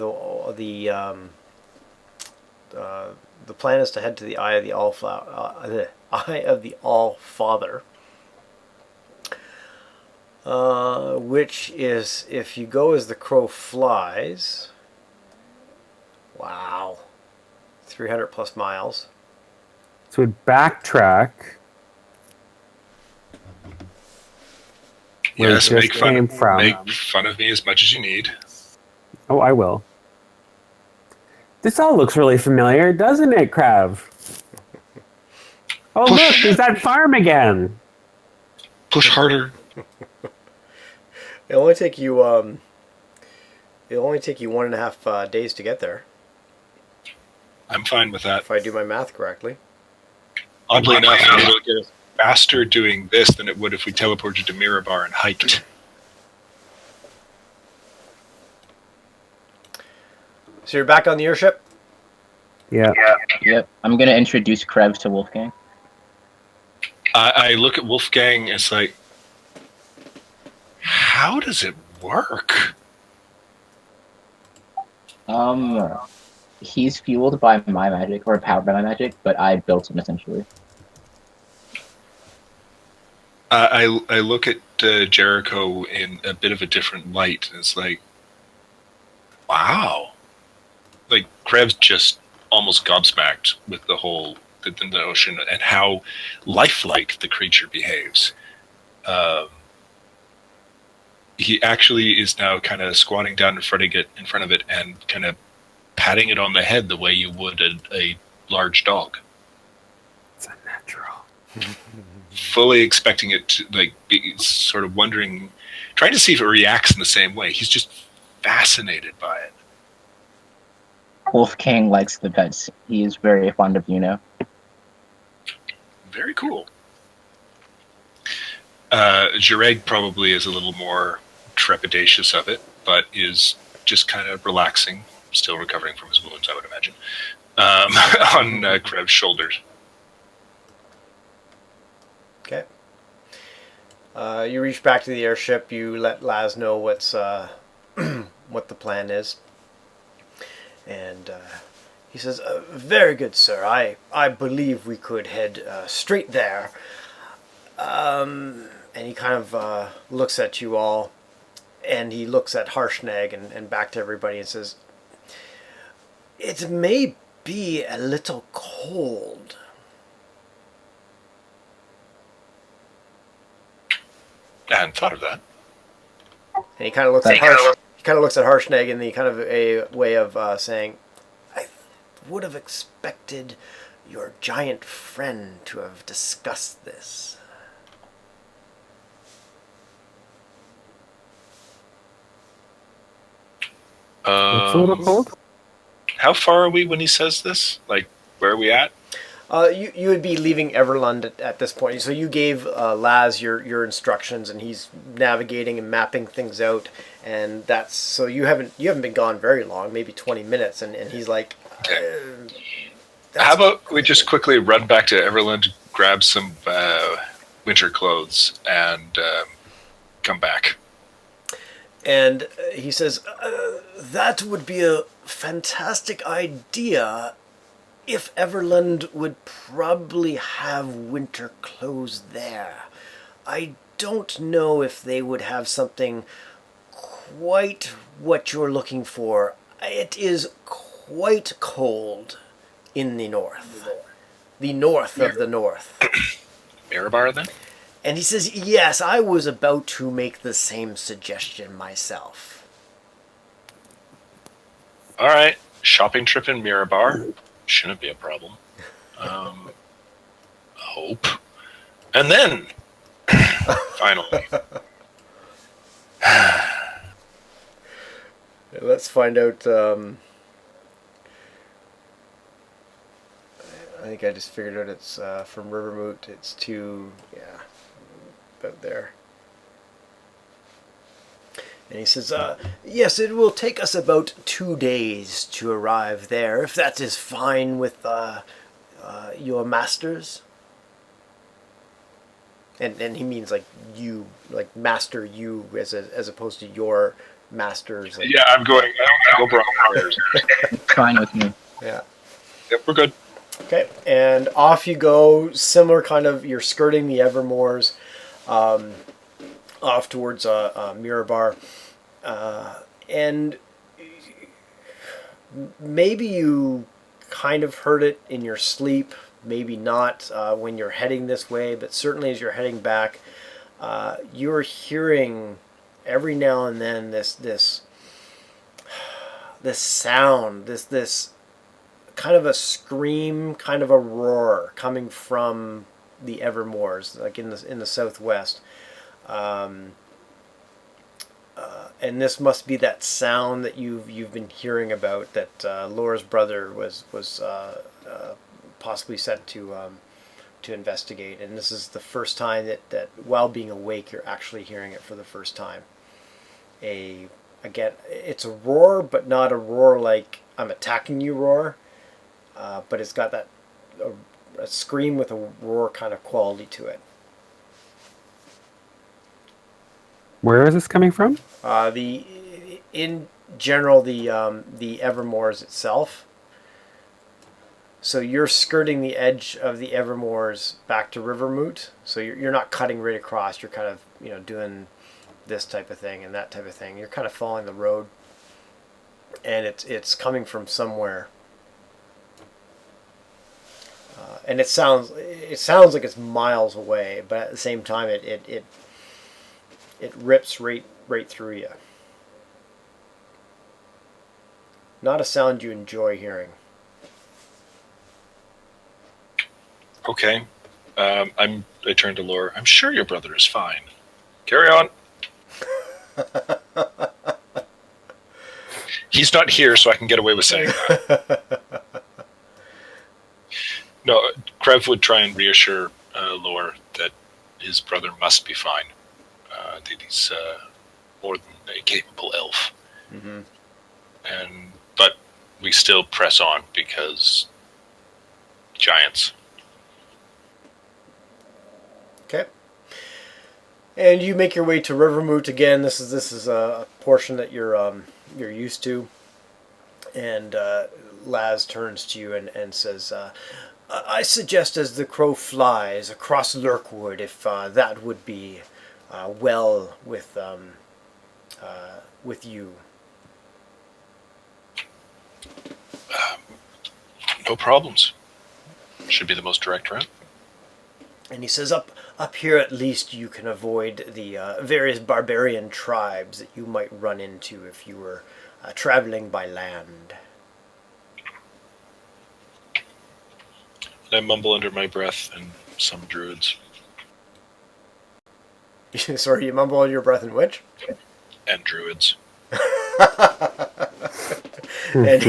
the plan is to head to the Eye of the Eye of the All Father, which is, if you go as the crow flies, wow, 300 plus miles. So we'd backtrack. Yes, make fun of me as much as you need. Oh, I will. This all looks really familiar, doesn't it, Krav? Oh, look, there's that farm again. Push harder. It'll only take you 1.5 days to get there. I'm fine with that. If I do my math correctly. Oddly enough, it'll get us faster doing this than it would if we teleported to Mirabar and hiked. So you're back on the airship? Yeah. Yep. I'm gonna introduce Krev to Wolfgang. I look at Wolfgang and it's like, how does it work? He's fueled by my magic, or powered by my magic, but I built him essentially. I look at Jericho in a bit of a different light, and it's like, wow. Like, Krev's just almost gobsmacked with the whole the notion and how lifelike the creature behaves. He actually is now kind of squatting down in front of it and kind of patting it on the head the way you would a large dog. It's unnatural. Fully expecting it to, like, be sort of wondering, trying to see if it reacts in the same way. He's just fascinated by it. Wolfgang likes the pets. He is very fond of Juno. Very cool. Jireg probably is a little more trepidatious of it, but is just kind of relaxing, still recovering from his wounds, I would imagine, on Krev's shoulders. Okay. You reach back to the airship. You let Laz know what's what the plan is, and he says, "Very good, sir. I believe we could head straight there." And he kind of looks at you all, and he looks at Harshnag and back to everybody and says, "It may be a little cold." I hadn't thought of that. And he kind of looks at Harshnag in the kind of a way of saying, "I would have expected your giant friend to have discussed this." It's a little cold. How far are we when he says this? Like, where are we at? You would be leaving Everlund at this point. So you gave Laz your instructions, and he's navigating and mapping things out. And that's so you haven't been gone very long, maybe 20 minutes. And he's like, how about we just quickly run back to Everlund, grab some winter clothes, and come back. And he says, that would be a fantastic idea if Everlund would probably have winter clothes there. I don't know if they would have something quite what you're looking for. It is quite cold in the north. The north of the north. Mirabar, then? And he says, yes, I was about to make the same suggestion myself. All right. Shopping trip in Mirabar. Shouldn't be a problem. Hope. And then, finally. Let's find out. I think I just figured out it's from Rivermoot. It's to, about there. And he says, yes, it will take us about 2 days to arrive there, if that is fine with your masters. And he means like you, like master you, as opposed to your masters. Like, yeah, I'm going. I don't go warriors. Fine with me. Yeah. Yep, we're good. Okay, and off you go. Similar kind of, you're skirting the Evermoors, off towards Mirabar, and maybe you kind of heard it in your sleep, maybe not when you're heading this way, but certainly as you're heading back, you're hearing every now and then this sound, this kind of a scream, kind of a roar coming from the Evermoors, like in the southwest. And this must be that sound that you've been hearing about, that Laura's brother was possibly sent to investigate. And this is the first time that while being awake, you're actually hearing it for the first time. Again, it's a roar, but not a roar like I'm attacking you roar, but it's got that a scream with a roar kind of quality to it. Where is this coming from? In general, the Evermoors itself. So you're skirting the edge of the Evermoors back to Rivermoot. So you're not cutting right across. You're kind of doing this type of thing and that type of thing. You're kind of following the road, and it's coming from somewhere. And it sounds like it's miles away, but at the same time, it rips right through you. Not a sound you enjoy hearing. Okay. I turn to Laura. I'm sure your brother is fine. Carry on. He's not here, so I can get away with saying that. No, Krev would try and reassure Laura that his brother must be fine. That more than a capable elf. Mm-hmm. But we still press on because giants. Okay. And you make your way to Rivermoot again. This is a portion that you're used to. And Laz turns to you and says, "I suggest as the crow flies across Lurkwood, if that would be well with you." No problems. Should be the most direct route. And he says, up here at least you can avoid the various barbarian tribes that you might run into if you were traveling by land. I mumble under my breath, and some druids. Sorry, you mumble under your breath in which? And druids. And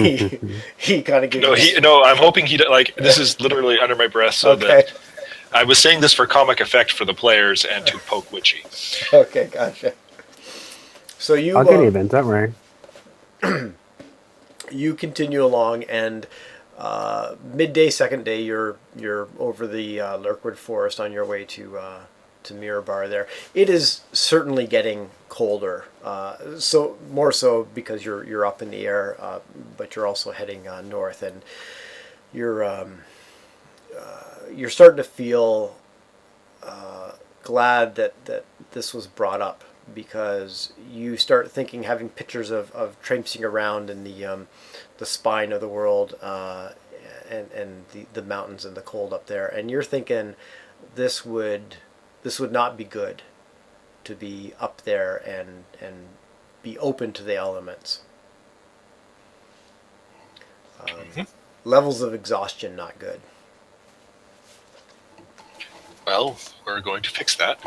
he kind of gives I'm hoping he like this is literally under my breath so that I was saying this for comic effect for the players and to poke witchy. Okay, gotcha. So you I'll get even, don't worry. You continue along, and midday, second day, you're over the Lurkwood Forest on your way to Mirabar. There, it is certainly getting colder. So more so because you're up in the air, but you're also heading north, and you're starting to feel glad that this was brought up, because you start thinking, having pictures of traipsing around in the spine of the world, and the mountains and the cold up there, and you're thinking this would not be good to be up there and be open to the elements. Levels of exhaustion not good. Well, we're going to fix that.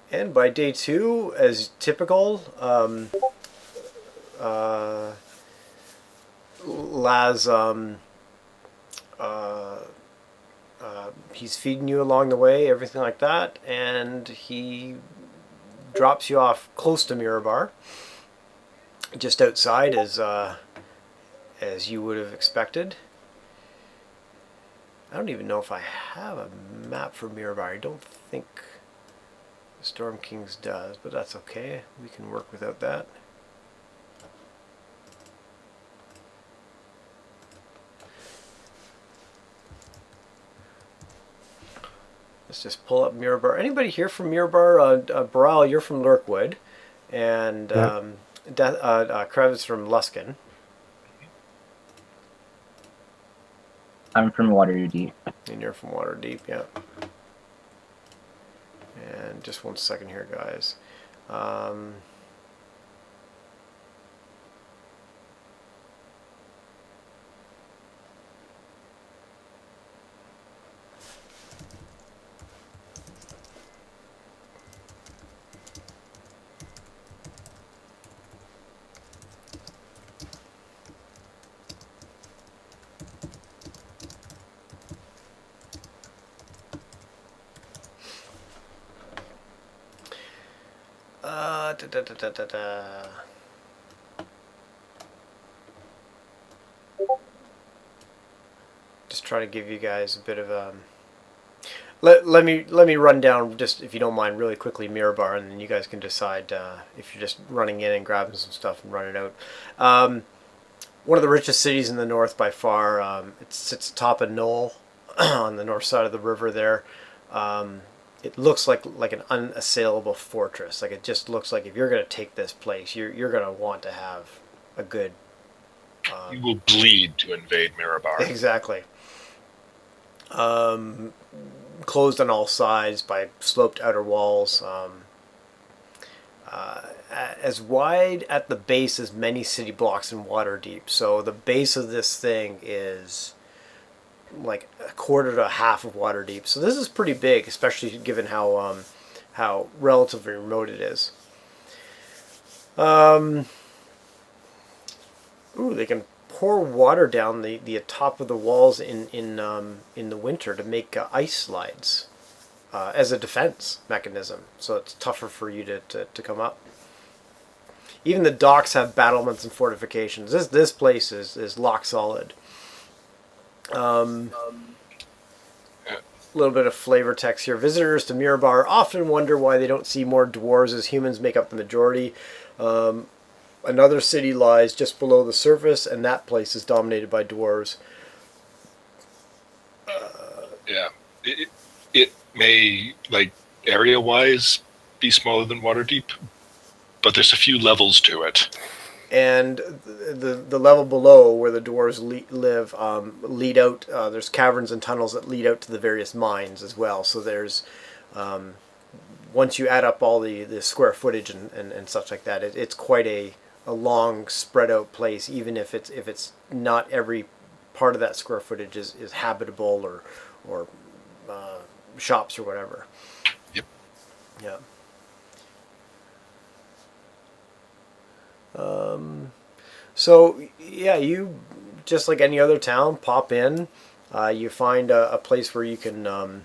And by day 2, as typical, Laz, he's feeding you along the way, everything like that, and he drops you off close to Mirabar, just outside, as you would have expected. I don't even know if I have a map for Mirabar. I don't think Storm Kings does, but that's okay. We can work without that. Let's just pull up Mirabar. Anybody here from Mirabar? Baral, you're from Lurkwood, and Krev's from Luskin. I'm from Waterdeep. And you're from Waterdeep, yeah. And just one second here, guys. Just try to give you guys a bit of let me run down, just if you don't mind, really quickly, Mirabar, and then you guys can decide if you're just running in and grabbing some stuff and running out. One of the richest cities in the north by far. It sits atop a knoll on the north side of the river there. It looks like an unassailable fortress. Like, it just looks like if you're going to take this place, you're going to want to have a good. You will bleed to invade Mirabar. Exactly. Closed on all sides by sloped outer walls. As wide at the base as many city blocks in Waterdeep. So the base of this thing is like a quarter to half of Waterdeep. So this is pretty big, especially given how relatively remote it is. Ooh, they can pour water down the top of the walls in the winter to make ice slides. as a defense mechanism, so it's tougher for you to come up. Even the docks have battlements and fortifications. This place is lock solid. A little bit of flavor text here. Visitors to Mirabar often wonder why they don't see more dwarves, as humans make up the majority. Another city lies just below the surface, and that place is dominated by dwarves. Yeah. It may, like, area-wise, be smaller than Waterdeep, but there's a few levels to it. And the level below where the dwarves live lead out. There's caverns and tunnels that lead out to the various mines as well. So there's once you add up all the square footage and such like that, it's quite a long spread out place. Even if it's not every part of that square footage is habitable or shops or whatever. Yep. Yeah. So yeah, you just like any other town, pop in. You find a place where you can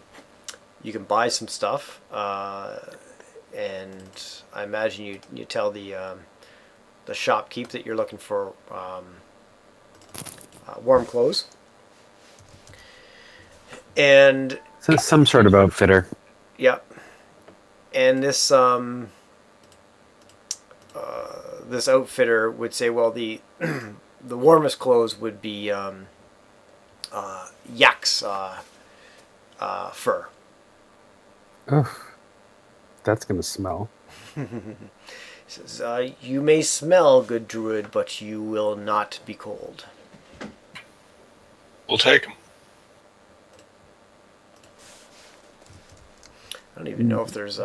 buy some stuff, and I imagine you tell the shopkeep that you're looking for warm clothes, and So some sort of outfitter. yeah, and this this outfitter would say, well, the the warmest clothes would be yak's fur. Ugh, that's gonna smell. He says, you may smell, good druid, but you will not be cold. We'll take them. I don't even know if there's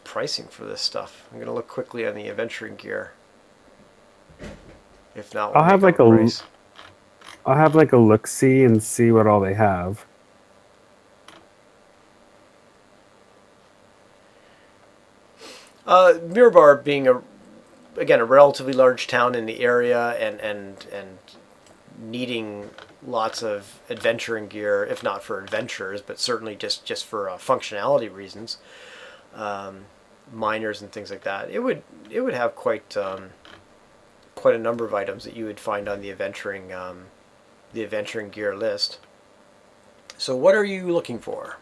pricing for this stuff. I'm gonna look quickly on the adventuring gear. If not, I'll have like a look-see and see what all they have. Mirabar being a relatively large town in the area and needing lots of adventuring gear, if not for adventurers, but certainly just for functionality reasons, miners and things like that. It would have quite a number of items that you would find on the adventuring gear list. So what are you looking for?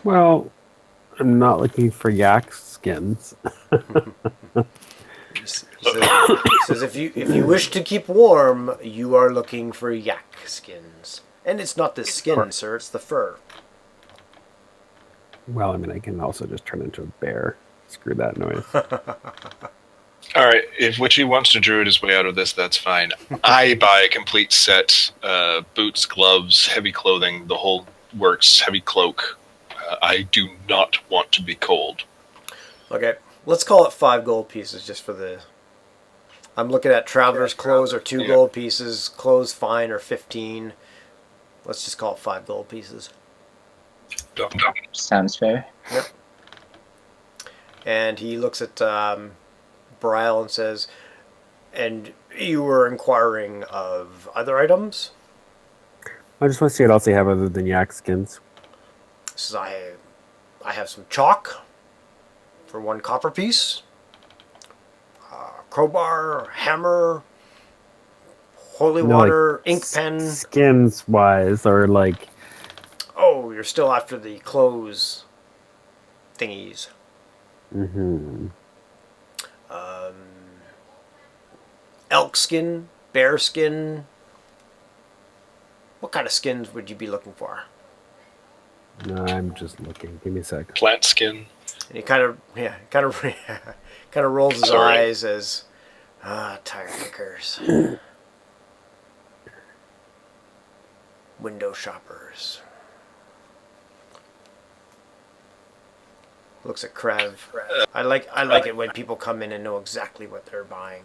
Well, I'm not looking for yak skins. He says if you wish to keep warm, you are looking for yak skins. And it's not the skin, sir, it's the fur. Well, I mean, I can also just turn into a bear. Screw that noise. All right, if Witchy wants to druid his way out of this, that's fine. I buy a complete set, boots, gloves, heavy clothing, the whole works, heavy cloak. I do not want to be cold. Okay, let's call it 5 gold pieces just for the... I'm looking at traveler's clothes are 2 gold pieces, clothes fine are 15. Let's just call it 5 gold pieces. Sounds fair. Yep. And he looks at Bryle and says, and you were inquiring of other items? I just want to see what else they have other than yak skins. He says, I have some chalk for 1 copper piece, crowbar, hammer, holy water, ink pen. Skins wise, or like... Oh, you're still after the clothes thingies. Mm-hmm. Elk skin, bear skin. What kind of skins would you be looking for? No, I'm just looking. Give me a sec. Plant skin. And he kind of rolls his eyes as tire kickers, window shoppers. Looks at Krev. I like it when people come in and know exactly what they're buying.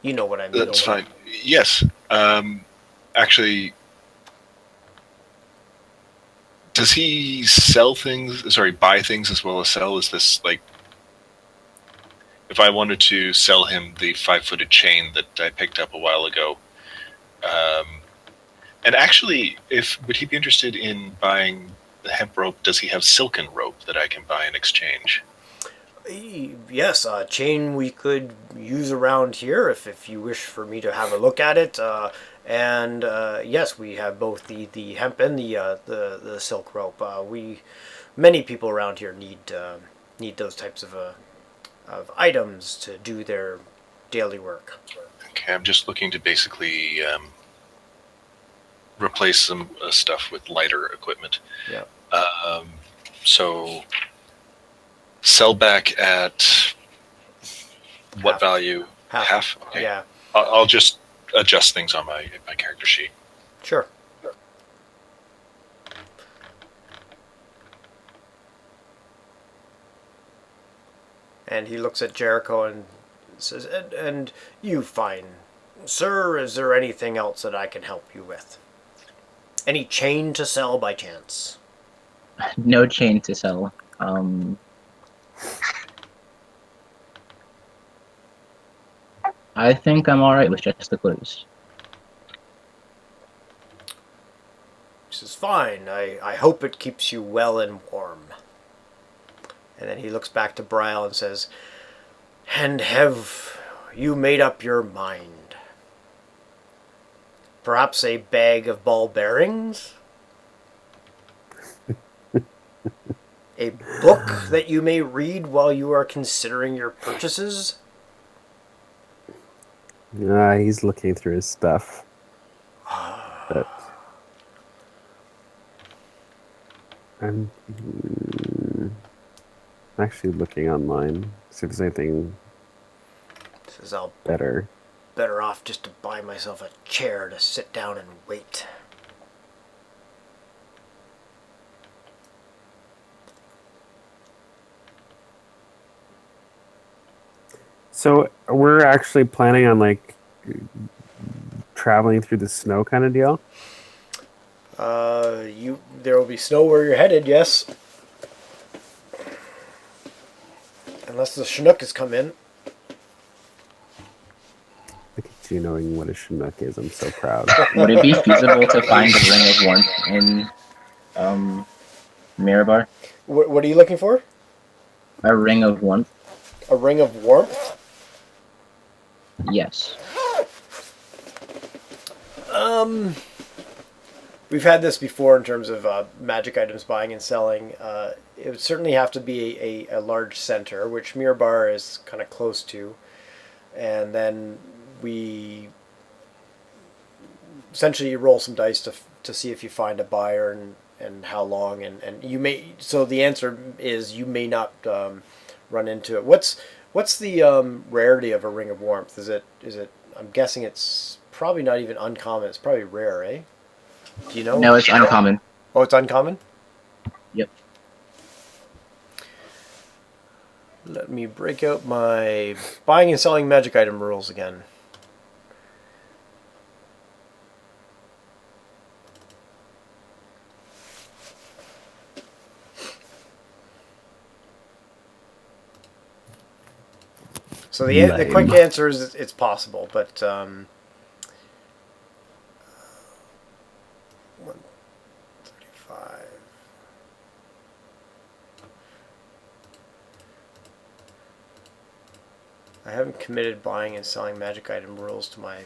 You know what I mean. That's fine. Yes. Actually, does he sell things? Sorry, buy things as well as sell? Is this like, if I wanted to sell him the 5-footed chain that I picked up a while ago, And actually, would he be interested in buying the hemp rope? Does he have silken rope that I can buy in exchange? Yes, chain we could use around here if you wish for me to have a look at it. And yes, we have both the hemp and the silk rope. Many people around here need those types of items to do their daily work. Okay, I'm just looking to basically replace some stuff with lighter equipment. Yeah. So sell back at what Half. value? Half. Okay. Yeah. I'll just adjust things on my character sheet. Sure. And he looks at Jericho and says, and you, fine sir, is there anything else that I can help you with? Any chain to sell by chance? No chain to sell. I think I'm alright with just the clothes. He says, fine, I hope it keeps you well and warm. And then he looks back to Bryle and says, and have you made up your mind? Perhaps a bag of ball bearings? A book that you may read while you are considering your purchases? He's looking through his stuff. But I'm actually looking online, see if there's anything Says I'll better. better off just to buy myself a chair to sit down and wait. So we're actually planning on like traveling through the snow kind of deal. There will be snow where you're headed, yes. Unless the Chinook has come in. Look at you knowing what a Chinook is. I'm so proud. Would it be feasible to find a ring of warmth in Mirabar? What are you looking for? A ring of warmth? A ring of warmth? Yes. We've had this before in terms of magic items buying and selling. It would certainly have to be a large center, which Mirabar is kind of close to. And then we essentially roll some dice to see if you find a buyer and how long. And you may, so the answer is you may not run into it. What's the rarity of a ring of warmth? Is it? I'm guessing it's probably not even uncommon. It's probably rare, eh? Do you know? No, it's uncommon. Oh, it's uncommon? Yep. Let me break out my buying and selling magic item rules again. So the quick answer is it's possible, but 135. I haven't committed buying and selling magic item rules to my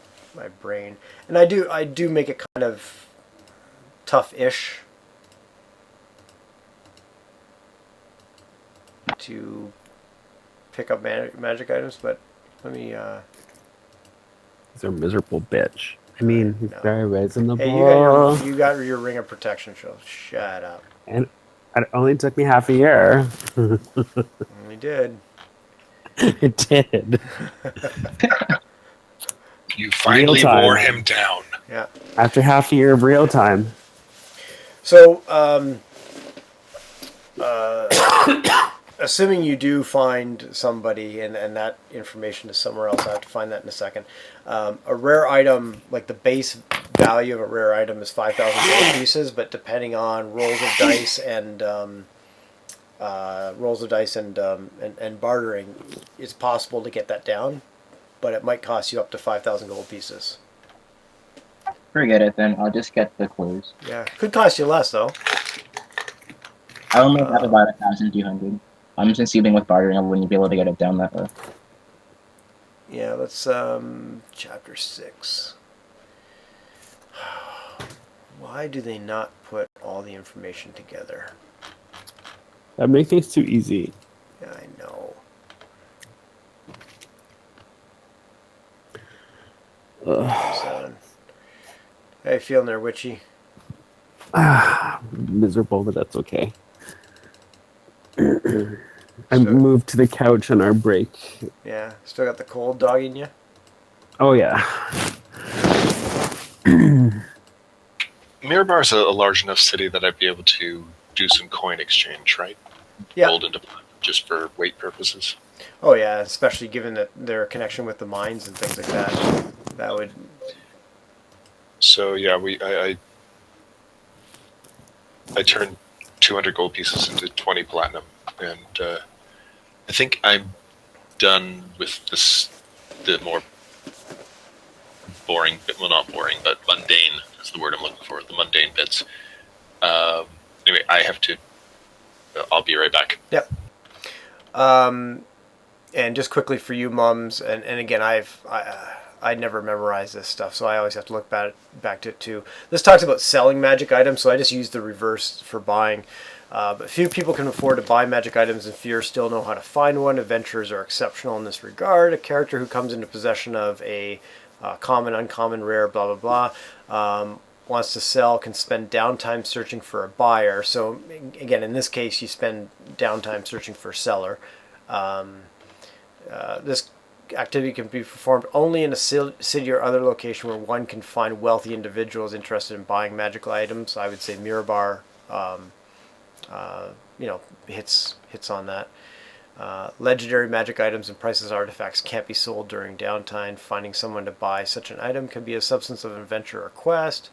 brain, and I do make it kind of tough-ish to pick up magic items, but let me. He's a miserable bitch. I mean, he's very reasonable. Hey, you got your ring of protection, so shut up. And it only took me half a year. We did. It did. You finally wore him down. Yeah. After half a year of real time. So, assuming you do find somebody and that information is somewhere else, I have to find that in a second. A rare item, like the base value of a rare item is 5,000 gold pieces, but depending on rolls of dice and bartering, it's possible to get that down, but it might cost you up to 5,000 gold pieces. Forget it then. I'll just get the clues. Yeah, could cost you less though. I only have about 1,200. I'm just assuming with bartering, I wouldn't be able to get it down that low. Yeah, let's chapter 6. Why do they not put all the information together? That makes things too easy. Yeah, I know. Ugh. 7. How you feeling there, Witchy? Miserable, but that's okay. I So- moved to the couch on our break. Yeah, still got the cold dog in you? Oh yeah. Mirabar's a large enough city that I'd be able to do some coin exchange, right? Yeah. Gold into platinum just for weight purposes. Oh yeah, especially given that their connection with the mines and things like that. That would. So yeah, I turned 200 gold pieces into 20 platinum, and I think I'm done with this. The more boring, well, not boring, but mundane is the word I'm looking for. The mundane bits. Anyway, I have to. I'll be right back. Yep. And just quickly for you mums, and again, I never memorized this stuff, so I always have to look back to it too. This talks about selling magic items, so I just use the reverse for buying. But few people can afford to buy magic items, and few still know how to find one. Adventurers are exceptional in this regard. A character who comes into possession of a common, uncommon, rare, blah blah blah, wants to sell can spend downtime searching for a buyer. So again, in this case, you spend downtime searching for a seller. This activity can be performed only in a city or other location where one can find wealthy individuals interested in buying magical items. I would say Mirabar, hits on that. Legendary magic items and priceless artifacts can't be sold during downtime. Finding someone to buy such an item can be a substance of an adventure or quest.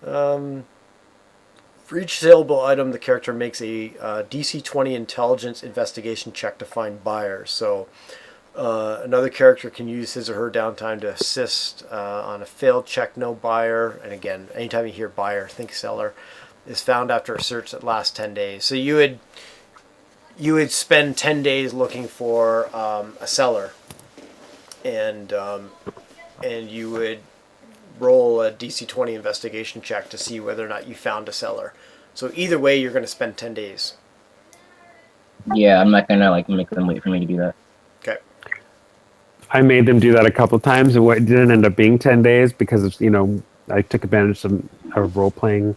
For each saleable item, the character makes a DC 20 intelligence investigation check to find buyers. So another character can use his or her downtime to assist on a failed check. No buyer, and again, anytime you hear buyer, think seller, is found after a search that lasts 10 days. So you would spend 10 days looking for a seller, and you would roll a DC 20 investigation check to see whether or not you found a seller. So either way, you're going to spend 10 days. Yeah, I'm not gonna make them wait for me to do that. Okay. I made them do that a couple times, and it didn't end up being 10 days because I took advantage of role playing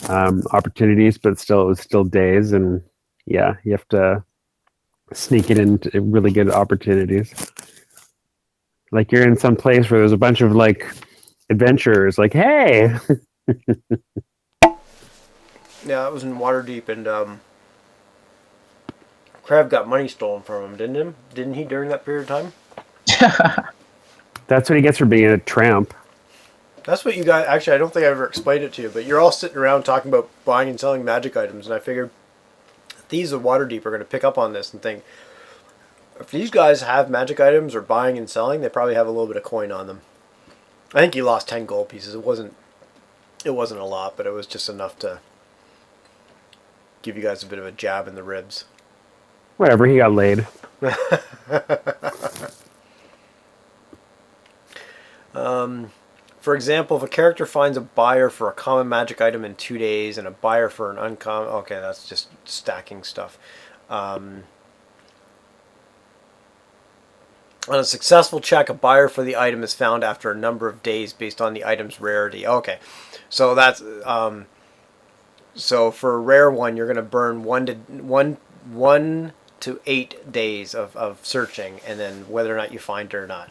opportunities, but still, it was still days, and yeah, you have to sneak it into really good opportunities. Like you're in some place where there's a bunch of adventurers, like, hey. Yeah, it was in Waterdeep, and Krav got money stolen from him, didn't him? Didn't he during that period of time? That's what he gets for being a tramp. That's what you guys. Actually, I don't think I ever explained it to you, but you're all sitting around talking about buying and selling magic items, and I figured thieves of Waterdeep are going to pick up on this and think, if these guys have magic items or buying and selling, they probably have a little bit of coin on them. I think he lost 10 gold pieces. It wasn't a lot, but it was just enough to give you guys a bit of a jab in the ribs. Whatever, he got laid. For example, if a character finds a buyer for a common magic item in 2 days and a buyer for an uncommon... Okay, that's just stacking stuff. On a successful check, a buyer for the item is found after a number of days based on the item's rarity. Okay, so that's... so for a rare one, you're going to burn 1 to 8 days of searching, and then whether or not you find it or not.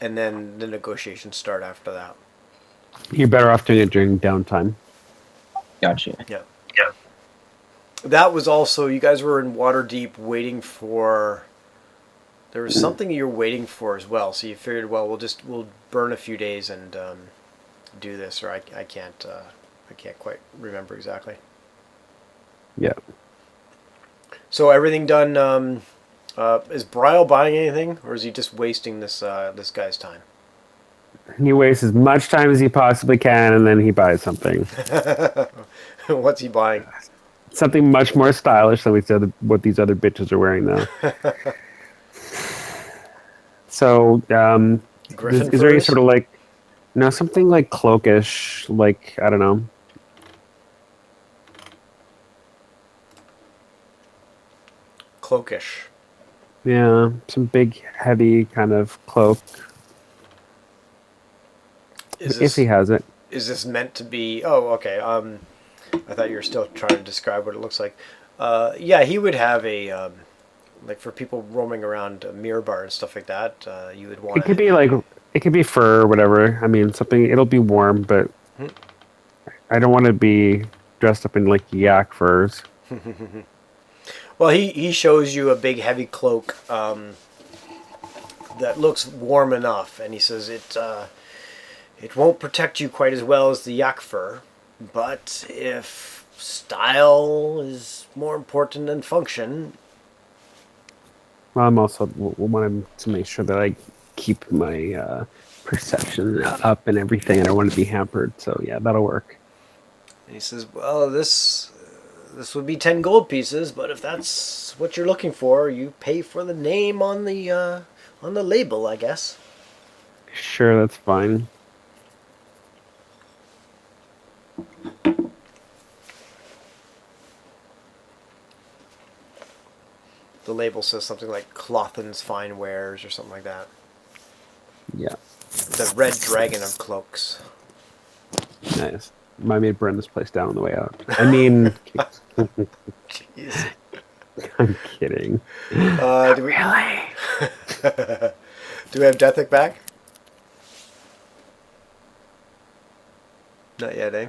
And then the negotiations start after that. You're better off doing it during downtime. Gotcha. Yeah. That was also, you guys were in Waterdeep waiting for... There was something you're waiting for as well, so you figured, well, we'll burn a few days and do this, or I can't quite remember exactly. Yeah. So everything done Is Bryle buying anything, or is he just wasting this guy's time? He wastes as much time as he possibly can, and then he buys something. What's he buying? Something much more stylish than what these other bitches are wearing now. So, Griffin is there any furs? sort of like, no, something like cloakish, like, I don't know. Cloakish. Yeah, some big, heavy kind of cloak, Is if he this has it. is this meant to be? Oh, okay. I thought you were still trying to describe what it looks like. Yeah, he would have a like for people roaming around a mirror bar and stuff like that. You would It want could to. be like, it could be fur or whatever. I mean, something, it'll be warm, but I don't want to be dressed up in like yak furs. Well, he shows you a big heavy cloak that looks warm enough, and he says it won't protect you quite as well as the yak fur, but if style is more important than function, Well, I'm also wanting to make sure that I keep my perception up and everything. I don't want to be hampered. So yeah, that'll work. and he says, well, this would be 10 gold pieces, but if that's what you're looking for, you pay for the name on the label, I guess. Sure, that's fine. The label says something like Clothin's Fine Wares or something like that. Yeah, The Red Dragon of Cloaks. nice. Might me to burn this place down on the way out. I mean, Jeez. I'm kidding. Do we Really? do we have Dethick back? Not yet, eh?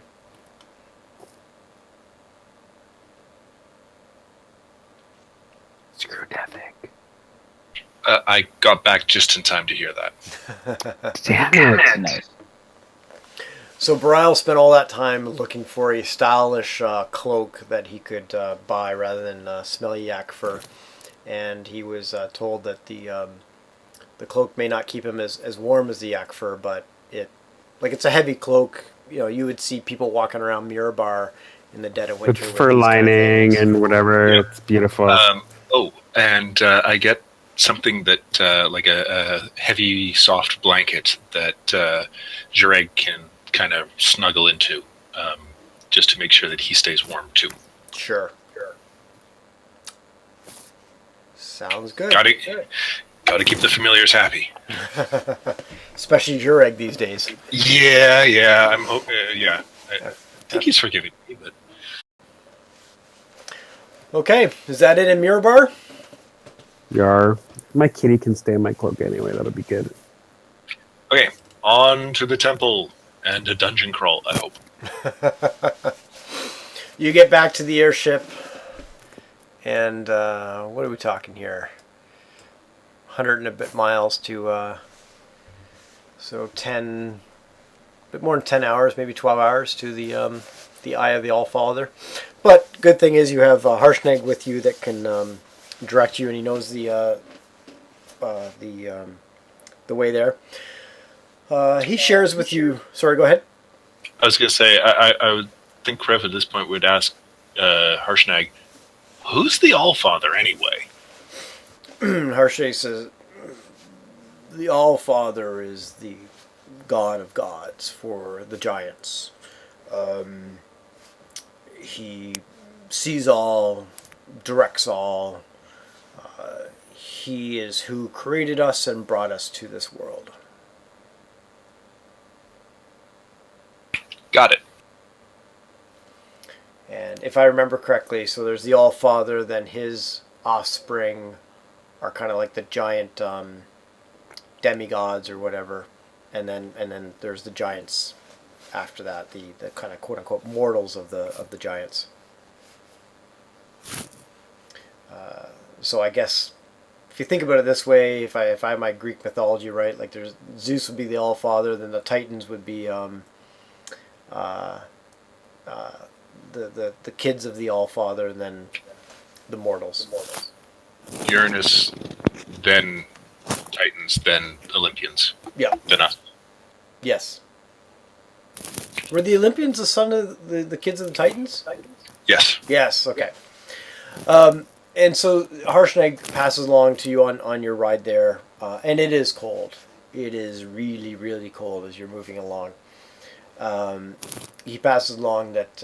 Screw Dethick. I got back just in time to hear that. Damn it. Nice. So Brile spent all that time looking for a stylish cloak that he could buy rather than smelly yak fur, and he was told that the cloak may not keep him as warm as the yak fur, but it's a heavy cloak. You know, you would see people walking around Mirror Bar in the dead of With winter fur these kind of lining things. and whatever. Yeah. It's beautiful. And I get something that like a heavy, soft blanket that Jareg can kind of snuggle into, just to make sure that he stays warm too. Sure. Sounds good. Got to keep the familiars happy. Especially Jureg these days. Yeah. I think he's forgiving me, but Okay, is that it in Mirror Bar? Yar. My kitty can stay in my cloak anyway. That'll be good. okay. On to the temple and a dungeon crawl. I hope. You get back to the airship, and what are we talking here? 100 and a bit miles to, so 10, a bit more than 10 hours, maybe 12 hours to the Eye of the Allfather. But good thing is you have Harshnag with you that can direct you, and he knows the way there. He shares with you. Sorry, go ahead. I was going to say, I would think Rev at this point would ask Harshnag, who's the Allfather anyway? Harshnag says, the Allfather is the god of gods for the giants. He sees all, directs all. He is who created us and brought us to this world. Got it. And if I remember correctly, so there's the Allfather, then his offspring are kind of like the giant demigods or whatever, and then there's the giants after that, the kind of quote unquote mortals of the giants. So I guess if you think about it this way, if I have my Greek mythology right, like there's Zeus would be the Allfather, then the Titans would be the kids of the Allfather, and then the mortals. Uranus, then Titans, then Olympians. Yeah. Then us. Yes. Were the Olympians the son of the kids of the Titans? Yes. Yes. Okay. And so Harshnag passes along to you on your ride there, and it is cold. It is really, really cold as you're moving along. He passes along that,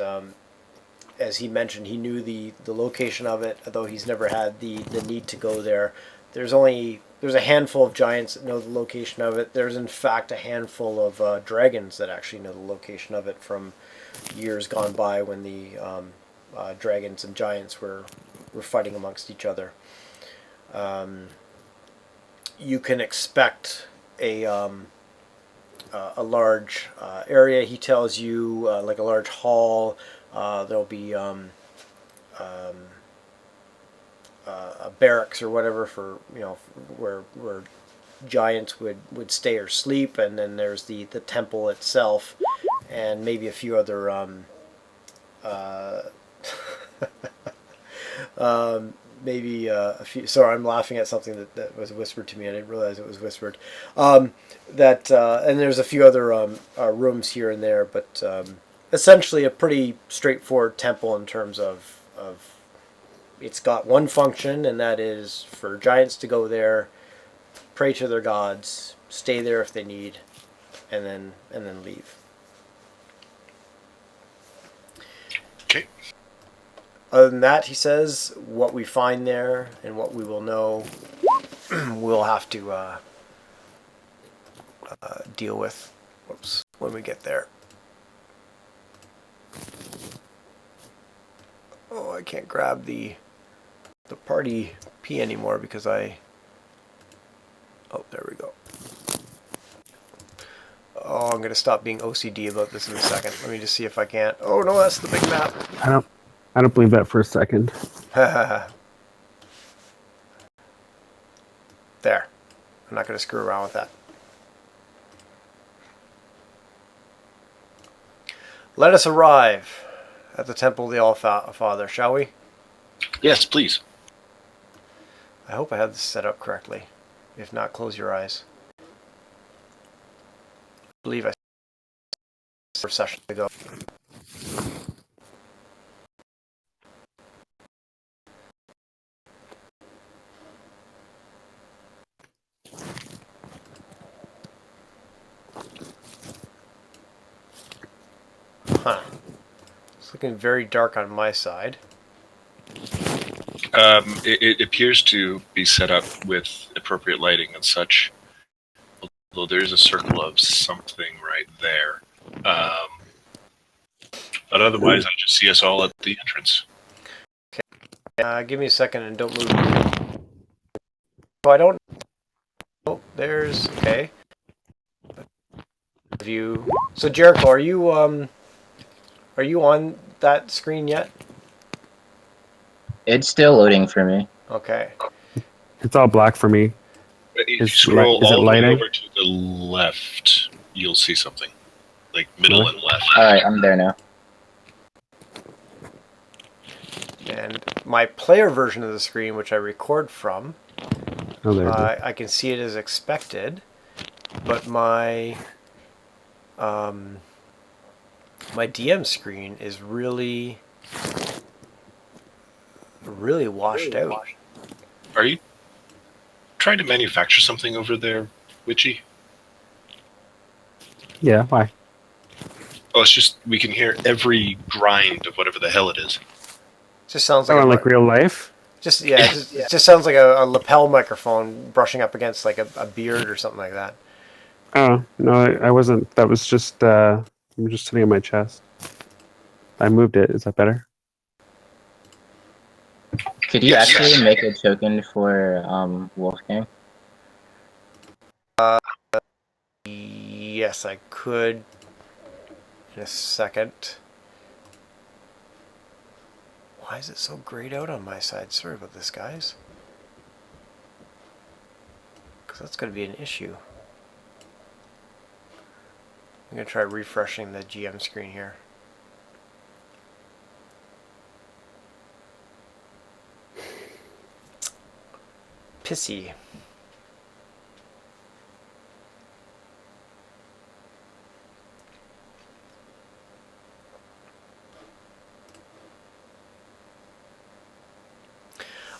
as he mentioned, he knew the location of it, although he's never had the need to go there. There's a handful of giants that know the location of it. There's in fact a handful of dragons that actually know the location of it from years gone by when the dragons and giants were fighting amongst each other. You can expect a large area. He tells you like a large hall. There'll be a barracks or whatever for where giants would stay or sleep, and then there's the temple itself, and maybe a few other maybe a few. Sorry, I'm laughing at something that was whispered to me. I didn't realize it was whispered. And there's a few other rooms here and there, but essentially a pretty straightforward temple in terms of it's got one function, and that is for giants to go there, pray to their gods, stay there if they need, and then leave. Okay. Other than that, he says, what we find there and what we will know, we'll have to deal with when we get there. Oh, I can't grab the party P anymore because I... Oh, there we go. Oh, I'm going to stop being OCD about this in a second. Let me just see if I can't. Oh, no, that's the big map. I don't believe that for a second. There. I'm not going to screw around with that. Let us arrive at the Temple of the All-Father, shall we? Yes, please. I hope I have this set up correctly. If not, close your eyes. I believe I said 4 sessions ago. Huh. It's looking very dark on my side. It appears to be set up with appropriate lighting and such. Although there's a circle of something right there. But otherwise, I just see us all at the entrance. Give me a second and don't move. Oh, I don't... Oh, there's... Okay. View. So, Jericho, are you on that screen yet? It's still loading for me. Okay. It's all black for me. If you Is scroll it all the way lighting? over to the left, you'll see something. Like middle and left. Alright, I'm there now. And my player version of the screen, which I record from, Oh, there it is. I can see it as expected, but my my DM screen is really washed out. Are you trying to manufacture something over there, Witchy? Yeah, why? Oh, it's just we can hear every grind of whatever the hell it is. Just sounds Oh, like like real life? it just sounds like a lapel microphone brushing up against like a beard or something like that. Oh, no, I wasn't. That was just, I'm just sitting on my chest. I moved it. Is that better? Could you Yes. actually make a token for Wolfgang? Yes, I could in a second. Why is it so grayed out on my side? Sorry about this, guys. Because that's going to be an issue. I'm going to try refreshing the GM screen here. pissy.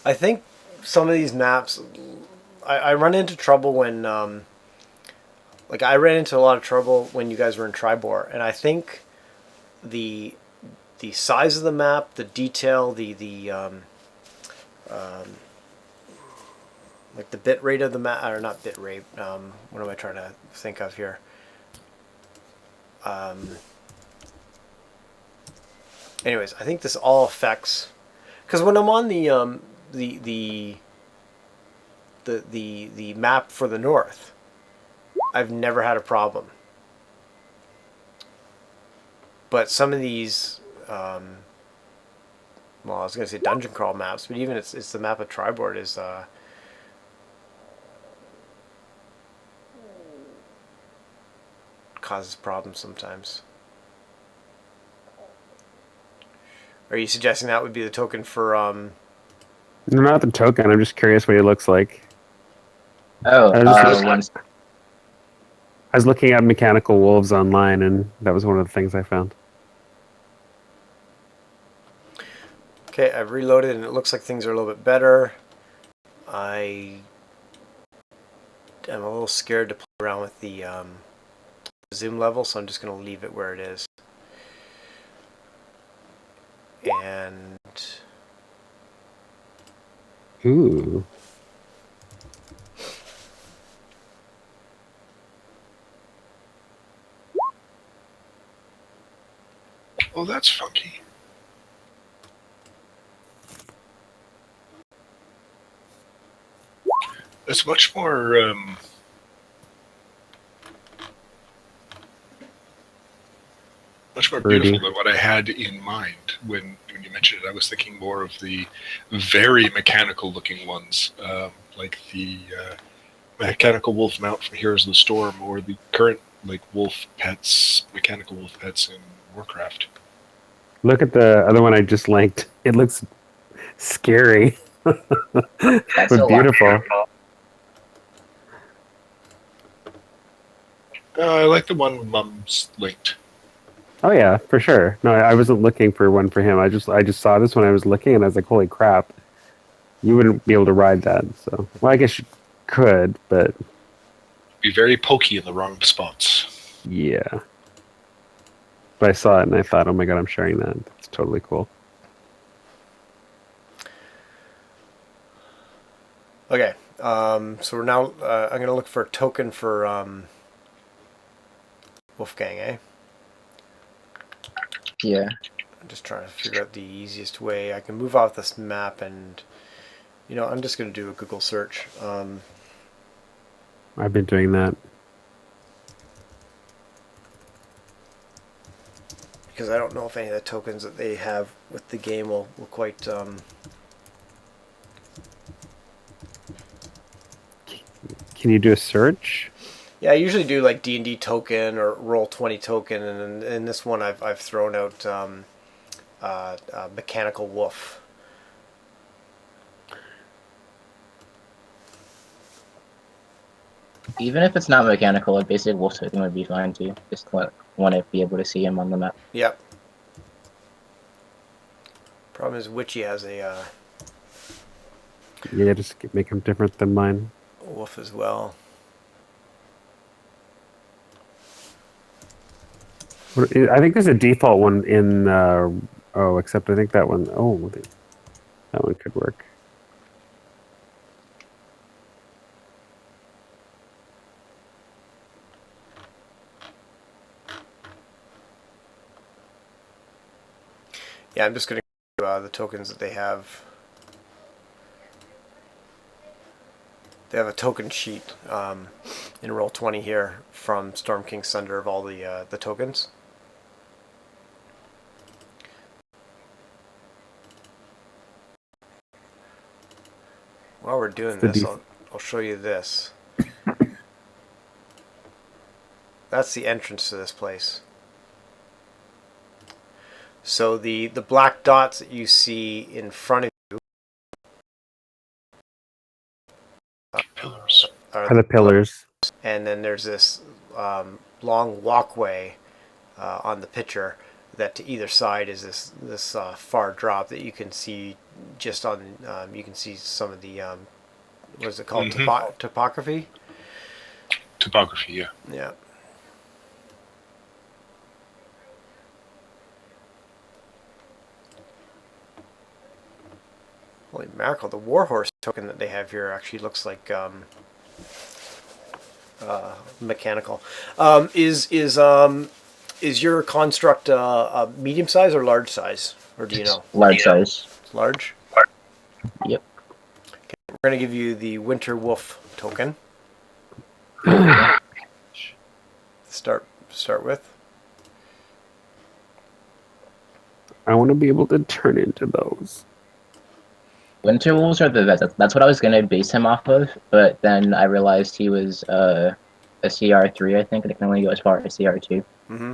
I think some of these maps, I run into trouble when, like I ran into a lot of trouble when you guys were in Tribor, and I think the size of the map, the detail, like the bit rate of the map, or not bit rate. What am I trying to think of here? Anyways, I think this all affects, because when I'm on the map for the north, I've never had a problem. But some of these, well, I was going to say dungeon crawl maps, but even it's the map of Triboard is causes problems sometimes. Are you suggesting that would be the token for Not the token. I'm just curious what he looks like. Oh, I was looking at mechanical wolves online, and that was one of the things I found. Okay, I've reloaded and it looks like things are a little bit better. I am a little scared to play around with the zoom level, so I'm just going to leave it where it is. And Ooh. Oh, that's funky. It's much more Birdie. beautiful than what I had in mind when you mentioned it. I was thinking more of the very mechanical looking ones, like the mechanical wolf mount from Heroes of the Storm, or the current like wolf pets, mechanical wolf pets in Warcraft. Look at the other one I just linked. It looks scary, that's but beautiful. I like the one Mum's linked. Oh yeah, for sure. No, I wasn't looking for one for him. I just saw this when I was looking, and I was like, "Holy crap! You wouldn't be able to ride that." So, well, I guess you could, but Be very pokey in the wrong spots. yeah. But I saw it and I thought, "Oh my god, I'm sharing that. That's totally cool." okay, so we're now. I'm going to look for a token for Wolfgang, eh? Yeah. I'm just trying to figure out the easiest way. I can move off this map and, I'm just going to do a Google search. I've been doing that. Because I don't know if any of the tokens that they have with the game will quite... Can you do a search? Yeah, I usually do like D&D token or Roll20 token, and in this one I've thrown out Mechanical Wolf. Even if it's not mechanical, a basic wolf token would be fine too. Just want to be able to see him on the map. Yep. Problem is Witchy has a Yeah, just make them different than mine. wolf as well. I think there's a default one in. Oh, except I think that one. Oh, that one could work. Yeah, I'm just going to the tokens that they have. They have a token sheet in Roll20 here from Storm King Sunder of all the tokens. While we're doing this, I'll show you this. That's the entrance to this place. So the black dots that you see in front of you Are the pillars? and then there's this long walkway on the picture that to either side is this far drop that you can see just on. You can see some of the what is it called, topography? Topography, yeah. Yeah. Holy mackerel! The warhorse token that they have here actually looks like mechanical. Is your construct a medium size or large size, or do you know? Large size. It's large. Yep. We're gonna give you the Winter Wolf token. Start with. I want to be able to turn into those. Winter Wolves are the best. That's what I was gonna base him off of, but then I realized he was a CR3, I think, and it can only go as far as CR2. Mm-hmm.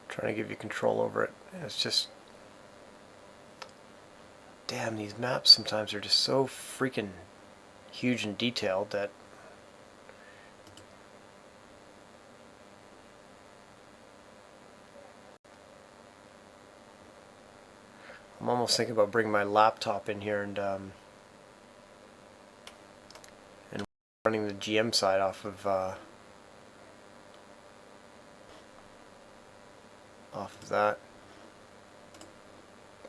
Trying to give you control over it. It's just, damn, these maps sometimes are just so freaking huge and detailed that I'm almost thinking about bringing my laptop in here and running the GM side off of that.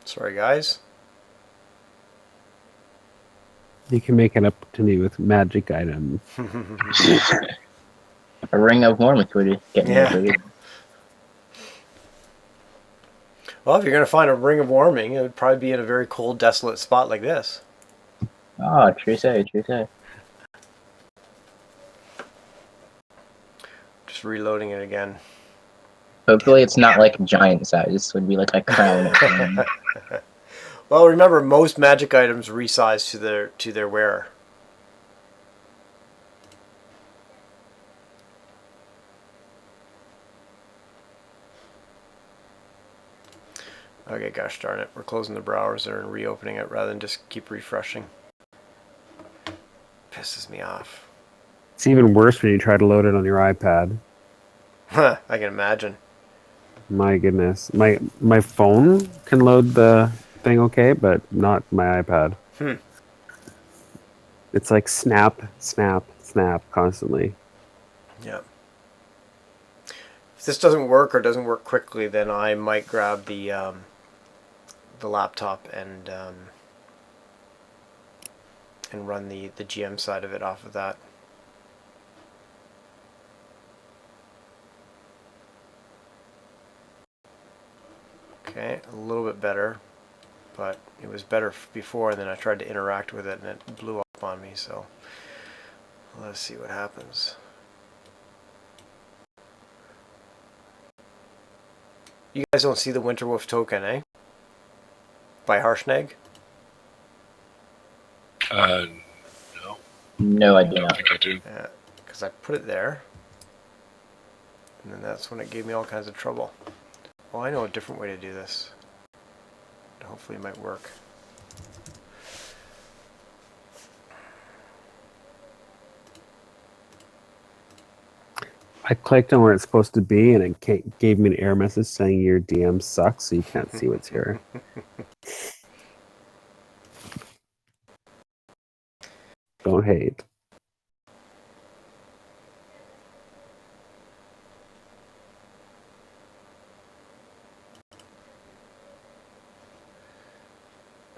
Sorry, guys. You can make it up to me with magic items. A ring of warmth would get me Yeah. over here. Well, if you're going to find a ring of warming, it would probably be in a very cold, desolate spot like this. Oh, true say, true say. Just reloading it again. Hopefully it's not like giant size. This would be like a crown or something. Well, remember, most magic items resize to their wearer. Okay, gosh darn it. We're closing the browser and reopening it rather than just keep refreshing. Pisses me off. It's even worse when you try to load it on your iPad. I can imagine. My goodness. My phone can load the thing okay, but not my iPad. It's like snap, snap, snap constantly. Yeah. If this doesn't work or doesn't work quickly, then I might grab the laptop and run the GM side of it off of that. Okay, a little bit better, but it was better before, and then I tried to interact with it and it blew up on me, so let's see what happens. You guys don't see the Winterwolf token, eh? By Harshnag? No. No, I I do don't not. think I do. Yeah, because I put it there, and then that's when it gave me all kinds of trouble. Well, I know a different way to do this. Hopefully it might work. I clicked on where it's supposed to be, and it gave me an error message saying your DM sucks, so you can't see what's here. Don't hate.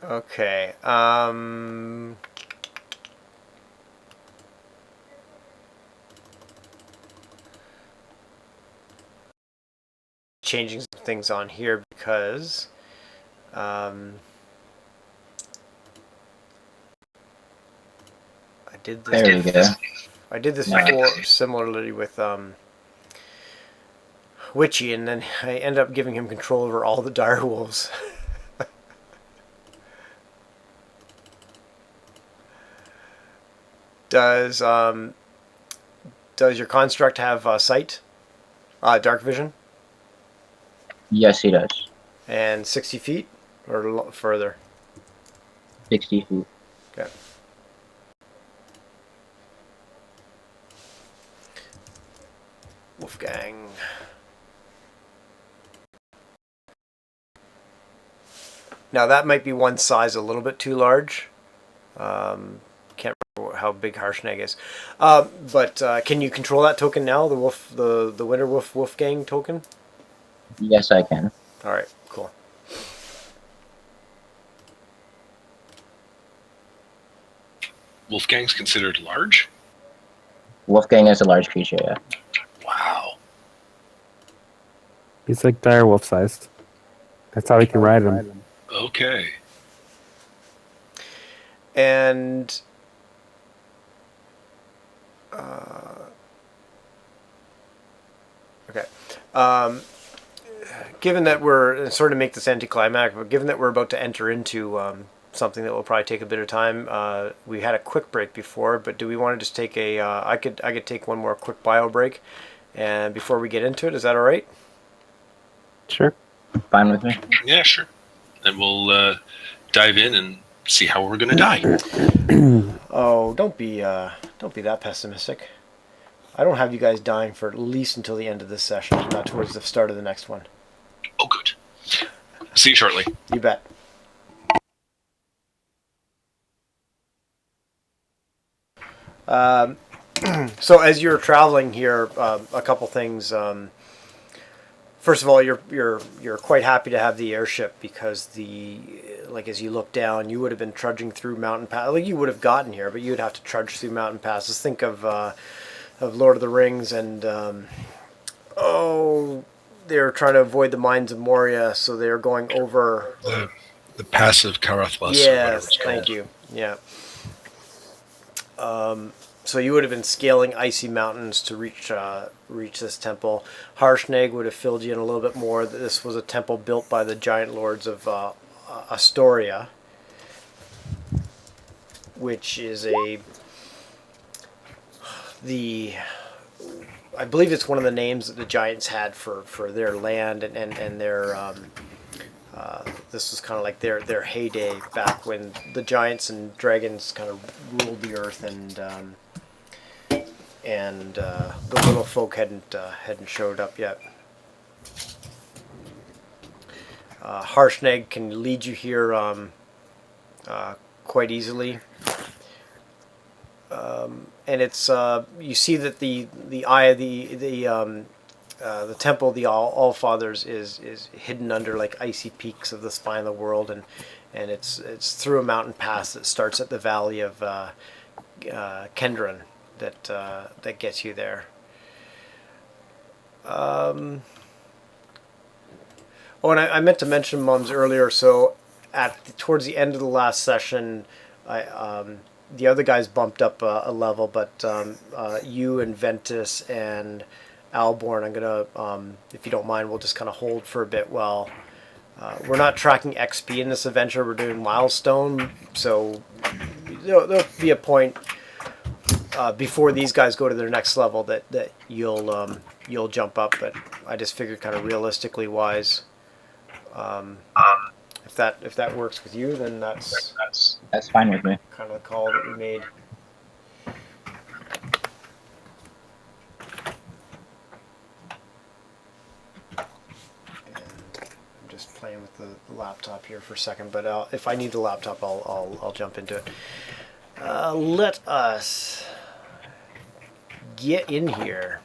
Okay. Changing some things on here because I did this. There we go. I did this Nice. before, similarly with Witchy, and then I ended up giving him control over all the dire wolves. Does your construct have sight, dark vision, Yes, he does. and 60 feet or further? 60 feet. Okay. Wolfgang. Now that might be one size a little bit too large. Can't remember how big Harshnag is, but can you control that token now? The wolf, the Winter Wolf Wolfgang token. Yes, I can. All right, cool. Wolfgang's considered large? Wolfgang is a large creature, yeah. Wow. He's like dire wolf sized. That's how we can ride him. Okay. And okay. Given that we're sort of make this anticlimactic, but given that we're about to enter into something that will probably take a bit of time, we had a quick break before, but do we want to just take a? I could take one more quick bio break, and before we get into it, is that all right? Sure. Fine with me. Yeah, sure. And we'll dive in and see how we're going to die. Oh, don't be that pessimistic. I don't have you guys dying for at least until the end of this session, not towards the start of the next one. Oh, good. See you shortly. You bet. So as you're traveling here, a couple things. First of all, you're quite happy to have the airship because as you look down, you would have been trudging through mountain passes. Like you would have gotten here, but you'd have to trudge through mountain passes. Think of Lord of the Rings and they're trying to avoid the mines of Moria, so they're going over The passive Karathlas. Yes, thank you. Yeah. So you would have been scaling icy mountains to reach this temple. Harshnag would have filled you in a little bit more that this was a temple built by the giant lords of Astoria, which is I believe it's one of the names that the giants had for their land and their this was kind of like their heyday back when the giants and dragons kind of ruled the earth and the little folk hadn't showed up yet. Harshnag can lead you here quite easily. And it's you see that the eye of the temple of the All Fathers is hidden under like icy peaks of the spine of the world, and it's through a mountain pass that starts at the valley of Kendron that gets you there. Oh, and I meant to mention Mums earlier. So towards the end of the last session, the other guys bumped up a level, but you and Ventus and Alborn, I'm gonna, if you don't mind, we'll just kind of hold for a bit while we're not tracking XP in this adventure. We're doing milestone, so there'll be a point before these guys go to their next level that you'll jump up. But I just figured, kind of realistically wise, if that works with you, then that's fine with me. kind of the call that we made. Playing with the laptop here for a second, but if I need the laptop, I'll jump into it. Let us get in here.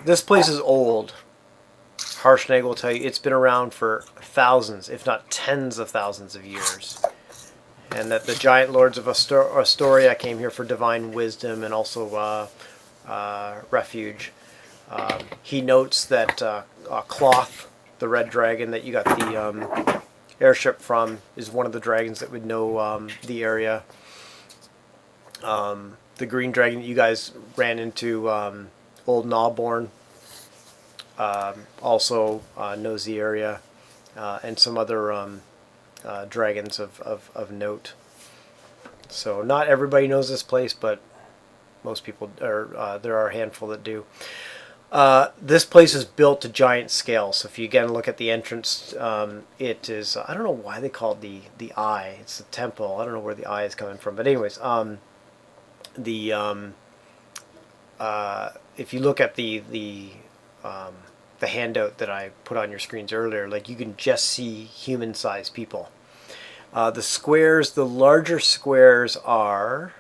This place is old. Harshnag will tell you it's been around for thousands, if not tens of thousands of years. And that the giant lords of Astoria came here for divine wisdom and also refuge. He notes that Cloth, the red dragon that you got airship from is one of the dragons that would know the area. The green dragon that you guys ran into, Old Gnawborn, also knows the area, and some other dragons of note. So not everybody knows this place, but most people, or there are a handful that do. This place is built to giant scale. So if you again look at the entrance, it is, I don't know why they call it the eye. It's the temple. I don't know where the eye is coming from. But anyways, if you look at the handout that I put on your screens earlier, like you can just see human-sized people. The squares, the larger squares are,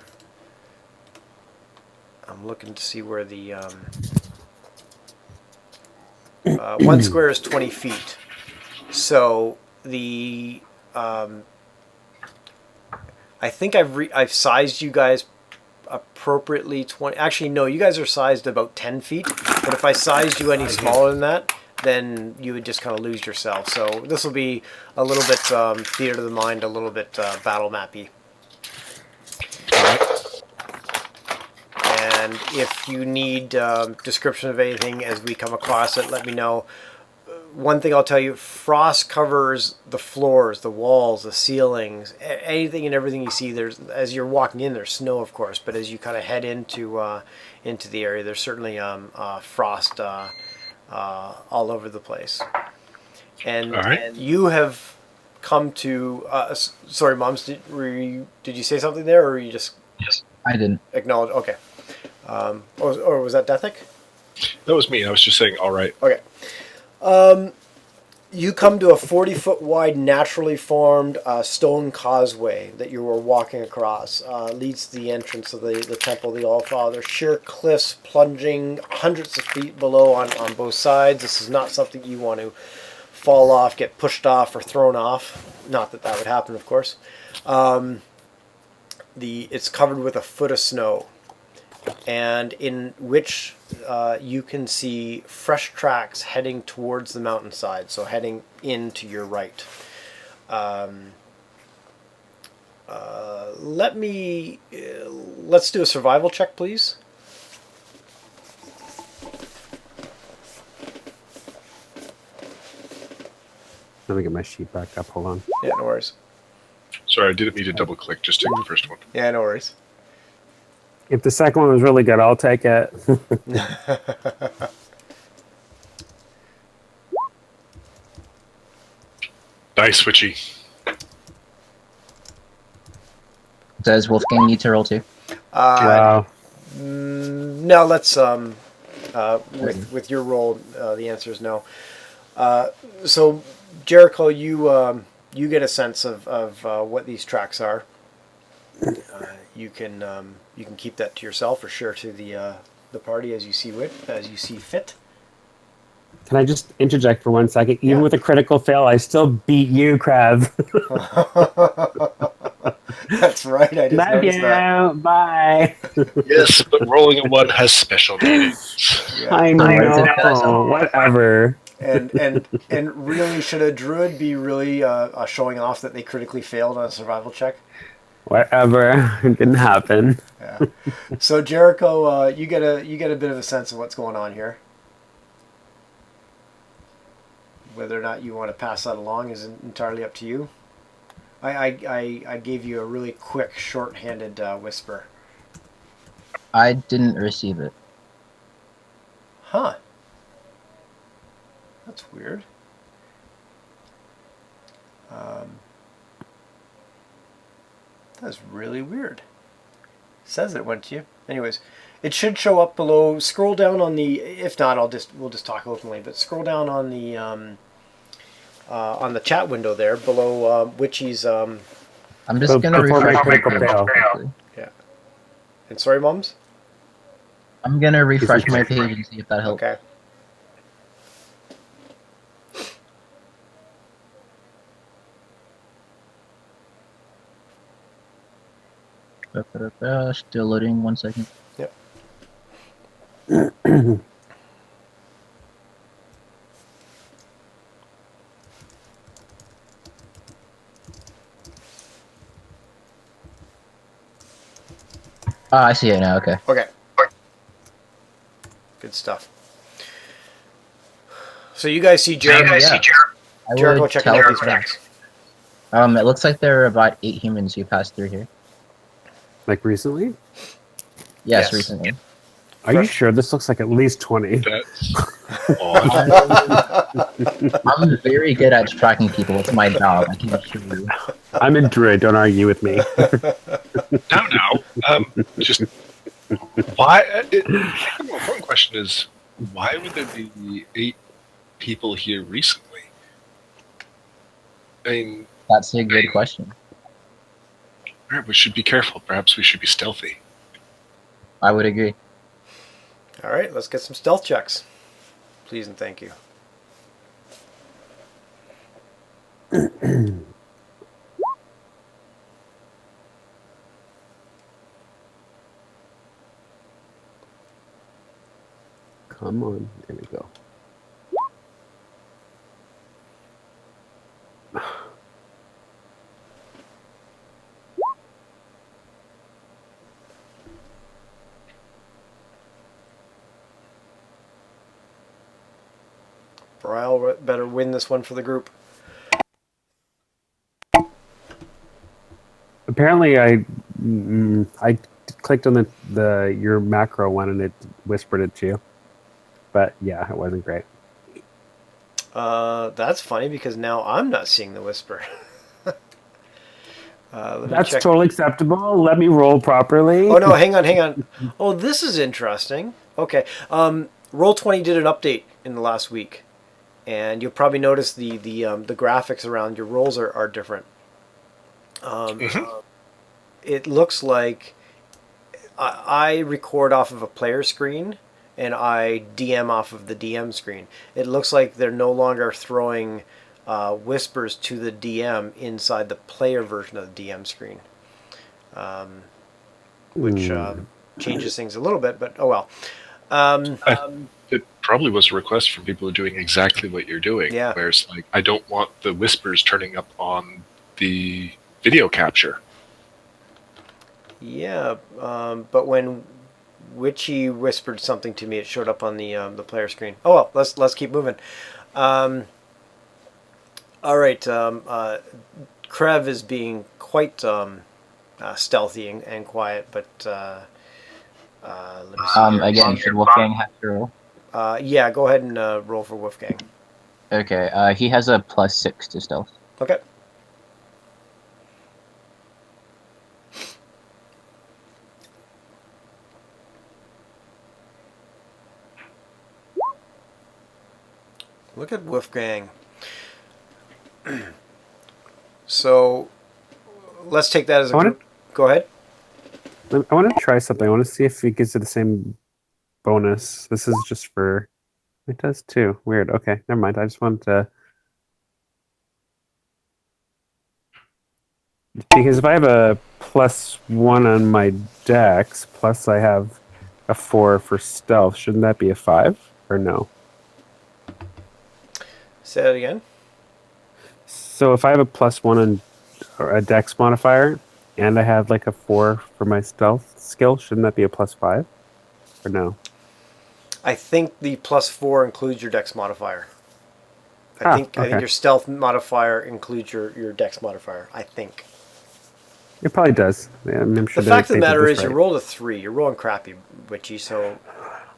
I'm looking to see where the one square is 20 feet. So the I think I've sized you guys appropriately 20. Actually, no, you guys are sized about 10 feet. But if I sized you any smaller than that, then you would just kind of lose yourself. So this will be a little bit theater of the mind, a little bit battle mappy. And if you need description of anything as we come across it, let me know. One thing I'll tell you, frost covers the floors, the walls, the ceilings, anything and everything you see. There's, as you're walking in, there's snow, of course, but as you kind of head into the area, there's certainly frost all over the place. And, and you have come to, sorry, Moms, did you say something there, or you just... Yes, I didn't. Acknowledge, okay. Or was that Deathic? That was me. I was just saying, all right. Okay. You come to a 40-foot wide, naturally formed stone causeway that you were walking across. Leads to the entrance of the Temple of the Allfather. Sheer cliffs plunging hundreds of feet below on both sides. This is not something you want to fall off, get pushed off, or thrown off. Not that that would happen, of course. It's covered with a foot of snow, and in which you can see fresh tracks heading towards the mountainside, so heading into your right. Let's do a survival check, please. Let me get my sheet back up. Hold on. Yeah, no worries. Sorry, I didn't mean to double click. Just take the first one. Yeah, no worries. If the second one was really good, I'll take it. Nice, Witchy. Does Wolfgang need to roll too? Wow. No, let's with your roll, the answer is no. So Jericho, you get a sense of what these tracks are. You can keep that to yourself or share to the party as you see fit. Can I just interject for 1 second? Even Yeah. with a critical fail, I still beat you, Krav. That's right. I just Love noticed you. that. Bye. Yes, but rolling a 1 has special meanings. Yeah. I know. Whatever. And really, should a druid be really showing off that they critically failed on a survival check? Whatever. It didn't happen. Yeah. So Jericho, you get a bit of a sense of what's going on here. Whether or not you want to pass that along is entirely up to you. I gave you a really quick, short-handed whisper. I didn't receive it. Huh. That's weird. That's really weird. Says it went to you. Anyways, it should show up below. Scroll down on the. If not, we'll just talk openly. But scroll down on the chat window there below Witchy's. I'm just gonna refresh my page. Yeah. And sorry, Mums. I'm gonna refresh my page and see if that helps. Okay. Still loading. 1 second. Yep. Oh, I see it now. Okay. Okay. Good stuff. So you guys see Jericho. Yeah. I Jericho would checking tell out these facts. It looks like there are about 8 humans who passed through here. Like recently? Yes, recently. Are you sure? This looks like at least 20. That's odd. I'm very good at tracking people. It's my job. I can assure you. I'm in Druid. Don't argue with me. Now, just why? One question is, why would there be 8 people here recently? I mean, That's a good question. all right, we should be careful. Perhaps we should be stealthy. I would agree. All right, let's get some stealth checks. Please and thank you. Come on. There we go. Brial better win this one for the group. Apparently, I clicked on the your macro one and it whispered it to you. But yeah, it wasn't great. That's funny because now I'm not seeing the whisper. That's totally acceptable. Let me roll properly. Oh no, hang on. Oh, this is interesting. Okay, Roll20 did an update in the last week, and you'll probably notice the graphics around your rolls are different. It looks like I record off of a player screen and I DM off of the DM screen. It looks like they're no longer throwing whispers to the DM inside the player version of the DM screen, which changes things a little bit, but oh well. It probably was a request from people doing exactly what you're doing. Yeah. Where it's like, I don't want the whispers turning up on the video capture. Yeah, but when Witchy whispered something to me, it showed up on the player screen. Oh well, let's keep moving. All right, Krev is being quite stealthy and quiet, but let me see. Again, should Wolfgang have to roll? Yeah, go ahead and roll for Wolfgang. Okay, he has a +6 to stealth. Okay. Look at Wolfgang. So let's take that as a group. Go ahead. I want to try something. I want to see if it gives you the same bonus. This is just for... It does too. Weird. Okay, never mind. I just wanted to... Because if I have a +1 on my dex, plus I have a 4 for stealth, shouldn't that be a 5? Or no? Say that again. So if I have a +1 on a dex modifier, and I have like a 4 for my stealth skill, shouldn't that be a +5? Or no? I think the +4 includes your dex modifier. I think your stealth modifier includes your dex modifier. I think. It probably does. Yeah, I'm sure the fact of the matter is, right. you rolled a 3. You're rolling crappy, Witchy. So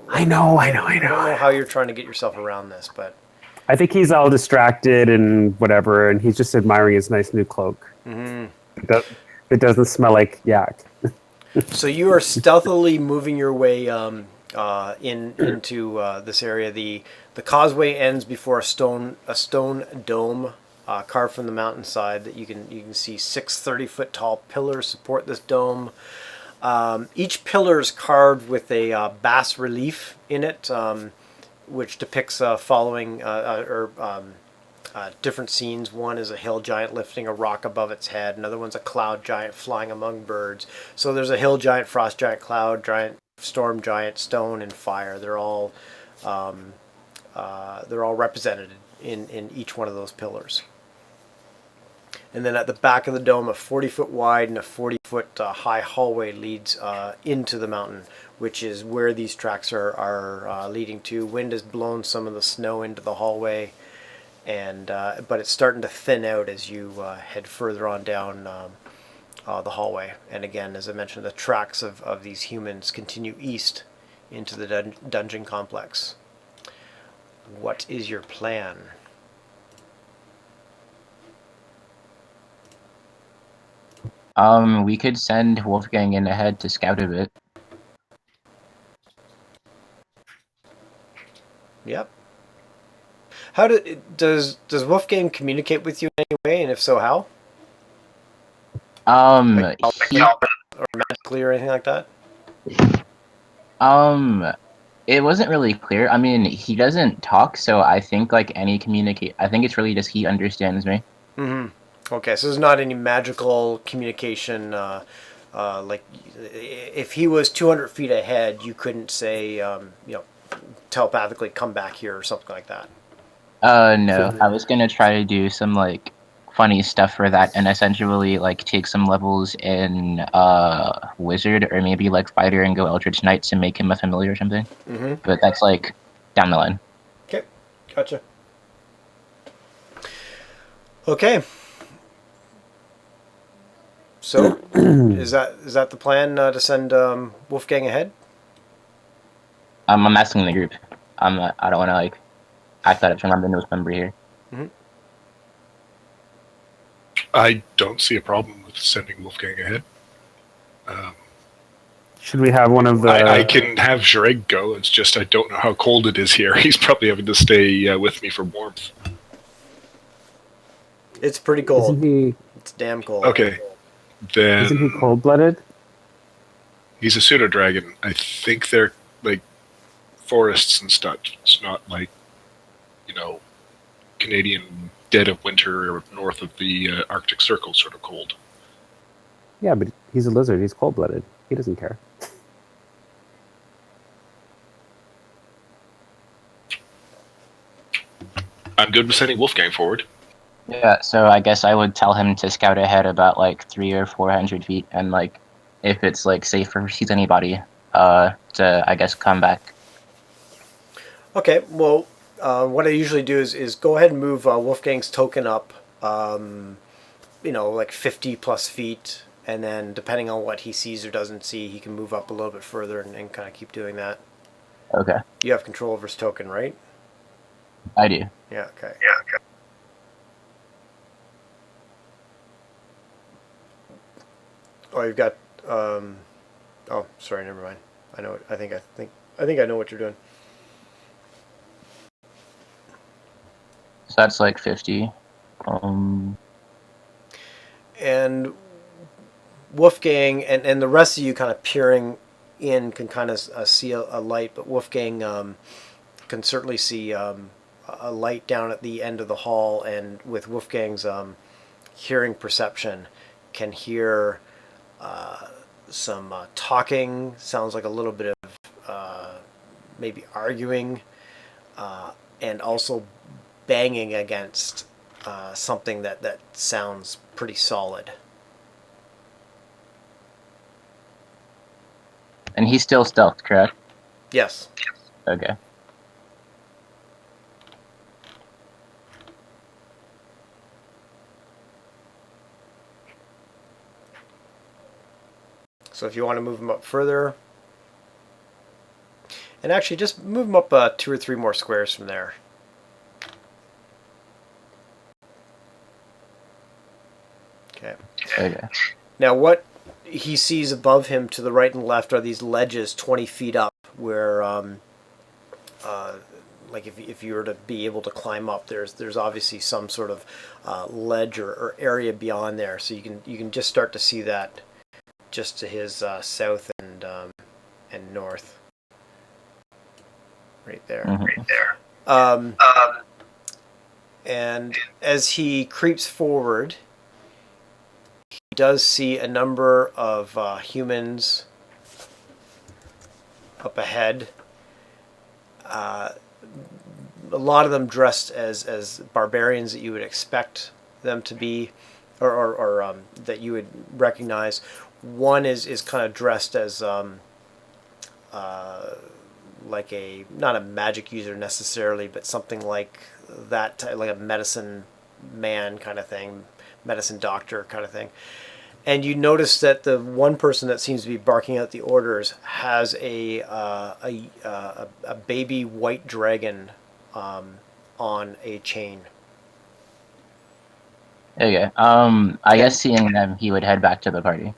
I know. I don't know how you're trying to get yourself around this, but I think he's all distracted and whatever, and he's just admiring his nice new cloak. Mm-hmm. It doesn't smell like yak. So you are stealthily moving your way into this area. The causeway ends before a stone dome carved from the mountainside that you can see 6 30-foot tall pillars support this dome. Each pillar is carved with a bas relief in it, which depicts following different scenes. One is a hill giant lifting a rock above its head. Another one's a cloud giant flying among birds. So there's a hill giant, frost giant, cloud giant, storm giant, stone, and fire. They're all represented in each one of those pillars. And then at the back of the dome, a 40-foot wide and a 40-foot high hallway leads into the mountain, which is where these tracks are leading to. Wind has blown some of the snow into the hallway, and but it's starting to thin out as you head further on down the hallway. And again, as I mentioned, the tracks of these humans continue east into the dungeon complex. What is your plan? We could send Wolfgang in ahead to scout a bit. Yep. Does Wolfgang communicate with you in any way, and if so, how? Like He, or magically or anything like that? it wasn't really clear. I mean, he doesn't talk, so I think like any communicate. I think it's really just he understands me. Mm-hmm. Okay, so there's not any magical communication. Like if he was 200 feet ahead, you couldn't say, telepathically come back here or something like that. No, I was gonna try to do some like funny stuff for that, and essentially like take some levels in wizard or maybe like fighter and go Eldritch Knight to make him a familiar or something. Mm-hmm. But that's like down the line. Okay, gotcha. Okay. So, is that the plan to send Wolfgang ahead? I'm asking the group. I don't want to like act that I'm the newest member here. Mm-hmm. I don't see a problem with sending Wolfgang ahead. Should we have one of the? I can have Jareg go. It's just I don't know how cold it is here. He's probably having to stay with me for warmth. It's pretty cold. Isn't he? It's damn cold. Okay, then Isn't he cold-blooded? he's a pseudo dragon. I think they're like forests and stuff. It's not like Canadian dead of winter or north of the Arctic Circle sort of cold. Yeah, but he's a lizard. He's cold-blooded. He doesn't care. I'm good with sending Wolfgang forward. Yeah, so I guess I would tell him to scout ahead about like 300 or 400 feet, and like if it's like safe or sees anybody, to I guess come back. Okay. Well, what I usually do is go ahead and move Wolfgang's token up, like 50 plus feet, and then depending on what he sees or doesn't see, he can move up a little bit further and kind of keep doing that. Okay, You have control over his token, right? I do. Yeah. Okay. Oh, you've got. Oh, sorry. Never mind. I know. I think I know what you're doing. So that's like 50. And Wolfgang and the rest of you kind of peering in can kind of see a light, but Wolfgang can certainly see a light down at the end of the hall, and with Wolfgang's hearing perception, can hear some talking. Sounds like a little bit of maybe arguing, and also banging against something that sounds pretty solid. And he's still stealth, correct? Yes. Okay. So if you want to move him up further, and actually just move him up 2 or 3 more squares from there. Okay. Okay. Now what he sees above him to the right and left are these ledges 20 feet up where like if you were to be able to climb up, there's obviously some sort of ledge or area beyond there, so you can just start to see that just to his south and north, right there. Mm-hmm. And as he creeps forward, he does see a number of humans up ahead. A lot of them dressed as barbarians that you would expect them to be. or that you would recognize. One is kind of dressed as like a not a magic user necessarily, but something like that, like a medicine man kind of thing, medicine doctor kind of thing. And you notice that the one person that seems to be barking out the orders has a baby white dragon on a chain. Okay. I guess seeing them, he would head back to the party.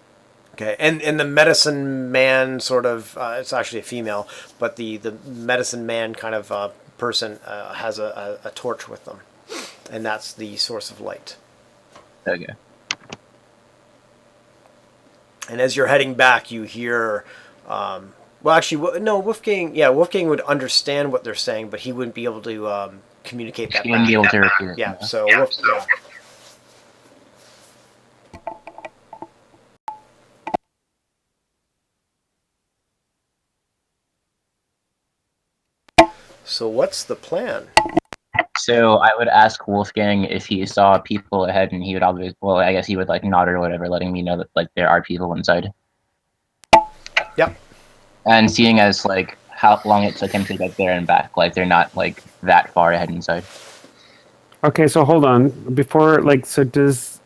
Okay, and the medicine man sort of it's actually a female, but the medicine man kind of person has a torch with them, and that's the source of light. Okay. And as you're heading back, you hear, well, actually, no, Wolfgang. Yeah, Wolfgang would understand what they're saying, but he wouldn't be able to communicate that He wouldn't back. be able to repeat it. Yeah, No. so yeah. So what's the plan? So I would ask Wolfgang if he saw people ahead, and he would obviously, well, I guess he would like nod or whatever, letting me know that like there are people inside. Yep. And seeing as like how long it took him to get there and back, like they're not like that far ahead inside. Okay, so hold on. Before, so does...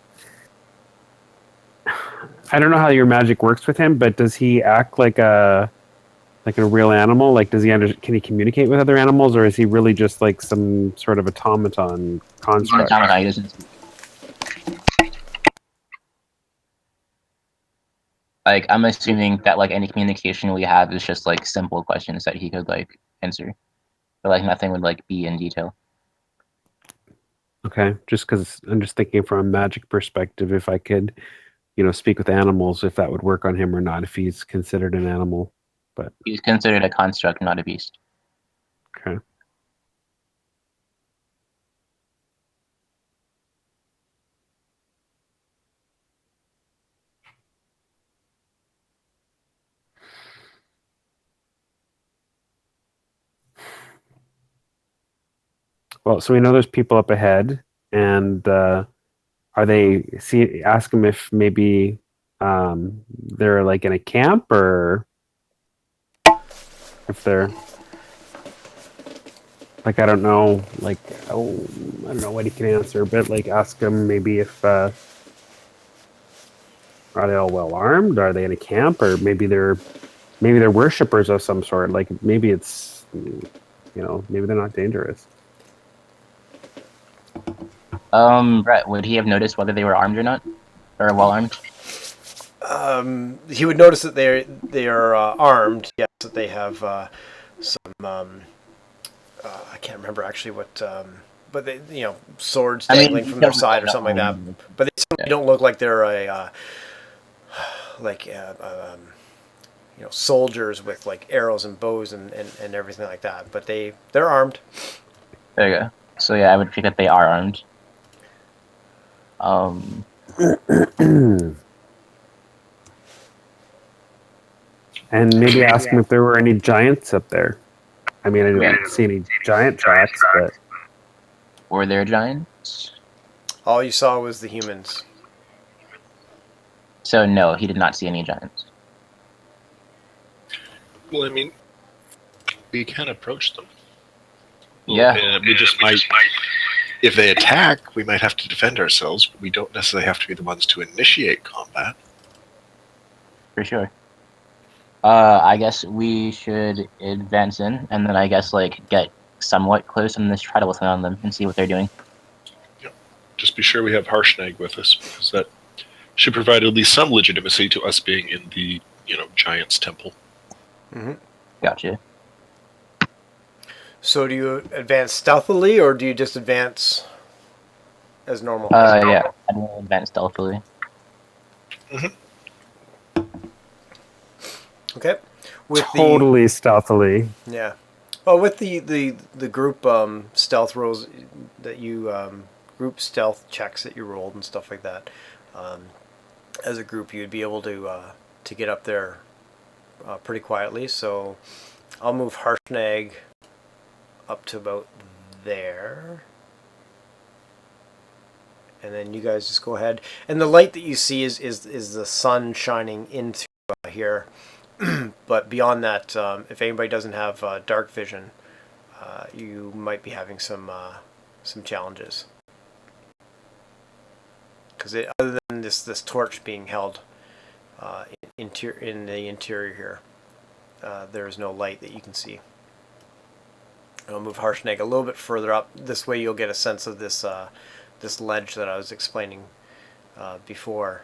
I don't know how your magic works with him, but does he act like a real animal? Like, does he can he communicate with other animals, or is he really just like some sort of automaton He's an construct? automaton, he doesn't speak. Like I'm assuming that like any communication we have is just like simple questions that he could like answer, but like nothing would like be in detail. Okay, just because I'm just thinking from a magic perspective, if I could, speak with animals, if that would work on him or not, if he's considered an animal. But He's considered a construct, not a beast. okay. Well, so we know there's people up ahead, and are they? See, ask them if maybe they're like in a camp, or if they're like, I don't know, oh, I don't know what he can answer, but like ask them maybe if are they all well armed? Are they in a camp, or maybe they're worshippers of some sort? Like maybe it's maybe they're not dangerous. Brett, would he have noticed whether they were armed or not, or well armed? He would notice that they are armed. Yes, that they have some. I can't remember actually what. But they, swords dangling from their side or something like that. But they certainly don't look like they're soldiers with like arrows and bows and everything like that. But they're armed. There you go. So yeah, I would think that they are armed. And maybe ask him if there were any giants up there. I mean, I didn't see any giant tracks, but were there giants? All you saw was the humans. So no, he did not see any giants. Well, I mean, we can approach them. Yeah. And we just might, if they attack, we might have to defend ourselves, but we don't necessarily have to be the ones to initiate combat. For sure. I guess we should advance in, and then I guess like get somewhat close and just try to listen on them and see what they're doing. Yep. Just be sure we have Harshnag with us, because that should provide at least some legitimacy to us being in the, Giant's temple. Mm-hmm. Gotcha. So do you advance stealthily, or do you just advance as normal? Yeah, I'm gonna advance stealthily. Mm-hmm. Okay. With totally stealthily. Yeah. Well, with the group stealth rolls that you group stealth checks that you rolled and stuff like that, as a group you'd be able to get up there pretty quietly. So I'll move Harshnag up to about there, and then you guys just go ahead. And the light that you see is the sun shining into here. But beyond that, if anybody doesn't have dark vision, you might be having some challenges. Because other than this torch being held in the interior here, there is no light that you can see. I'll move Harshnag a little bit further up. This way you'll get a sense of this this ledge that I was explaining before,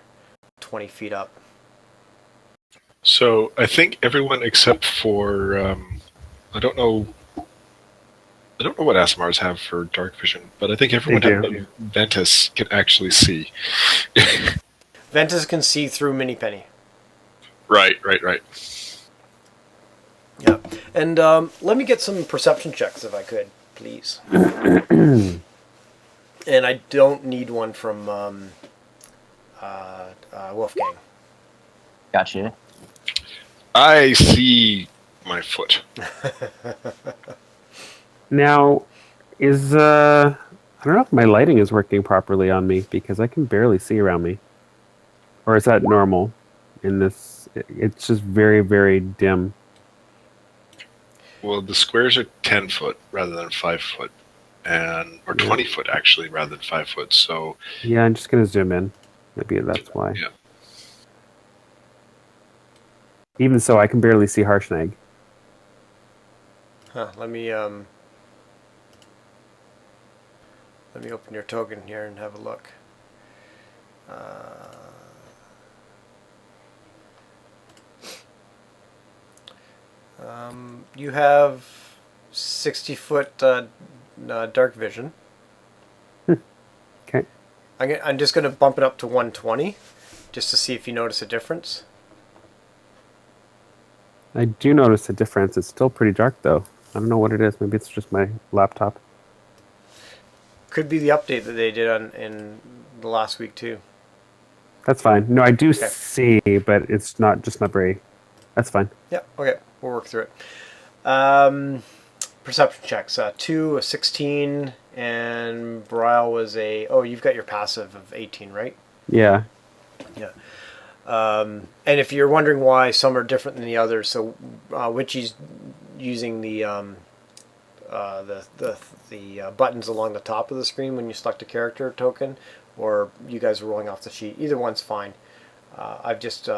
20 feet up. So I think everyone except for I don't know what Asimars have for dark vision, but I think everyone do. Ventus can actually see. Ventus can see through Mini-Penny. Right. Yeah. And let me get some perception checks if I could, please. And I don't need one from Wolfgang. Gotcha. I see my foot. Now, is I don't know if my lighting is working properly on me because I can barely see around me. Or is that normal in this? It's just very, very dim. Well, the squares are 10 foot rather than 5 foot, or 20 foot actually rather than 5 foot. So yeah, I'm just gonna zoom in. Maybe that's why. Yeah. Even so, I can barely see Harshnag. Huh, let me open your token here and have a look. You have 60-foot dark vision. Okay. I'm just going to bump it up to 120 just to see if you notice a difference. I do notice a difference. It's still pretty dark, though. I don't know what it is. Maybe it's just my laptop. Could be the update that they did in the last week too. That's fine. No, I do see, but it's not very. That's fine. Yeah. Okay. We'll work through it. Perception checks. 2, a 16, and Brile was a. Oh, you've got your passive of 18, right? Yeah. Yeah. And if you're wondering why some are different than the others, so Witchy's using the buttons along the top of the screen when you select a character token, or you guys are rolling off the sheet. Either one's fine. I've just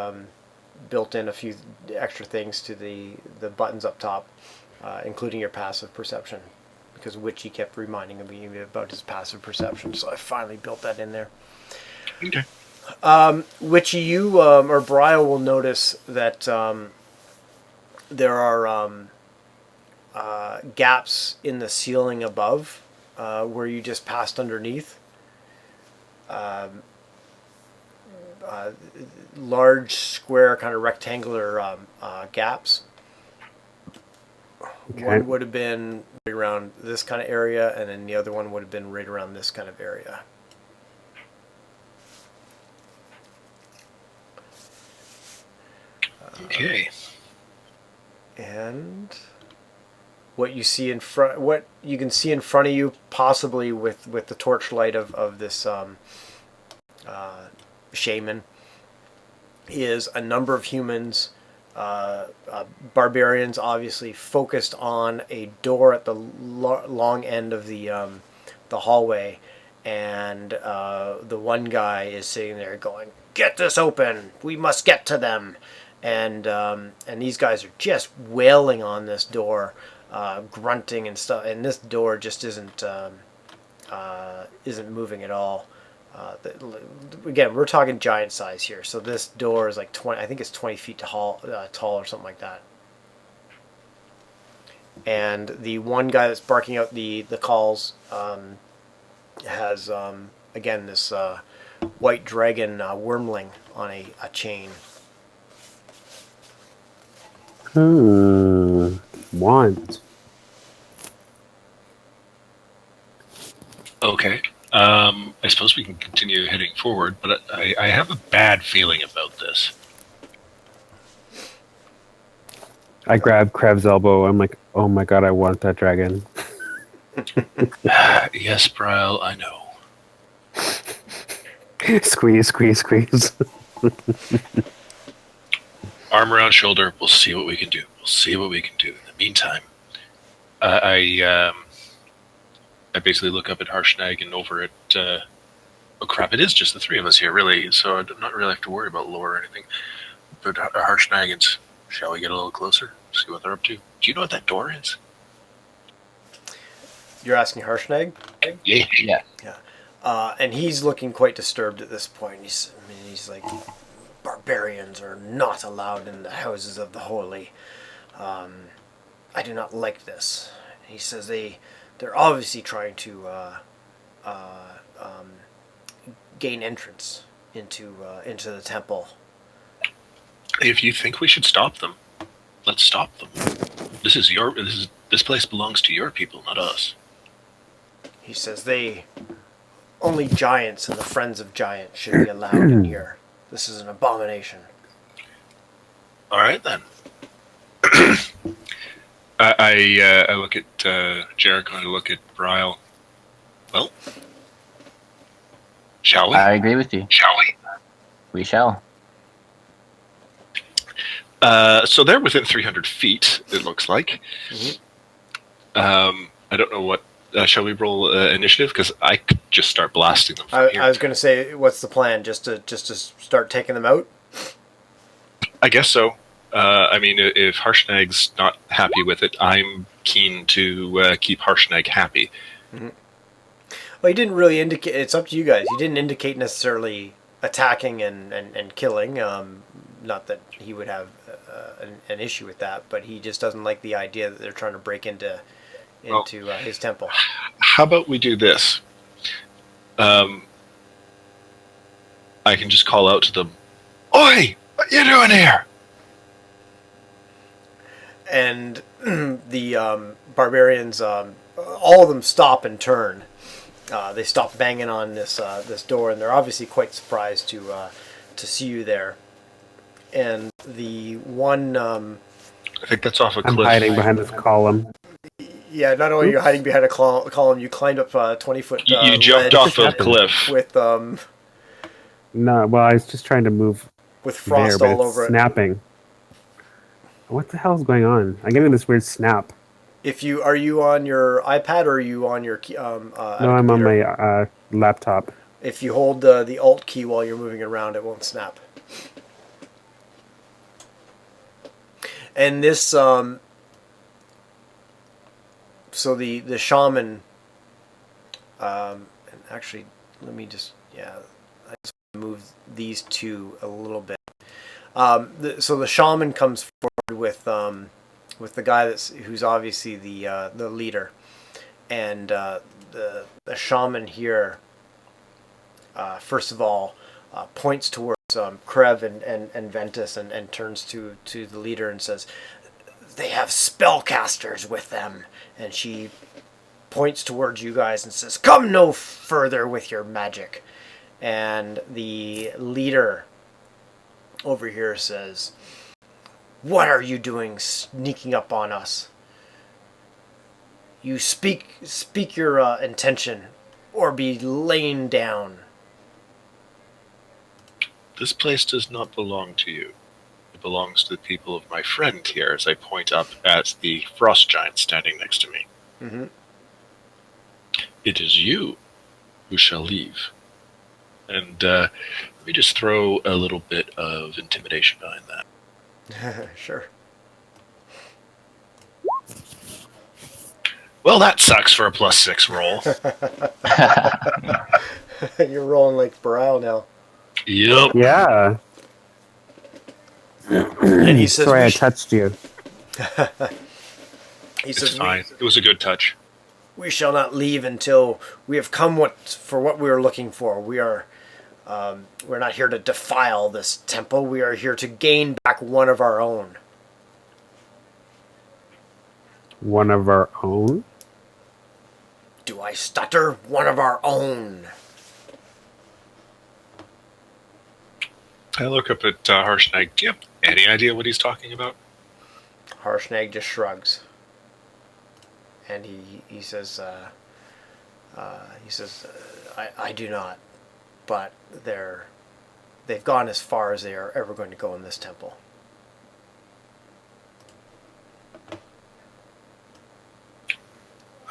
built in a few extra things to the buttons up top, including your passive perception, because Witchy kept reminding me about his passive perception, so I finally built that in there. Okay. Witchy, you or Brile will notice that there are gaps in the ceiling above where you just passed underneath. Large, square, kind of rectangular gaps. Okay. One would have been right around this kind of area, and then the other one would have been right around this kind of area. Okay. And what you see in front, what you can see in front of you, possibly with the torchlight of this shaman, is a number of humans, barbarians, obviously focused on a door at the long end of the hallway, and the one guy is sitting there going, "Get this open! We must get to them!" And these guys are just wailing on this door, grunting and stuff. And this door just isn't moving at all. Again, we're talking giant size here. So this door is like 20. I think it's 20 feet tall or something like that. And the one guy that's barking out the calls has again this white dragon wormling on a chain. Want. Okay. I suppose we can continue heading forward, but I have a bad feeling about this. I grab Krev's elbow. I'm like, oh my god, I want that dragon. Yes, Brile, I know. Squeeze, squeeze, squeeze. Arm around shoulder. We'll see what we can do. We'll see what we can do. In the meantime, I basically look up at Harshnag and over at. Oh crap! It is just the three of us here, really. So I do not really have to worry about lore or anything. But Harshnagans, shall we get a little closer? See what they're up to. Do you know what that door is? You're asking Harshnag? Yeah. Yeah. And he's looking quite disturbed at this point. He's like, barbarians are not allowed in the houses of the holy. I do not like this. He says they're obviously trying to gain entrance into the temple. If you think we should stop them, let's stop them. This place belongs to your people, not us. He says only giants and the friends of giants should be allowed in here. This is an abomination. All right then. I look at Jericho and I look at Bryle. Well, shall we? I agree with you. Shall we? We shall. So they're within 300 feet, it looks like. Mm-hmm. I don't know what... shall we roll initiative? Because I could just start blasting them from here. I was going to say, what's the plan? Just to start taking them out? I guess so. I mean, if Harshnag's not happy with it, I'm keen to keep Harshnag happy. Mm-hmm. Well, he didn't really indicate... It's up to you guys. He didn't indicate necessarily attacking and killing. Not that he would have an issue with that, but he just doesn't like the idea that they're trying to break into his temple. How about we do this? I can just call out to them, "Oi! What you doing here?" And the barbarians, all of them stop and turn. They stop banging on this door, and they're obviously quite surprised to see you there. And the one... I think that's off a cliff. I'm hiding behind this column. Yeah, not only are you hiding behind a column, you climbed up a 20-foot You jumped off a cliff. with No, well, I was just trying to move frost there, but all it's over it. snapping. What the hell is going on? I'm getting this weird snap. Are you on your iPad or are you on your No, I'm on my laptop. If you hold the Alt key while you're moving around, it won't snap. And this, so the shaman, and actually, let me just, I just move these two a little bit. So the shaman comes forward with the guy who's obviously the leader, and the shaman here, first of all, points towards Krev and Ventus and turns to the leader and says, "They have spellcasters with them." And she points towards you guys and says, "Come no further with your magic." And the leader over here says, "What are you doing sneaking up on us? You speak your intention or be lain down." This place does not belong to you. It belongs to the people of my friend here, as I point up at the frost giant standing next to me. Mm-hmm. It is you who shall leave. And let me just throw a little bit of intimidation behind that. Sure. Well, that sucks for a +6 roll. You're rolling like Burrell now. Yep. Yeah. And he says, Sorry, I touched you. He It's says, fine. It was a good touch. We shall not leave until we have come for what we are looking for. We're not here to defile this temple. We are here to gain back one of our own. One of our own? Do I stutter? One of our own. I look up at Harshnag. Do you have any idea what he's talking about? Harshnag just shrugs. And he says, I do not. but they've gone as far as they are ever going to go in this temple.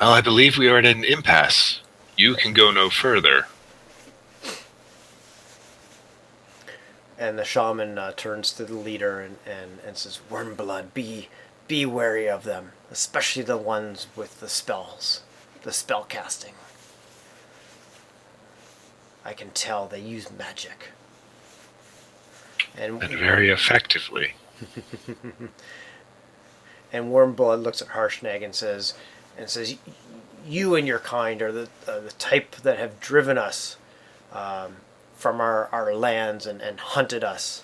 Well, I believe we are at an impasse. You can go no further. And the shaman turns to the leader and says, Wormblood, be wary of them, especially the ones with the spells, the spell casting. I can tell they use magic. And very effectively. And Wormblood looks at Harshnag and says, you and your kind are the type that have driven us from our lands and hunted us.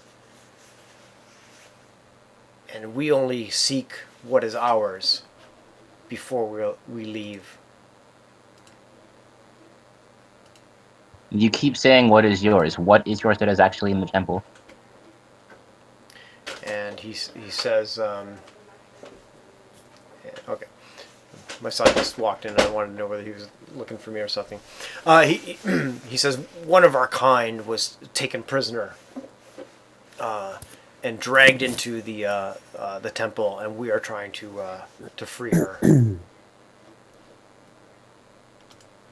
And we only seek what is ours before we leave. You keep saying what is yours. What is yours that is actually in the temple? And he says, okay. My son just walked in and I wanted to know whether he was looking for me or something. He says, one of our kind was taken prisoner and dragged into the temple, and we are trying to free her.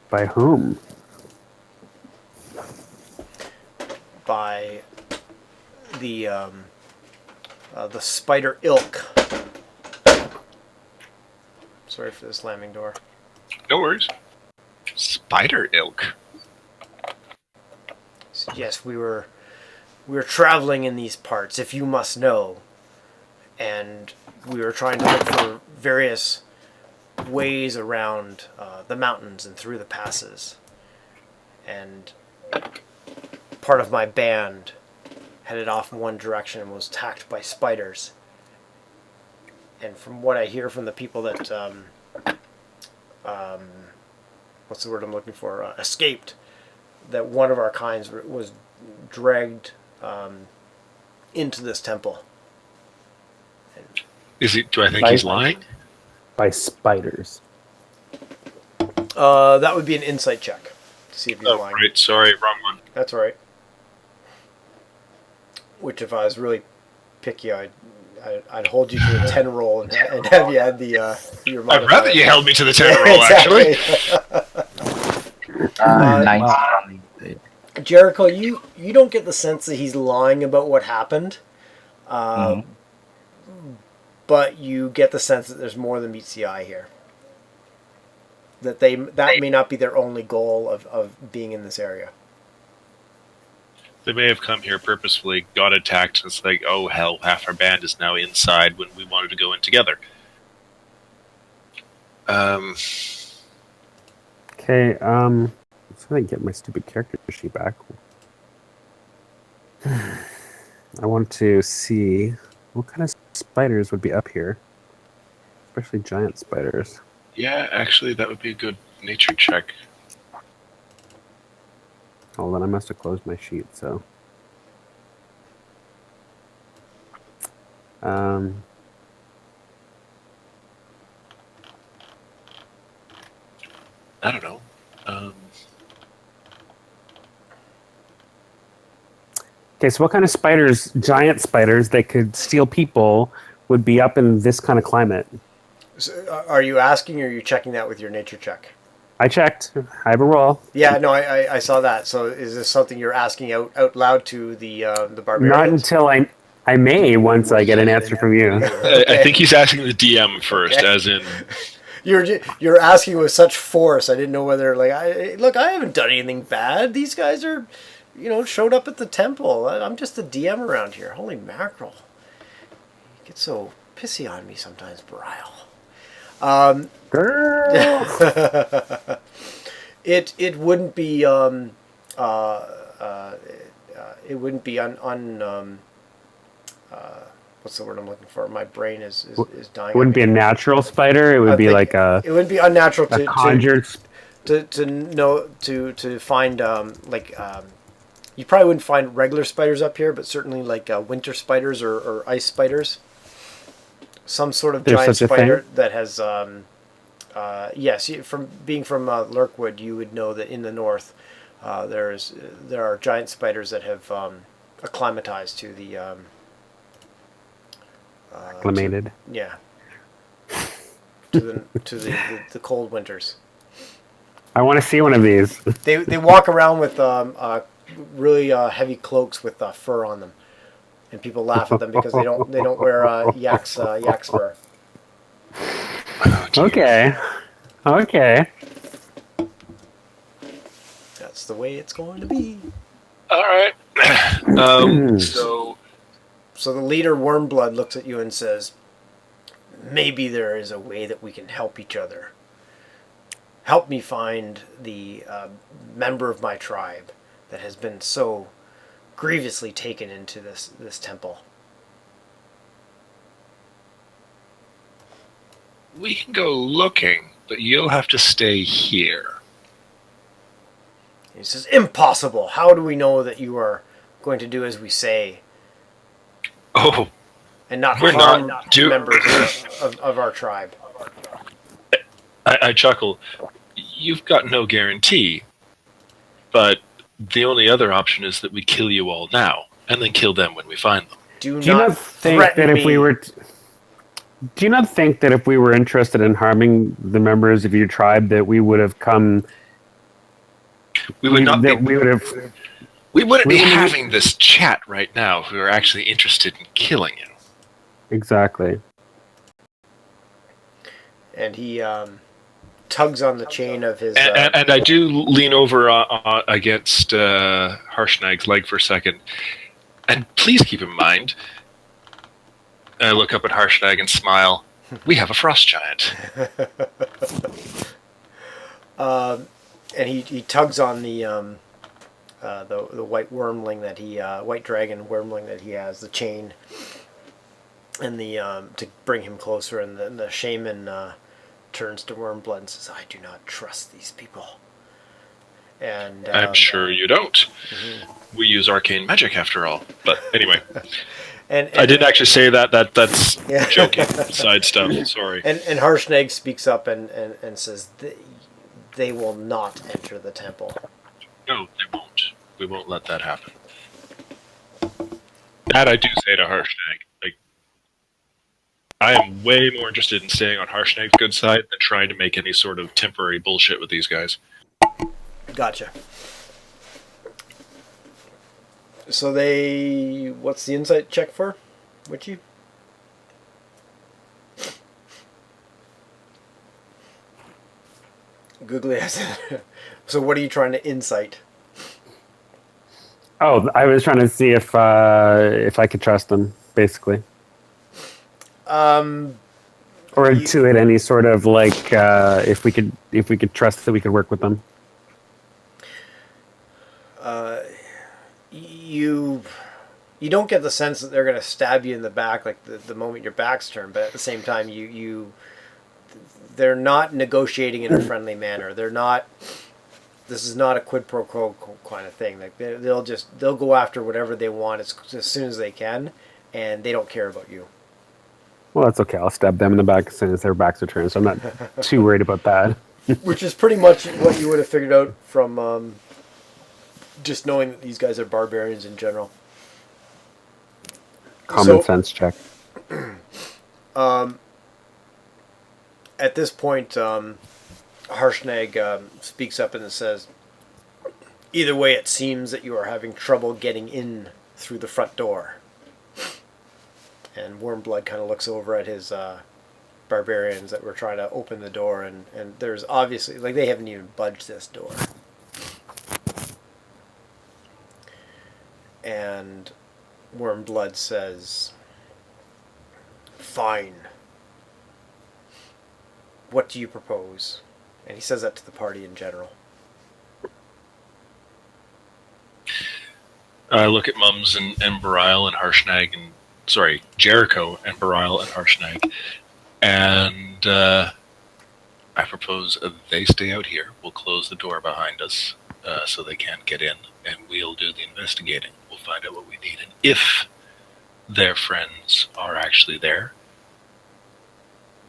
By whom? By the spider ilk. Sorry for the slamming door. No worries. Spider ilk. Yes, we were traveling in these parts, if you must know, and we were trying to look for various ways around the mountains and through the passes. And part of my band headed off in one direction and was attacked by spiders. And from what I hear from the people that, what's the word I'm looking for, escaped, that one of our kinds was dragged into this temple. Do I think he's lying? By spiders. That would be an insight check to see if he's lying. Right, sorry, wrong one. That's all right. Which, if I was really picky, I'd hold you to a 10 roll and have you add your modifier. I'd rather you held me to the 10 roll, actually. 19. Jericho, you don't get the sense that he's lying about what happened, but you get the sense that there's more than meets the eye here. That may not be their only goal of being in this area. They may have come here purposefully, got attacked, and it's like, oh hell, half our band is now inside when we wanted to go in together. Okay, let's try to get my stupid character sheet back. I want to see what kind of spiders would be up here, especially giant spiders. Yeah, actually, that would be a good nature check. Oh, then I must have closed my sheet, so. I don't know. Okay, so what kind of spiders, giant spiders that could steal people, would be up in this kind of climate? So, are you asking or are you checking that with your nature check? I checked. I have a roll. Yeah, no, I saw that. So is this something you're asking out loud to the barbarians? Not until I may once I get an answer from you. I think he's asking the DM first, as in... You're asking with such force. I didn't know whether, I haven't done anything bad. These guys are, showed up at the temple. I'm just the DM around here. Holy mackerel. You get so pissy on me sometimes, Brile. Girl! It wouldn't be it wouldn't be what's the word I'm looking for? My brain is dying. It wouldn't be a natural spider. It would be like a. It wouldn't be unnatural to conjured. To find you probably wouldn't find regular spiders up here, but certainly like winter spiders or ice spiders. Some sort of giant spider that has Yes, from being from Lurkwood, you would know that in the north there are giant spiders that have acclimatized to the Acclimated. yeah to the cold winters. I want to see one of these. They walk around with really heavy cloaks with fur on them, and people laugh at them because they don't wear yak's fur. Oh, dear. Okay. Okay. That's the way it's going to be. All right. So So the leader, Wormblood, looks at you and says, maybe there is a way that we can help each other. Help me find the member of my tribe that has been so grievously taken into this temple. we can go looking, but you'll have to stay here. He says, impossible. How do we know that you are going to do as we say Oh, and not We're harm not do- members of our tribe? I chuckle. You've got no guarantee, but the only other option is that we kill you all now, and then kill them when we find them. Do Do you not not think threaten that me. if we were... Do you not think that if we were interested in harming the members of your tribe, that we would have come... We would not be. that we would have... We wouldn't we be wouldn't- having this chat right now if we were actually interested in killing you. Exactly. And he tugs on the chain of his... And I do lean over against Harshnag's leg for a second. And please keep in mind, I look up at Harshnag and smile. We have a frost giant. and he tugs on the white wormling that white dragon wormling that he has, the chain, and the to bring him closer. And the shaman turns to Wormblood and says, "I do not trust these people." And I'm sure you don't. Mm-hmm. We use arcane magic after all. But anyway, and I didn't actually say that. That's Yeah. joking. Side stuff. Sorry. And Harshnag speaks up and says, they will not enter the temple. No, they won't. We won't let that happen. That I do say to Harshnag. Like, I am way more interested in staying on Harshnag's good side than trying to make any sort of temporary bullshit with these guys. Gotcha. So what's the insight check for, Witchy? Googly eyes. So what are you trying to insight? Oh, I was trying to see if I could trust them, basically. Or intuit any sort of like if we could trust that we could work with them. You don't get the sense that they're going to stab you in the back like the moment your back's turned, but at the same time they're not negotiating in a friendly manner. They're not. This is not a quid pro quo kind of thing. Like they'll go after whatever they want as soon as they can, and they don't care about you. Well, that's okay. I'll stab them in the back as soon as their backs are turned, so I'm not too worried about that. Which is pretty much what you would have figured out from just knowing that these guys are barbarians in general. Common sense check. At this point, Harshnag speaks up and says, either way, it seems that you are having trouble getting in through the front door. And Wormblood kind of looks over at his barbarians that were trying to open the door, and there's obviously, like, they haven't even budged this door. And Wormblood says, fine. What do you propose? And he says that to the party in general. I look at Mums and Barile and Harshnag and Jericho and Barile and Harshnag, and I propose they stay out here. We'll close the door behind us so they can't get in, and we'll do the investigating. We'll find out what we need, and if their friends are actually there,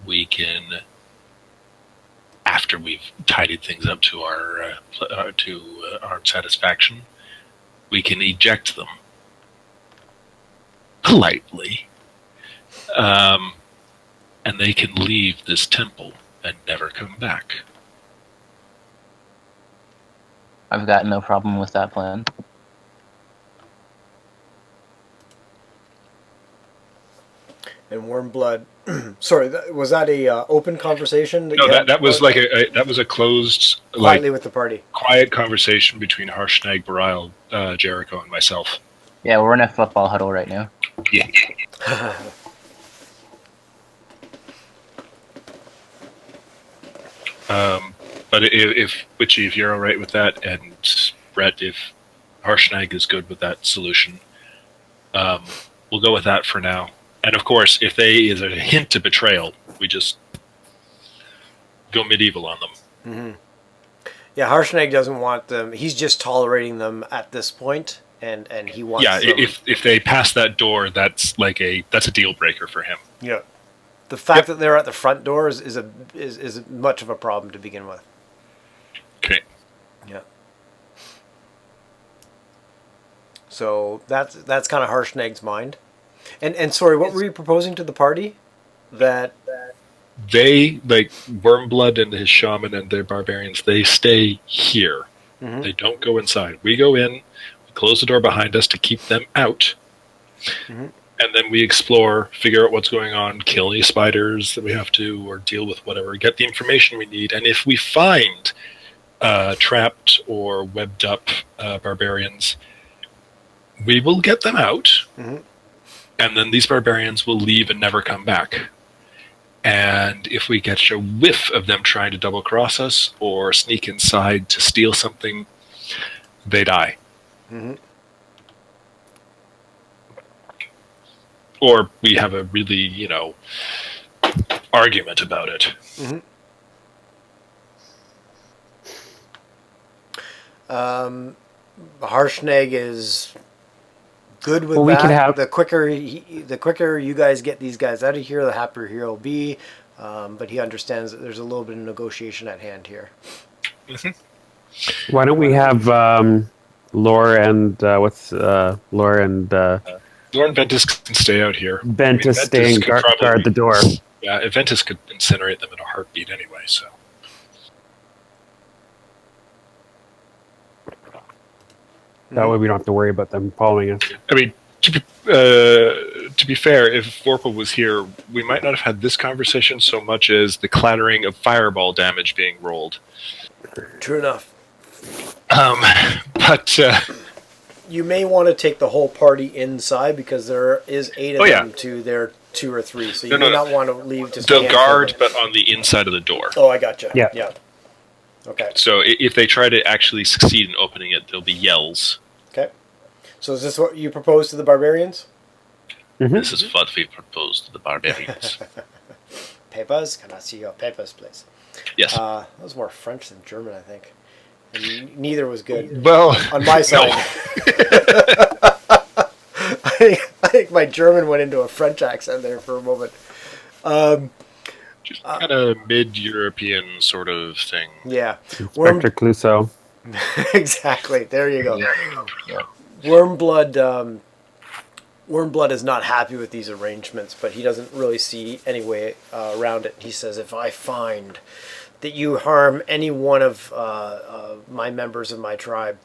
we can after we've tidied things up to our satisfaction, we can eject them politely, and they can leave this temple and never come back. I've got no problem with that plan. And Wormblood. Sorry, was that a open conversation? No, that was like that was a closed, quietly with the party. Quiet conversation between Harshnag, Barile, Jericho, and myself. Yeah, we're in a football huddle right now. Yeah. But if Witchy, if you're all right with that, and Brett, if Harshnag is good with that solution, we'll go with that for now. And of course, if is a hint of betrayal, we just go medieval on them. Mm-hmm. Yeah, Harshnag doesn't want them. He's just tolerating them at this point, and he wants. Yeah, them. if they pass that door, that's a deal breaker for him. Yeah, the fact that they're at the front door is much of a problem to begin with. Okay. Yeah. So that's kind of Harshnag's mind. And sorry, what were you proposing to the party? That they, like Wormblood and his shaman and their barbarians, they stay here. Mm-hmm. They don't go inside. We go in, we close the door behind us to keep them out, mm-hmm. and then we explore, figure out what's going on, kill any spiders that we have to, or deal with whatever, get the information we need, and if we find trapped or webbed up barbarians, we will get them out. Mm-hmm. And then these barbarians will leave and never come back. And if we catch a whiff of them trying to double-cross us or sneak inside to steal something, they die. Mm-hmm. Or we have a really, argument about it. Mm-hmm. Harshnag is good with that. The quicker you guys get these guys out of here, the happier he'll be. But he understands that there's a little bit of negotiation at hand here. Mm-hmm. Why don't we have Lore and Lore and Ventus can stay out here. Ventus stay and guard the door. Yeah, Ventus could incinerate them in a heartbeat anyway. So. That way we don't have to worry about them following us. I mean, to be fair, if Vorpal was here, we might not have had this conversation so much as the clattering of fireball damage being rolled. True enough. But you may want to take the whole party inside because there is 8 of them to their 2 or 3, so you may not want to leave. They'll guard, but on the inside of the door. Oh, I gotcha. Yeah. Okay. So if they try to actually succeed in opening it, there'll be yells. Okay. So is this what you propose to the barbarians? Mm-hmm. This is what we propose to the barbarians. Papers? Can I see your papers, please? Yes. That was more French than German, I think. And neither was good. Well, on my side. I think my German went into a French accent there for a moment. Just kind of mid-European sort of thing. Yeah. Inspector Clouseau. Exactly. There you go. Yeah. Wormblood is not happy with these arrangements, but he doesn't really see any way around it. He says, if I find that you harm any one of my members of my tribe,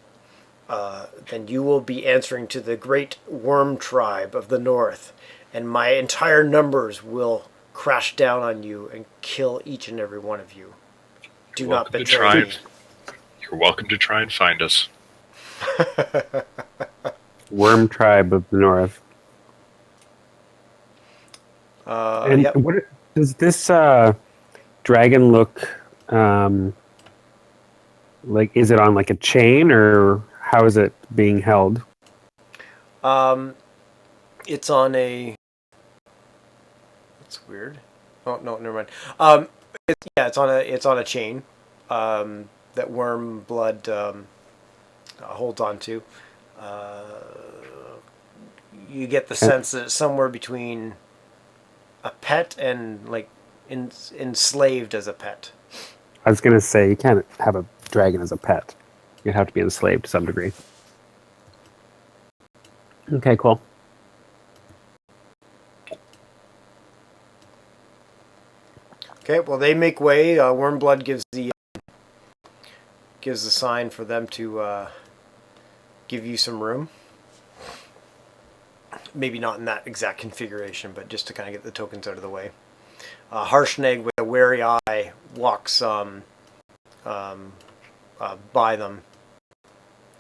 then you will be answering to the great worm tribe of the north, and my entire numbers will crash down on you and kill each and every one of you. Do not betray me. You're welcome to try and find us. Worm tribe of the north. What does this dragon look like? Is it on like a chain, or how is it being held? It's on a. That's weird. Oh no, never mind. It's on a chain that Wormblood holds on to. You get the sense that it's somewhere between a pet and like enslaved as a pet. I was gonna say you can't have a dragon as a pet. You'd have to be enslaved to some degree. Okay, cool. Okay, well they make way. Wormblood gives the sign for them to give you some room. Maybe not in that exact configuration, but just to kind of get the tokens out of the way. Harshnag with a wary eye walks by them,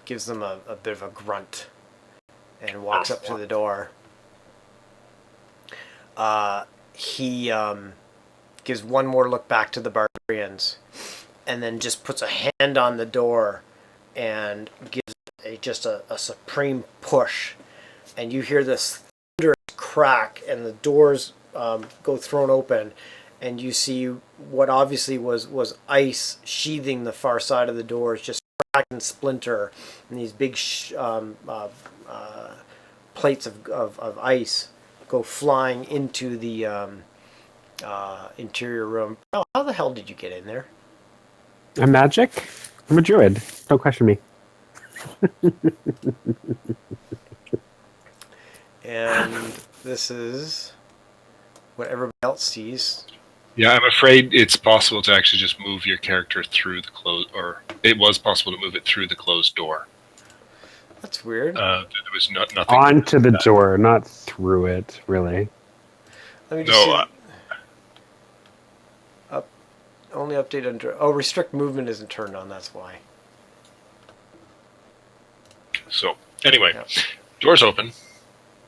gives them a bit of a grunt, and walks up to the door. He gives one more look back to the barbarians, and then just puts a hand on the door and gives just a supreme push. And you hear this thunderous crack, and the doors go thrown open, and you see what obviously was ice sheathing the far side of the doors, just crack and splinter, and these big plates of ice go flying into the interior room. Oh, how the hell did you get in there? I'm magic. I'm a druid. Don't question me. And this is what everybody else sees. Yeah, I'm afraid it's possible to actually just move your character through the closed, or it was possible to move it through the closed door. That's weird. There was nothing Onto the door, not through it, really. Let me just see. Only update under. Oh, restrict movement isn't turned on. That's why. So anyway, doors open.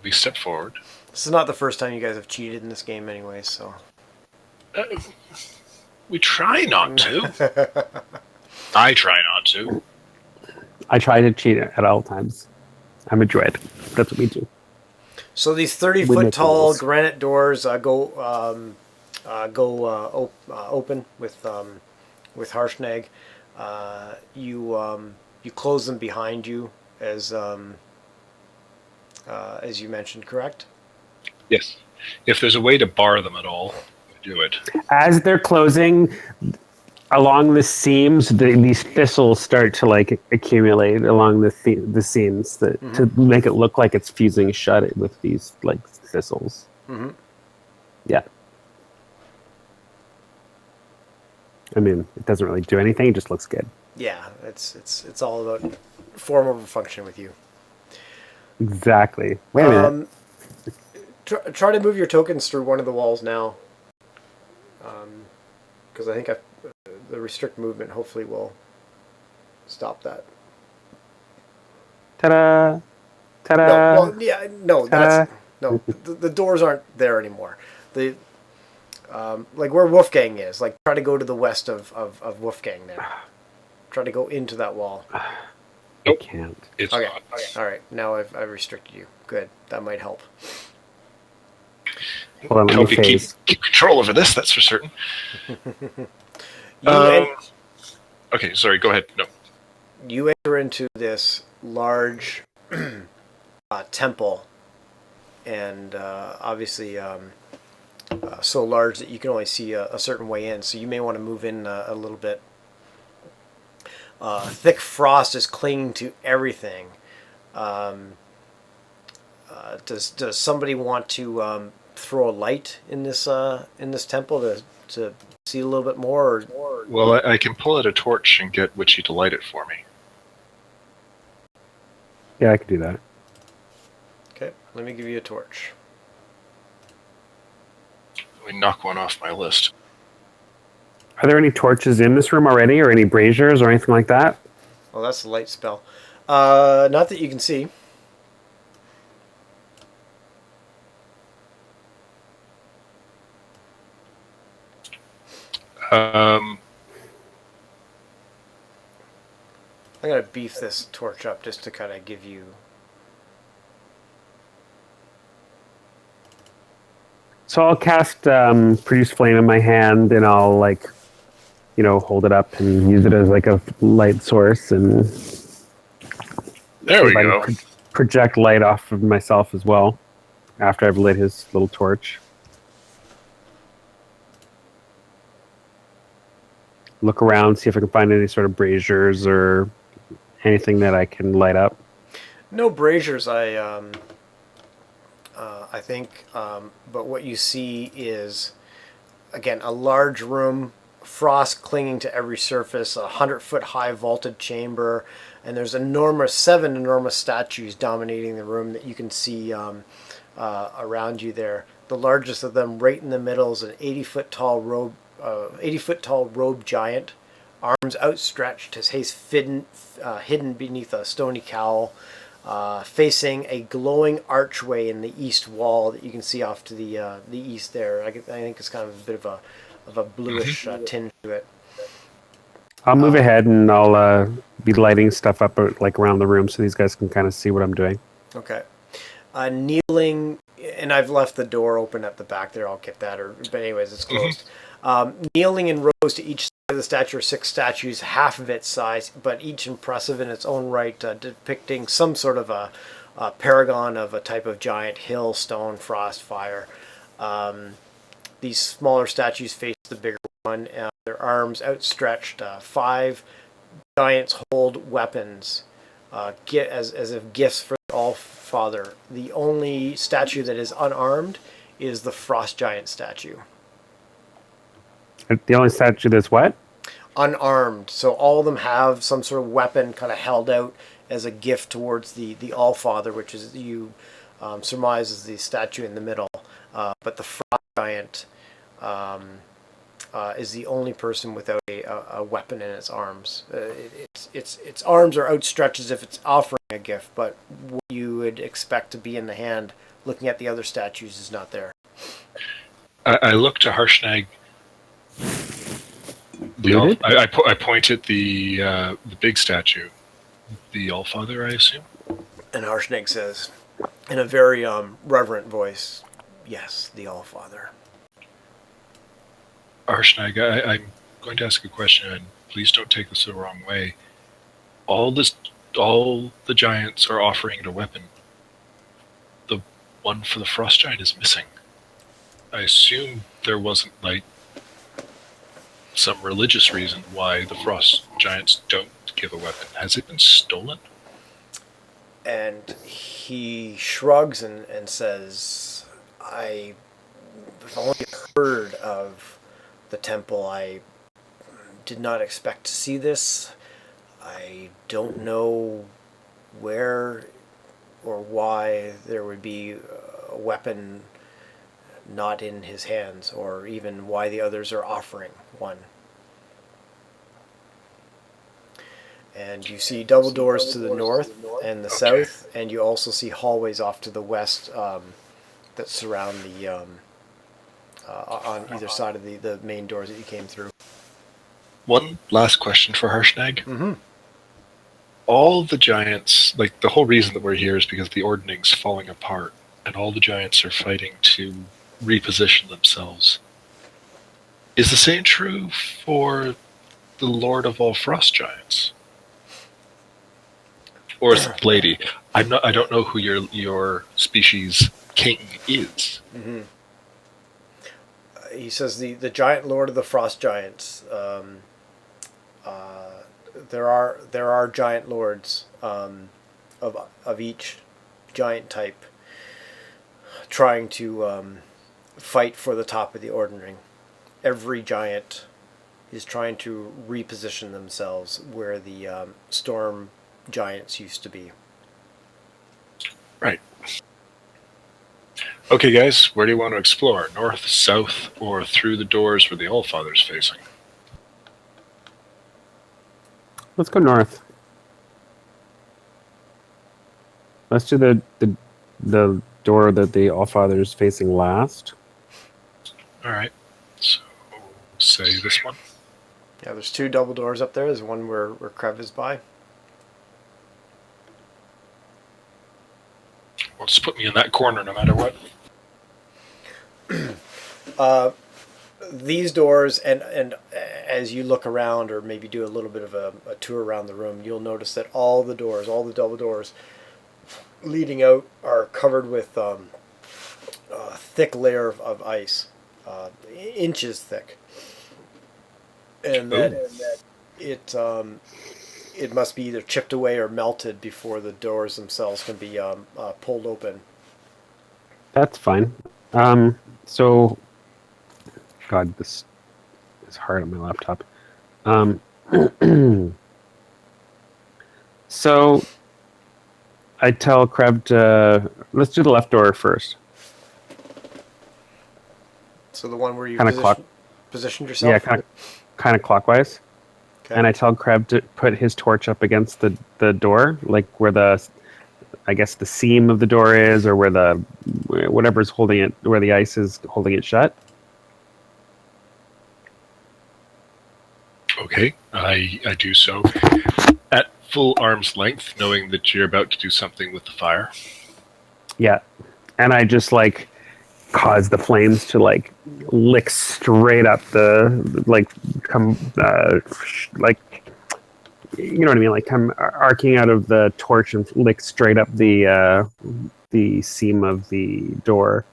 We step forward. This is not the first time you guys have cheated in this game, anyway. So we try not to. I try not to. I try to cheat at all times. I'm a druid. That's what we do. So these 30-foot tall granite doors go open with Harshnag. You close them behind you as you mentioned, correct? Yes. If there's a way to bar them at all, do it. As they're closing, along the seams, these thistles start to like accumulate along the seams to make it look like it's fusing shut with these like thistles. Mm-hmm. Yeah. I mean, it doesn't really do anything. It just looks good. Yeah, it's all about form over function with you. Exactly. Wait a minute. Try to move your tokens through one of the walls now. Because I think the restrict movement hopefully will stop that. Ta-da! Ta-da! No, well, yeah, no, Ta-da. the doors aren't there anymore. Like where Wolfgang is, like try to go to the west of Wolfgang there. Try to go into that wall. I can't. It's okay. not. All right. Now I've restricted you. Good. That might help. Hold on, let Hope me you phase. keep control over this. That's for certain. Okay, sorry. Go ahead. No. You enter into this large temple, and obviously so large that you can only see a certain way in. So you may want to move in a little bit. Thick frost is clinging to everything. Does somebody want to throw a light in this temple to see a little bit more? Well, I can pull out a torch and get Witchy to light it for me. Yeah, I could do that. Okay, let me give you a torch. Let me knock one off my list. Are there any torches in this room already, or any braziers, or anything like that? Oh, that's the light spell. Not that you can see. Um, I'm going to beef this torch up just to kind of give you... So I'll cast Produce Flame in my hand, and I'll, like, hold it up and use it as, like, a light source, and... There we go. Project light off of myself as well, after I've lit his little torch. look around, see if I can find any sort of braziers or anything that I can light up. No braziers, I think, but what you see is, again, a large room, frost clinging to every surface, a 100-foot high vaulted chamber, and there's seven enormous statues dominating the room that you can see around you there. The largest of them, right in the middle, is an 80-foot tall robe giant, arms outstretched, his face hidden beneath a stony cowl. Facing a glowing archway in the east wall that you can see off to the east there. I think it's kind of a bit of a bluish tinge to it. I'll move ahead and I'll be lighting stuff up like around the room so these guys can kind of see what I'm doing. Okay. Kneeling, and I've left the door open at the back there. I'll get that. But anyways, it's closed. Kneeling in rows to each side of the statue are 6 statues, half of its size, but each impressive in its own right, depicting some sort of a paragon of a type of giant hill, stone, frost, fire. These smaller statues face the bigger one, their arms outstretched. 5 giants hold weapons, as if gifts for the All-Father. The only statue that is unarmed is the frost giant statue. The only statue that's what? Unarmed. So all of them have some sort of weapon kind of held out as a gift towards the All-Father, which is you surmise is the statue in the middle. But the frost giant is the only person without a weapon in its arms. Its arms are outstretched as if it's offering a gift, but what you would expect to be in the hand looking at the other statues is not there. I look to Harshnag. I point at the big statue, the Allfather, I assume. And Harshnag says, in a very reverent voice, "Yes, the Allfather." Harshnag, I'm going to ask a question, and please don't take this the wrong way. All the giants are offering it a weapon. The one for the frost giant is missing. I assume there wasn't some religious reason why the frost giants don't give a weapon. Has it been stolen? And he shrugs and says, "I've only heard of the temple. I did not expect to see this. I don't know where or why there would be a weapon not in his hands, or even why the others are offering one." And you see double doors to the north and the south, and you also see hallways off to the west that surround the on either side of the main doors that you came through. One last question for Harshnag. Mm-hmm. All the giants, the whole reason that we're here is because the Ordning's falling apart, and all the giants are fighting to reposition themselves. Is the same true for the Lord of all Frost Giants? Or is it Lady? I don't know who your species king is. Mm-hmm. He says the giant lord of the frost giants. There are giant lords of each giant type trying to fight for the top of the Orden Ring. Every giant is trying to reposition themselves where the storm giants used to be. Right. Okay, guys, where do you want to explore? North, south, or through the doors where the Allfather's facing? Let's go north. Let's do the door that the Allfather's facing last. All right. So, say this one. Yeah, there's 2 double doors up there. There's one where Krev is by. Well, just put me in that corner no matter what. These doors, and as you look around or maybe do a little bit of a tour around the room, you'll notice that all the double doors leading out are covered with a thick layer of ice, inches thick. and Oh. that it must be either chipped away or melted before the doors themselves can be pulled open. That's fine. So, God, this is hard on my laptop. Um, so I tell Kreb to let's do the left door first. So the one where you Kind of positioned yeah, yourself. kind of clockwise. Okay. And I tell Kreb to put his torch up against the door, like where I guess the seam of the door is, or where the whatever's holding it, where the ice is holding it shut. Okay, I do so at full arm's length, knowing that you're about to do something with the fire. Yeah, and I just like cause the flames to like lick straight up the like come like you know what I mean, like come arcing out of the torch and lick straight up the seam of the door.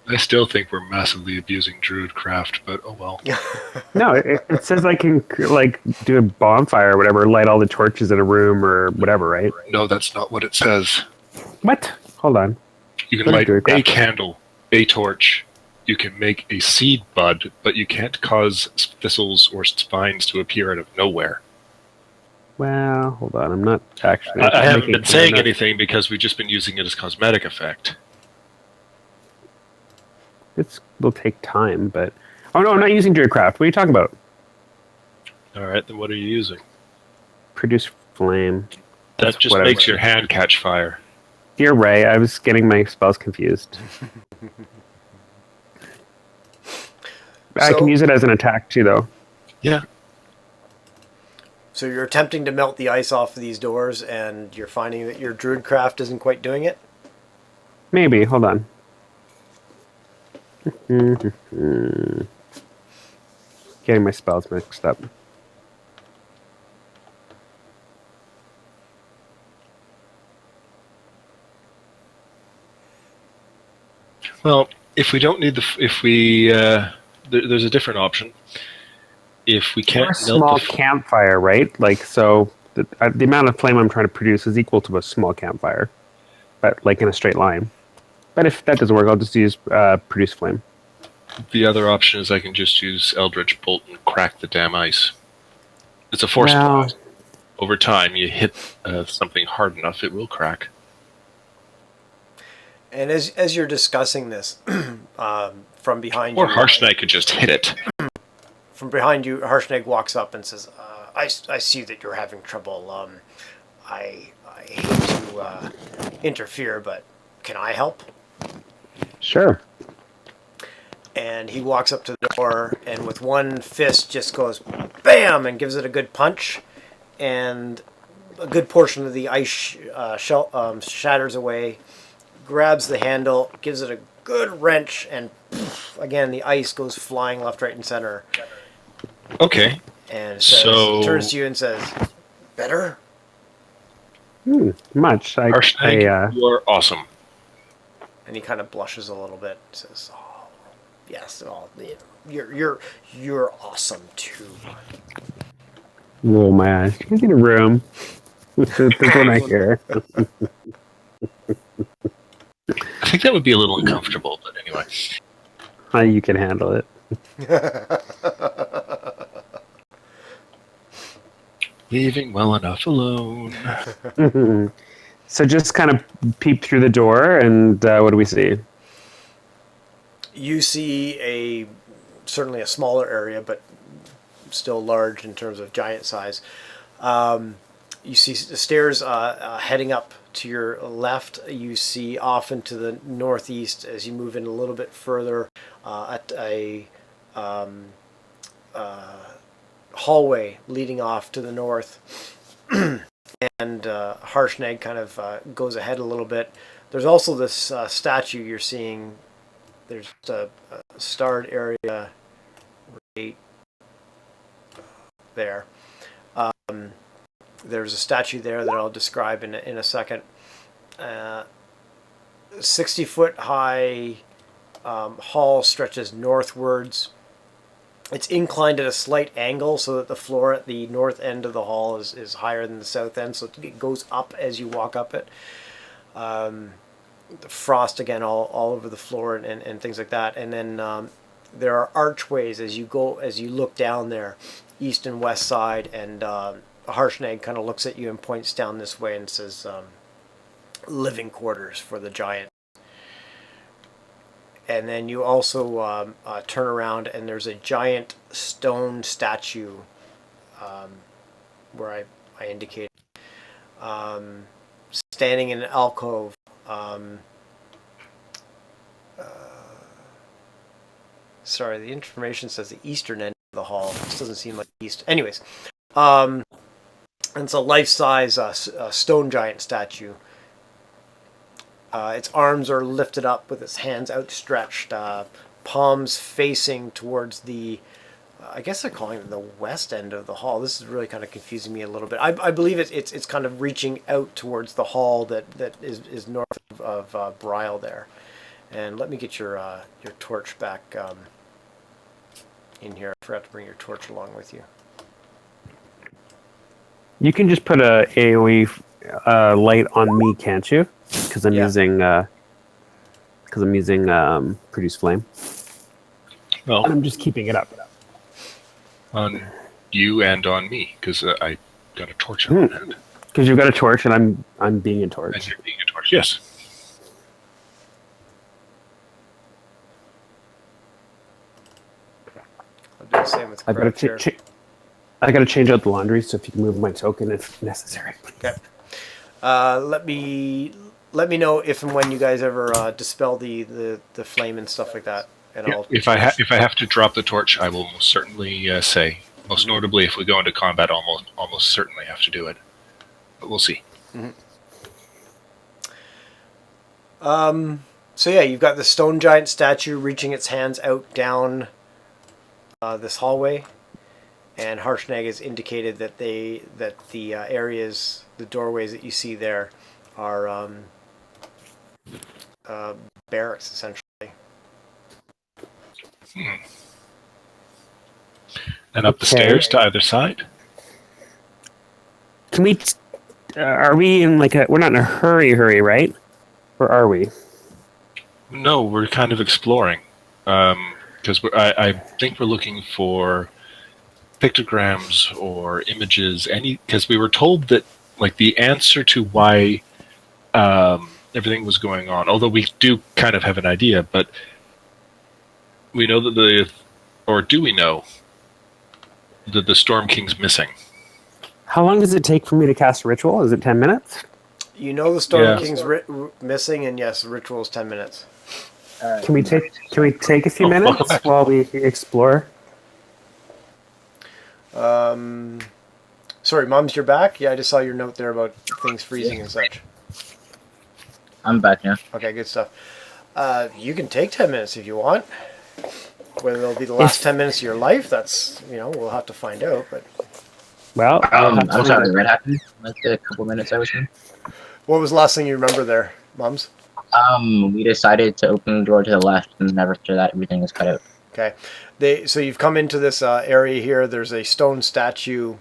I still think we're massively abusing Druidcraft, but oh well. No, it says I can like do a bonfire or whatever, light all the torches in a room or whatever, right? No, that's not what it says. What? Hold on. You can What is light a Druidcraft? candle, a torch. You can make a seed bud, but you can't cause thistles or spines to appear out of nowhere. Well, hold on. I'm not actually. I haven't making been it saying enough. anything because we've just been using it as cosmetic effect. It will take time, but oh no, I'm not using Druidcraft. What are you talking about? All right, then what are you using? Produce flame. That just whatever. makes your hand catch fire. You're right. I was getting my spells confused. I can use it as an attack too, though. Yeah. So you're attempting to melt the ice off of these doors, and you're finding that your Druidcraft isn't quite doing it? Maybe. Hold on. Getting my spells mixed up. Well, if we don't need there's a different option. If we can't Or a melt small campfire, right? Like, so the amount of flame I'm trying to produce is equal to a small campfire, but like in a straight line. But if that doesn't work, I'll just use produce flame. the other option is I can just use Eldritch Bolt and crack the damn ice. It's a force blast. Over time, you hit something hard enough, it will crack. And as you're discussing this, from behind Or you, Harshnag could just hit it. from behind you, Harshnag walks up and says, I see that you're having trouble. I hate to interfere, but can I help? Sure. And he walks up to the door and with one fist just goes bam and gives it a good punch, and a good portion of the ice shatters away, grabs the handle, gives it a good wrench, and poof, again the ice goes flying left, right, and center. Okay. And says, turns to you and says, better? Much. Harshnag, you are awesome. And he kind of blushes a little bit. Says, "Oh, yes, you're awesome too." Roll my eyes. You need a room. That's what I hear. I think that would be a little uncomfortable, but anyway. You can handle it. Leaving well enough alone. So just kind of peep through the door, and what do we see? You see certainly a smaller area, but still large in terms of giant size. You see the stairs heading up to your left. You see off into the northeast as you move in a little bit further at a hallway leading off to the north. And Harshnag kind of goes ahead a little bit. There's also this statue you're seeing. There's a starred area right there. There's a statue there that I'll describe in a second. 60-foot high hall stretches northwards. It's inclined at a slight angle so that the floor at the north end of the hall is higher than the south end, so it goes up as you walk up it. The frost again all over the floor and things like that. And then there are archways as you look down there, east and west side, and Harshnag kind of looks at you and points down this way and says, living quarters for the giant. And then you also turn around and there's a giant stone statue where I indicated, standing in an alcove. Sorry, the information says the eastern end of the hall. This doesn't seem like east. Anyways, and it's a life-size stone giant statue. Its arms are lifted up with its hands outstretched, palms facing towards the, I guess they're calling it the west end of the hall. This is really kind of confusing me a little bit. I believe it's kind of reaching out towards the hall that is north of Brile there. And let me get your torch back in here. I forgot to bring your torch along with you. You can just put a AOE light on me, can't you? Because I'm using produce flame. Well, And I'm just keeping it up. on you and on me, because I got a torch in one hand. Because you've got a torch, and I'm being a torch. And you're being a torch. Yes. I'll do the same with I've got to I got to change out the laundry, so if you can move my token if necessary. Okay. Let me know if and when you guys ever dispel the flame and stuff like that. And Yeah, if I have to drop the torch, I will most certainly say. Most notably, if we go into combat, almost certainly have to do it. But we'll see. So yeah, you've got the stone giant statue reaching its hands out down this hallway, and Harshnag has indicated that the areas, the doorways that you see there, are barracks essentially. And up the stairs to either side. Can we? Are we in we're not in a hurry, right? Or are we? No, we're kind of exploring. Because I think we're looking for pictograms or images. Because we were told that the answer to why everything was going on. Although we do kind of have an idea, but we know that do we know that the Storm King's missing? How long does it take for me to cast a ritual? Is it 10 minutes? You know the Storm King's missing, and yes, the ritual is 10 minutes. Can we take a few minutes while we explore? Sorry, Mums, you're back? Yeah, I just saw your note there about things freezing and such. I'm back now. Okay, good stuff. You can take 10 minutes if you want. Whether it'll be the last 10 minutes of your life, that's, we'll have to find out. But well, I'm sorry, what happened? A couple minutes I was in. What was the last thing you remember there, Mums? We decided to open the door to the left, and after that, everything was cut out. Okay. So you've come into this area here. There's a stone statue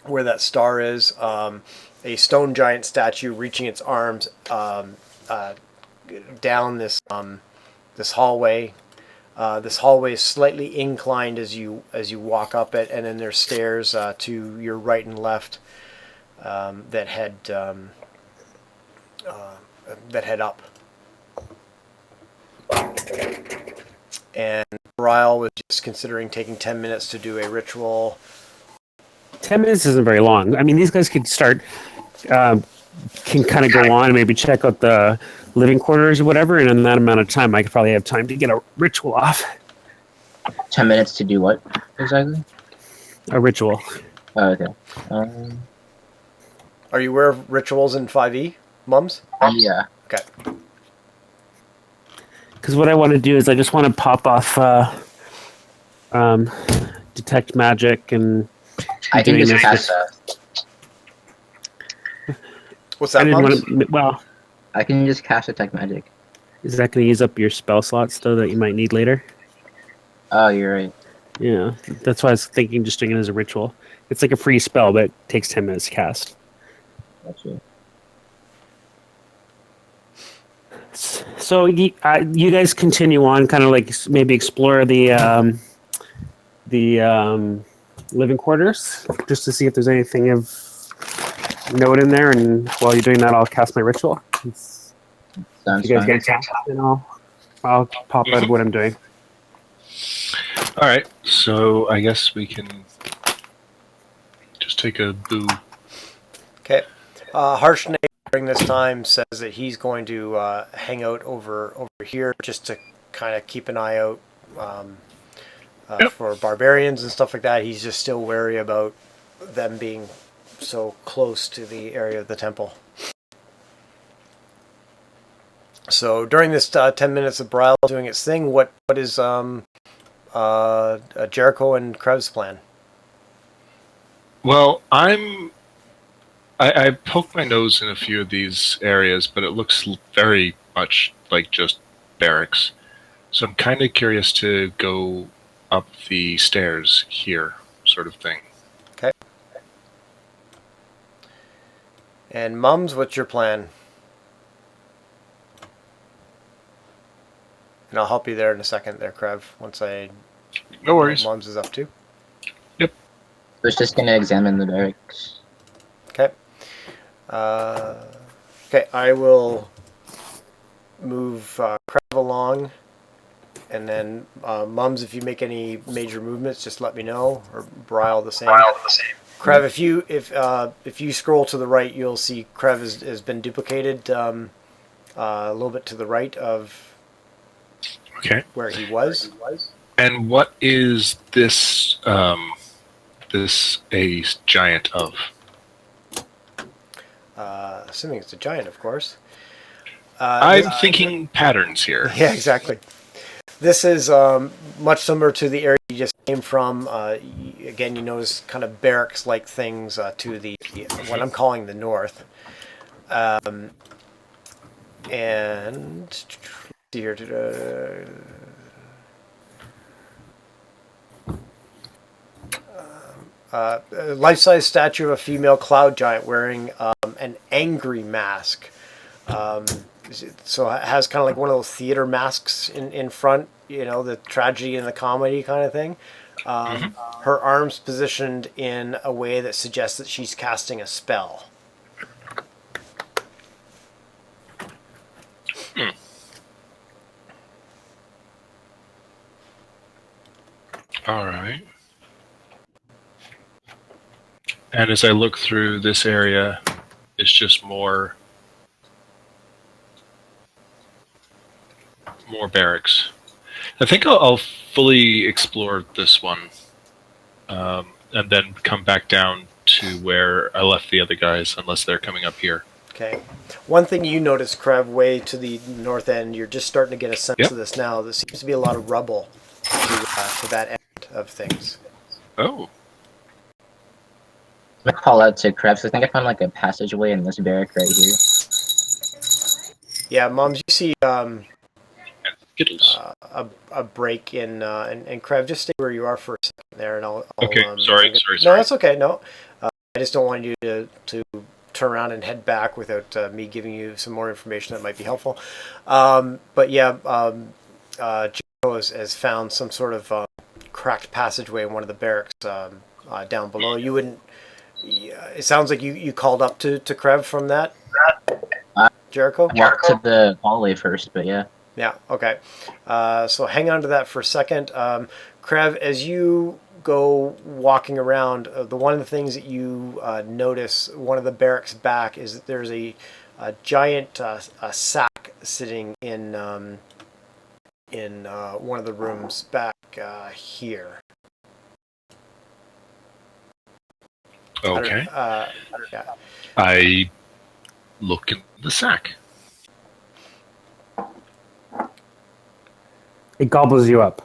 where that star is. A stone giant statue reaching its arms down this hallway. This hallway is slightly inclined as you walk up it, and then there's stairs to your right and left that head up. And Ryle was just considering taking 10 minutes to do a ritual. 10 minutes isn't very long. I mean, these guys could start, can kind of go on and maybe check out the living quarters or whatever, and in that amount of time, I could probably have time to get a ritual off. 10 minutes to do what, exactly? A ritual. Oh, okay. Are you aware of rituals in 5e, Mums? Yeah. Okay. Because what I want to do is I just want to pop off detect magic and I can just cast that. What's that, Mums? I can just cast detect magic. Is that going to use up your spell slots though that you might need later? Oh, you're right. Yeah, that's why I was thinking just doing it as a ritual. It's like a free spell, but it takes 10 minutes to cast. Gotcha. So you guys continue on, kind of like maybe explore the living quarters just to see if there's anything of note in there. And while you're doing that, I'll cast my ritual. If Sounds you guys fun. get a chance, and I'll pop out of what I'm doing. All right, so I guess we can just take a boo. Okay. Harshnay during this time says that he's going to hang out over here just to kind of keep an eye out Yep. for barbarians and stuff like that. He's just still wary about them being so close to the area of the temple. So during this 10 minutes of Brile doing its thing, what is Jericho and Krev's plan? Well, I poked my nose in a few of these areas, but it looks very much like just barracks. So I'm kind of curious to go up the stairs here, sort of thing. Okay. And Mums, what's your plan? And I'll help you there in a second there, Krev, once I No worries. what Mums is up to. I was just gonna examine the barracks. Okay. Okay, I will move Krev along, and then Mums, if you make any major movements, just let me know, or Brile the same. Krev, if you scroll to the right, you'll see Krev has been duplicated a little bit to the right of Okay. where he was. And what is this? This a giant of? Assuming it's a giant, of course. I'm thinking patterns here. Yeah, exactly. This is much similar to the area you just came from. Again, you notice kind of barracks-like things to the what I'm calling the north. And let's see here. Life-size statue of a female cloud giant wearing an angry mask. So it has kind of like one of those theater masks in front, you know, the tragedy and the comedy kind of thing. Her arms positioned in a way that suggests that she's casting a spell. All right. And as I look through this area, it's just more barracks. I think I'll fully explore this one, and then come back down to where I left the other guys, unless they're coming up here. Okay. One thing you notice, Krev, way to the north end, you're just starting to get a sense Yep. of this now. There seems to be a lot of rubble to that end of things. Oh, I'm gonna call out to Krebs. I think I found like a passageway in this barrack right here. Yeah, Mums, you see Skittles. a break in, and Krev, just stay where you are for a second there, and I'll Okay, sorry. No, that's okay. No, I just don't want you to turn around and head back without me giving you some more information that might be helpful. But yeah, Joe has found some sort of cracked passageway in one of the barracks down below. You wouldn't. It sounds like you called up to Krev from that, Jericho. Walk to the hallway first, but yeah. Yeah, okay. So hang on to that for a second. Krev, as you go walking around, one of the things that you notice, one of the barracks back, is that there's a giant a sack sitting in one of the rooms back here. Okay. Yeah. I look in the sack. It gobbles you up.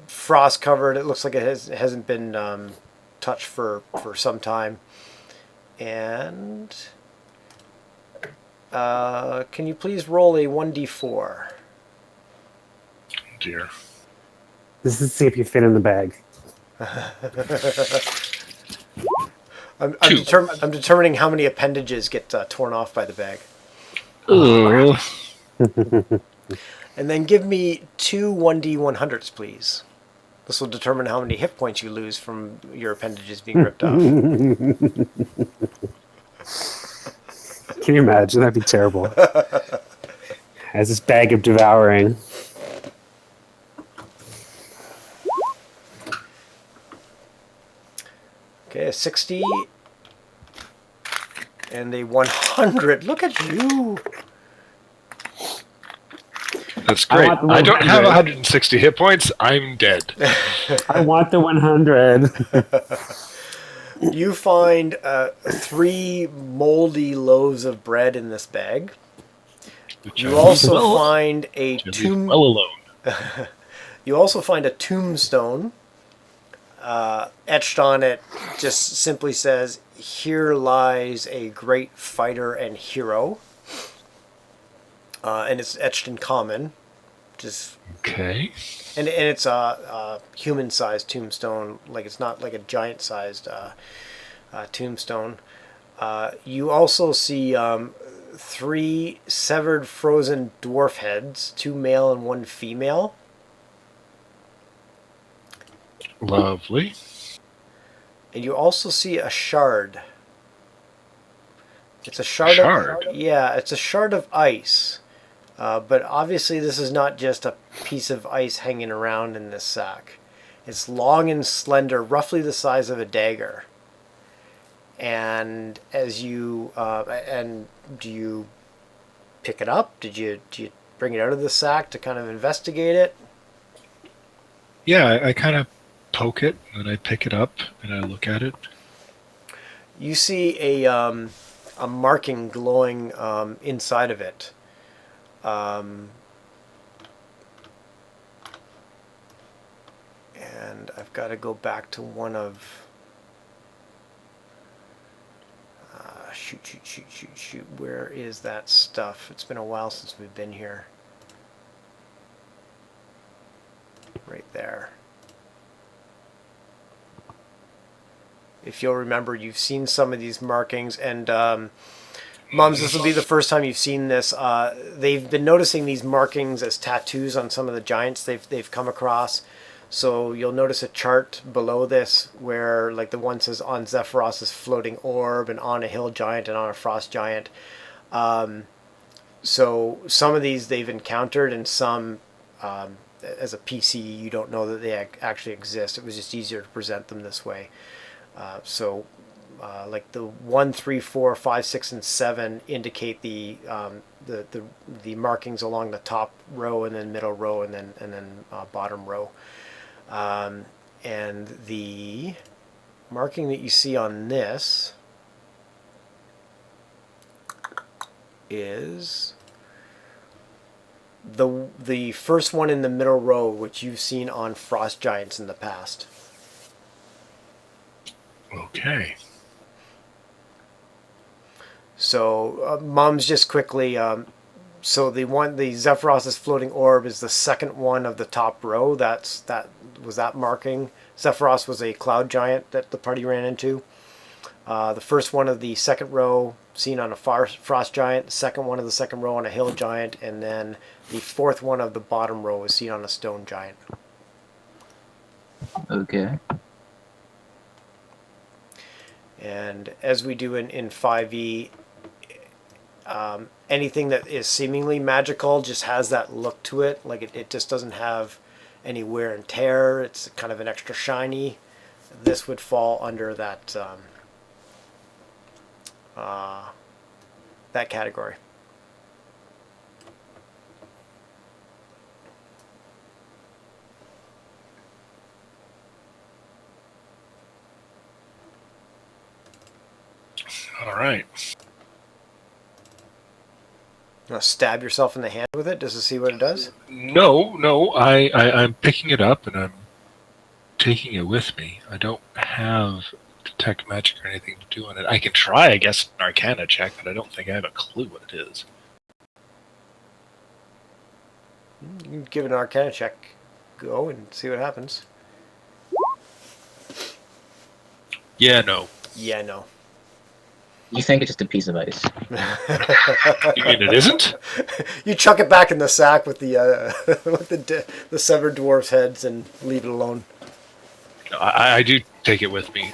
Frost covered. It looks like it hasn't been touched for some time. And can you please roll a 1d4? Dear. This is to see if you fit in the bag. I'm Two. determining how many appendages get torn off by the bag. Oh, And then give me two 1d100s, please. This will determine how many hit points you lose from your appendages being ripped off. Can you imagine? That'd be terrible. As this bag of devouring. Okay, a 60 and a 100. Look at you. that's great. want the I don't have 100. 160 hit points. I'm dead. I want the 100. You find 3 moldy loaves of bread in this bag. Which You I also leave well- find a which I leave tomb. well alone. You also find a tombstone. Etched on it just simply says, "Here lies a great fighter and hero," and it's etched in common. Just Okay. and it's a human-sized tombstone. Like it's not like a giant-sized tombstone. You also see 3 severed frozen dwarf heads, 2 male and 1 female. Lovely. And you also see a shard. It's a shard. Shard? Yeah, it's a shard of ice. But obviously this is not just a piece of ice hanging around in this sack. It's long and slender, roughly the size of a dagger. And as you and do you pick it up? Do you bring it out of the sack to kind of investigate it? Yeah, I kind of poke it, and I pick it up, and I look at it. You see a marking glowing inside of it. And I've got to go back to one of... shoot. Where is that stuff? It's been a while since we've been here. Right there. If you'll remember, you've seen some of these markings, and Mums, this will be the first time you've seen this. They've been noticing these markings as tattoos on some of the giants they've come across. So you'll notice a chart below this where, like, the one says on Zephyros's floating orb, and on a hill giant, and on a frost giant. So some of these they've encountered, and some, as a PC, you don't know that they actually exist. It was just easier to present them this way. Like the 1, 3, 4, 5, 6, and 7 indicate the markings along the top row, and then middle row, and then bottom row. And the marking that you see on this is the first one in the middle row, which you've seen on frost giants in the past. Okay. So, Mums, just quickly, so the Zephyros's floating orb is the second one of the top row. That marking. Zephyros was a cloud giant that the party ran into. The first one of the second row seen on a frost giant. The second one of the second row on a hill giant, and then the fourth one of the bottom row is seen on a stone giant. Okay. And as we do in 5e, anything that is seemingly magical just has that look to it. Like it just doesn't have any wear and tear. It's kind of an extra shiny. This would fall under that that category. All right. You want to stab yourself in the hand with it just to see what it does? No. I'm picking it up, and I'm taking it with me. I don't have detect magic or anything to do on it. I can try, I guess, an Arcana check, but I don't think I have a clue what it is. You can give it an Arcana check. go and see what happens. Yeah, no. Yeah, no. You think it's just a piece of ice? You mean it isn't? You chuck it back in the sack with the with the severed dwarf's heads and leave it alone. I do take it with me.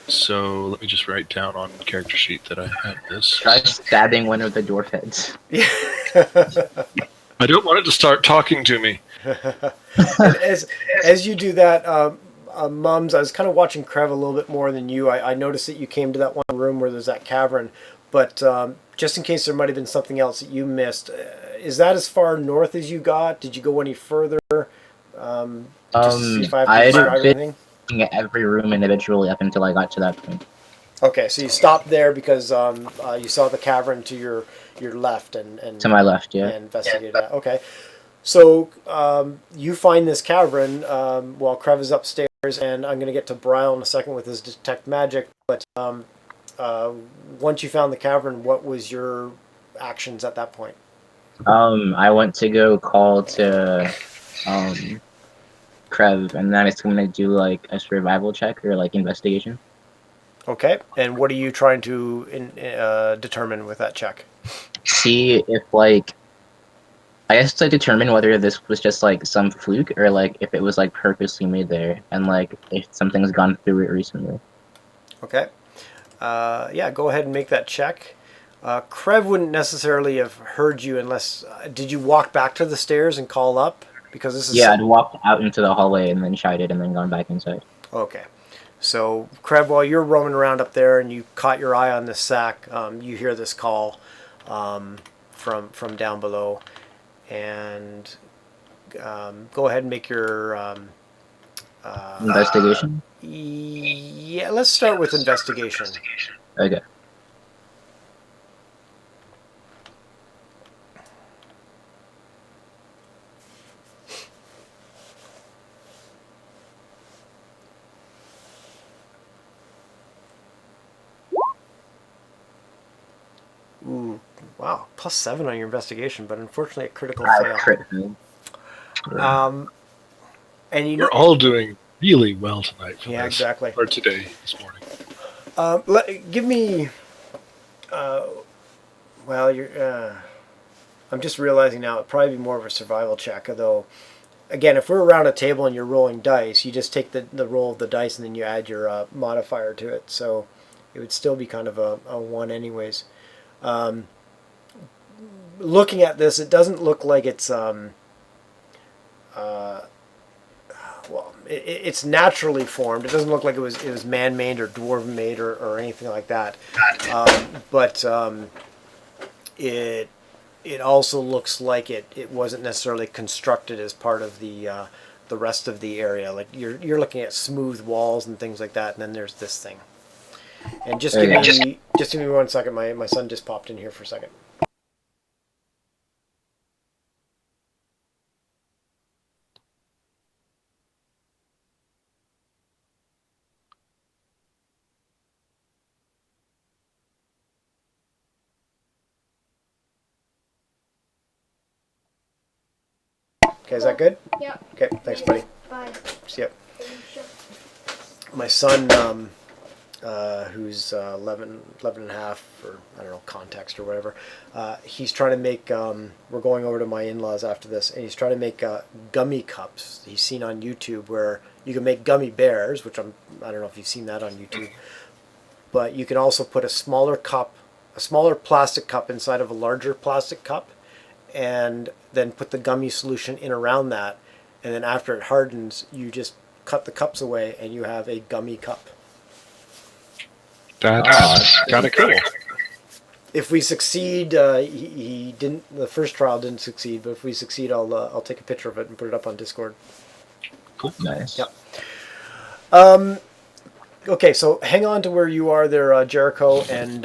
So let me just write down on character sheet that I have this. Try stabbing one of the dwarf heads. I don't want it to start talking to me. And as you do that, Mums, I was kind of watching Krev a little bit more than you. I noticed that you came to that one room where there's that cavern, but just in case there might have been something else that you missed, is that as far north as you got? Did you go any further? Just to see if I have to I describe had anything. been at every room individually up until I got to that point. Okay, so you stopped there because you saw the cavern to your left and To my left, yeah. and investigated that. Okay. So you find this cavern while Krev is upstairs, and I'm going to get to Bryle in a second with his detect magic. But once you found the cavern, what was your actions at that point? I went to go call to Krev, and then it's going to do like a survival check or like investigation. Okay, and what are you trying to determine with that check? See if like, I guess to determine whether this was just like some fluke or like if it was like purposely made there and like if something's gone through it recently. Okay. Yeah, go ahead and make that check. Krev wouldn't necessarily have heard you unless... did you walk back to the stairs and call up? Because this is... Yeah, I'd walked out into the hallway and then shouted and then gone back inside. Okay. So, Krev, while you're roaming around up there and you caught your eye on this sack, you hear this call from down below. And go ahead and make your... Investigation? Yeah, let's start with investigation. Okay. Ooh, wow, +7 on your investigation, but unfortunately a critical I fail. crit failed. And you know, You're all doing really well tonight for yeah, this. exactly. Or today, this morning. Give me. Well, you're. I'm just realizing now it'd probably be more of a survival check. Although, again, if we're around a table and you're rolling dice, you just take the roll of the dice and then you add your modifier to it. So it would still be kind of a 1 anyways. Looking at this, it doesn't look like it's well, it's naturally formed. It doesn't look like it was man-made or dwarven-made or anything like that. But it also looks like it wasn't necessarily constructed as part of the rest of the area. Like you're looking at smooth walls and things like that, and then there's this thing. And just give me 1 second. My son just popped in here for a second. Okay, is that good? Yeah. Okay, thanks, buddy. Bye. Yep. My son, who's 11 and a half, or I don't know, context or whatever, he's trying to make, we're going over to my in-laws after this, and he's trying to make gummy cups he's seen on YouTube where you can make gummy bears, which I don't know if you've seen that on YouTube, but you can also put a smaller plastic cup inside of a larger plastic cup, and then put the gummy solution in around that, and then after it hardens, you just cut the cups away and you have a gummy cup. That's kind of cool. If we succeed, he didn't. The first trial didn't succeed, but if we succeed, I'll take a picture of it and put it up on Discord. Cool. Nice. Yep. Okay, so hang on to where you are there, Jericho, and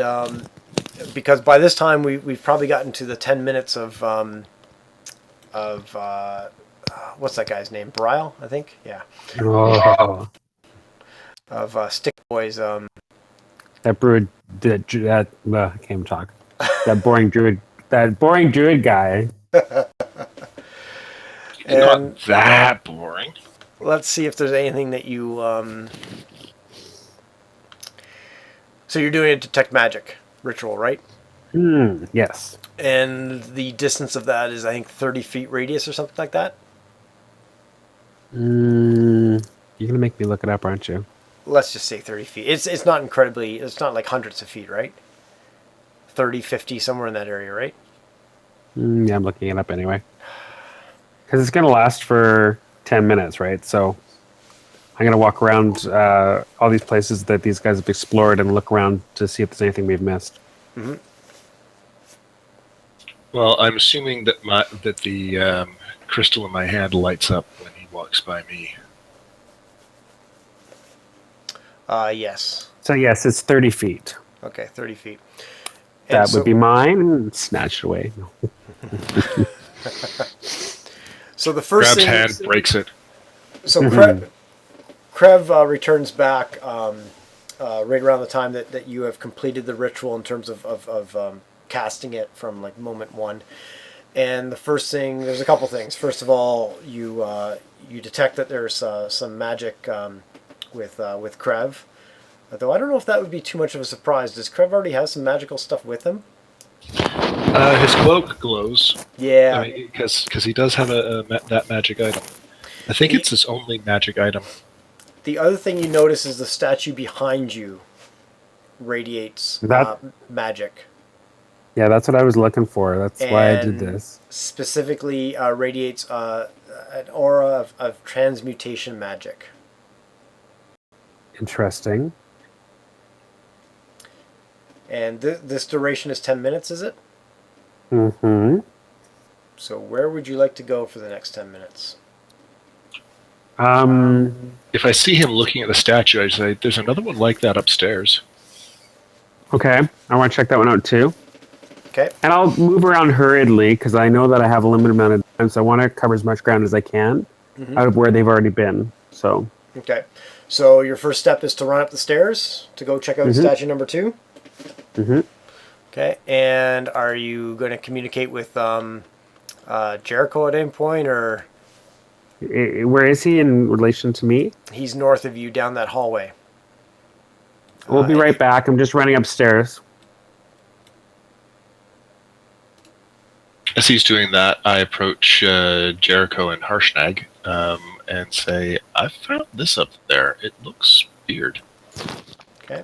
because by this time we've probably gotten to the 10 minutes of what's that guy's name? Bryle, I think. Yeah. Oh, Of Stick Boys. that brood. I can't even talk. That boring druid. That boring druid guy. And Not that boring. let's see if there's anything that you. So you're doing a detect magic ritual, right? Yes. And the distance of that is, I think, 30 feet radius or something like that. You're gonna make me look it up, aren't you? Let's just say 30 feet. It's not incredibly. It's not like hundreds of feet, right? 30, 50, somewhere in that area, right? Yeah, I'm looking it up anyway. Because it's gonna last for 10 minutes, right? So I'm gonna walk around all these places that these guys have explored and look around to see if there's anything we've missed. Mm-hmm. Well, I'm assuming that the crystal in my hand lights up when he walks by me. Yes. So yes, it's 30 feet. Okay, 30 feet. And That would be mine. Snatched away. So the first Grabs thing. hand, breaks it. So Krev returns back right around the time that you have completed the ritual in terms of casting it from like moment one. And the first thing, there's a couple things. First of all, you detect that there's some magic with Krev. Though I don't know if that would be too much of a surprise. Does Krev already have some magical stuff with him? His cloak glows. Yeah. Because he does have that magic item. I think it's his only magic item. The other thing you notice is the statue behind you radiates magic. Yeah, that's what I was looking for. That's why I did And this. specifically radiates an aura of transmutation magic. Interesting. And this duration is 10 minutes, is it? Mm-hmm. So where would you like to go for the next 10 minutes? If I see him looking at the statue, I say, "There's another one like that upstairs." Okay, I want to check that one out too. Okay. And I'll move around hurriedly because I know that I have a limited amount of time, so I want to cover as much ground as I can out of where they've already been. So. Okay. So your first step is to run up the stairs to go check out statue number 2. Mm-hmm. Okay. And are you going to communicate with Jericho at any point, or? Where is he in relation to me? He's north of you down that hallway. We'll be right back. I'm just running upstairs. As he's doing that, I approach Jericho and Harshnag and say, "I've found this up there. It looks weird." Okay.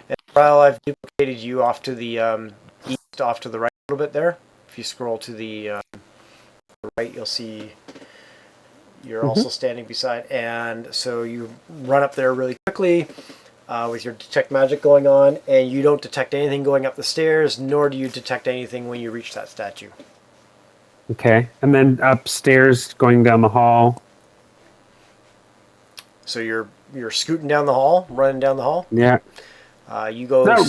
And while I've duplicated you off to the east, off to the right a little bit there, if you scroll to the right, you'll see you're also standing beside. And so you run up there really quickly with your detect magic going on, and you don't detect anything going up the stairs, nor do you detect anything when you reach that statue. Okay, and then upstairs, going down the hall. So you're scooting down the hall, running down the hall. Yeah. You go Not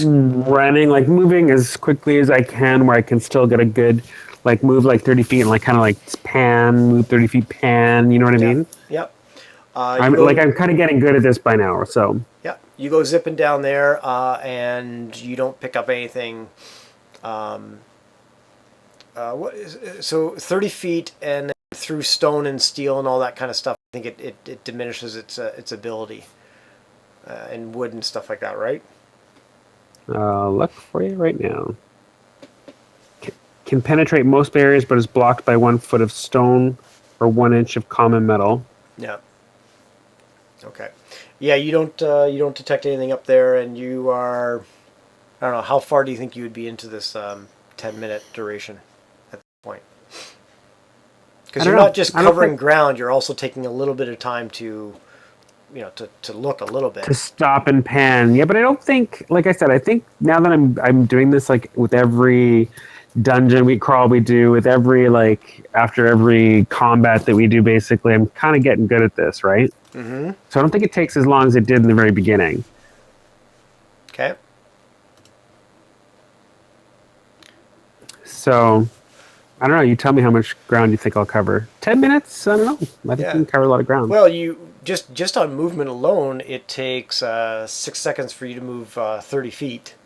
running, like moving as quickly as I can, where I can still get a good, like move like 30 feet and like kind of like move 30 feet, pan. You know what I mean? Yep. I'm kind of getting good at this by now. So. Yeah, you go zipping down there, and you don't pick up anything. So 30 feet and through stone and steel and all that kind of stuff, I think it diminishes its ability, and wood and stuff like that, right? Look for you right now. Can penetrate most barriers, but is blocked by 1 foot of stone or 1 inch of common metal. Yeah. Okay. Yeah, you don't detect anything up there, and you are. I don't know, how far do you think you would be into this 10-minute duration at this point? Because you're not just covering ground; you're also taking a little bit of time to look a little bit. To stop and pan. Yeah, but I don't think, like I said, I think now that I'm doing this, like with every dungeon we do, with every, like, after every combat that we do, basically, I'm kind of getting good at this, right? Mm-hmm. So I don't think it takes as long as it did in the very beginning. Okay. So, I don't know. You tell me how much ground you think I'll cover. 10 minutes? I don't know. I think you can cover a lot of ground. Well, you just on movement alone, it takes 6 seconds for you to move 30 feet,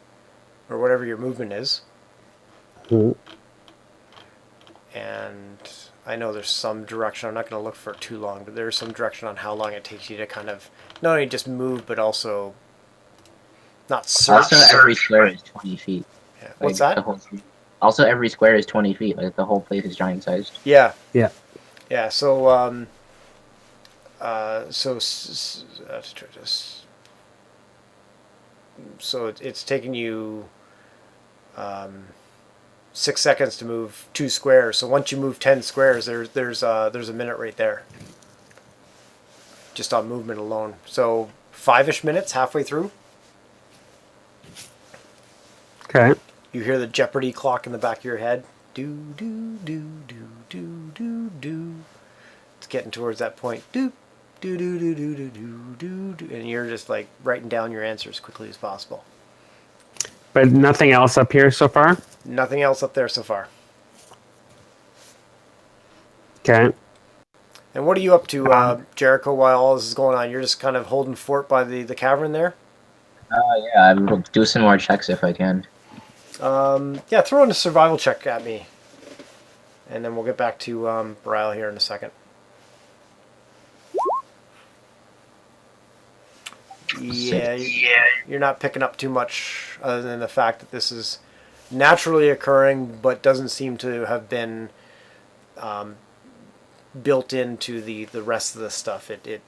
or whatever your movement is. Mm-hmm. And I know there's some direction. I'm not going to look for too long, but there's some direction on how long it takes you to kind of not only just move, but also not search. Also, every square is 20 feet. Yeah. Like, What's that? the whole. Also, every square is 20 feet. Like the whole place is giant sized. Yeah. Yeah. Yeah. So let's try this. So it's taking you 6 seconds to move 2 squares. So once you move 10 squares, there's a minute right there, just on movement alone. So 5-ish minutes, halfway through. Okay. You hear the Jeopardy clock in the back of your head. Do do do do do do do. It's getting towards that point. Do do do do do do do do, and you're just like writing down your answer as quickly as possible. But nothing else up here so far? Nothing else up there so far. Okay. And what are you up to, Jericho, while all this is going on? You're just kind of holding fort by the cavern there? Yeah, I will do some more checks if I can. Yeah, throw in a survival check at me. And then we'll get back to Brile here in a second. Yeah, you're not picking up too much other than the fact that this is naturally occurring, but doesn't seem to have been built into the rest of the stuff. It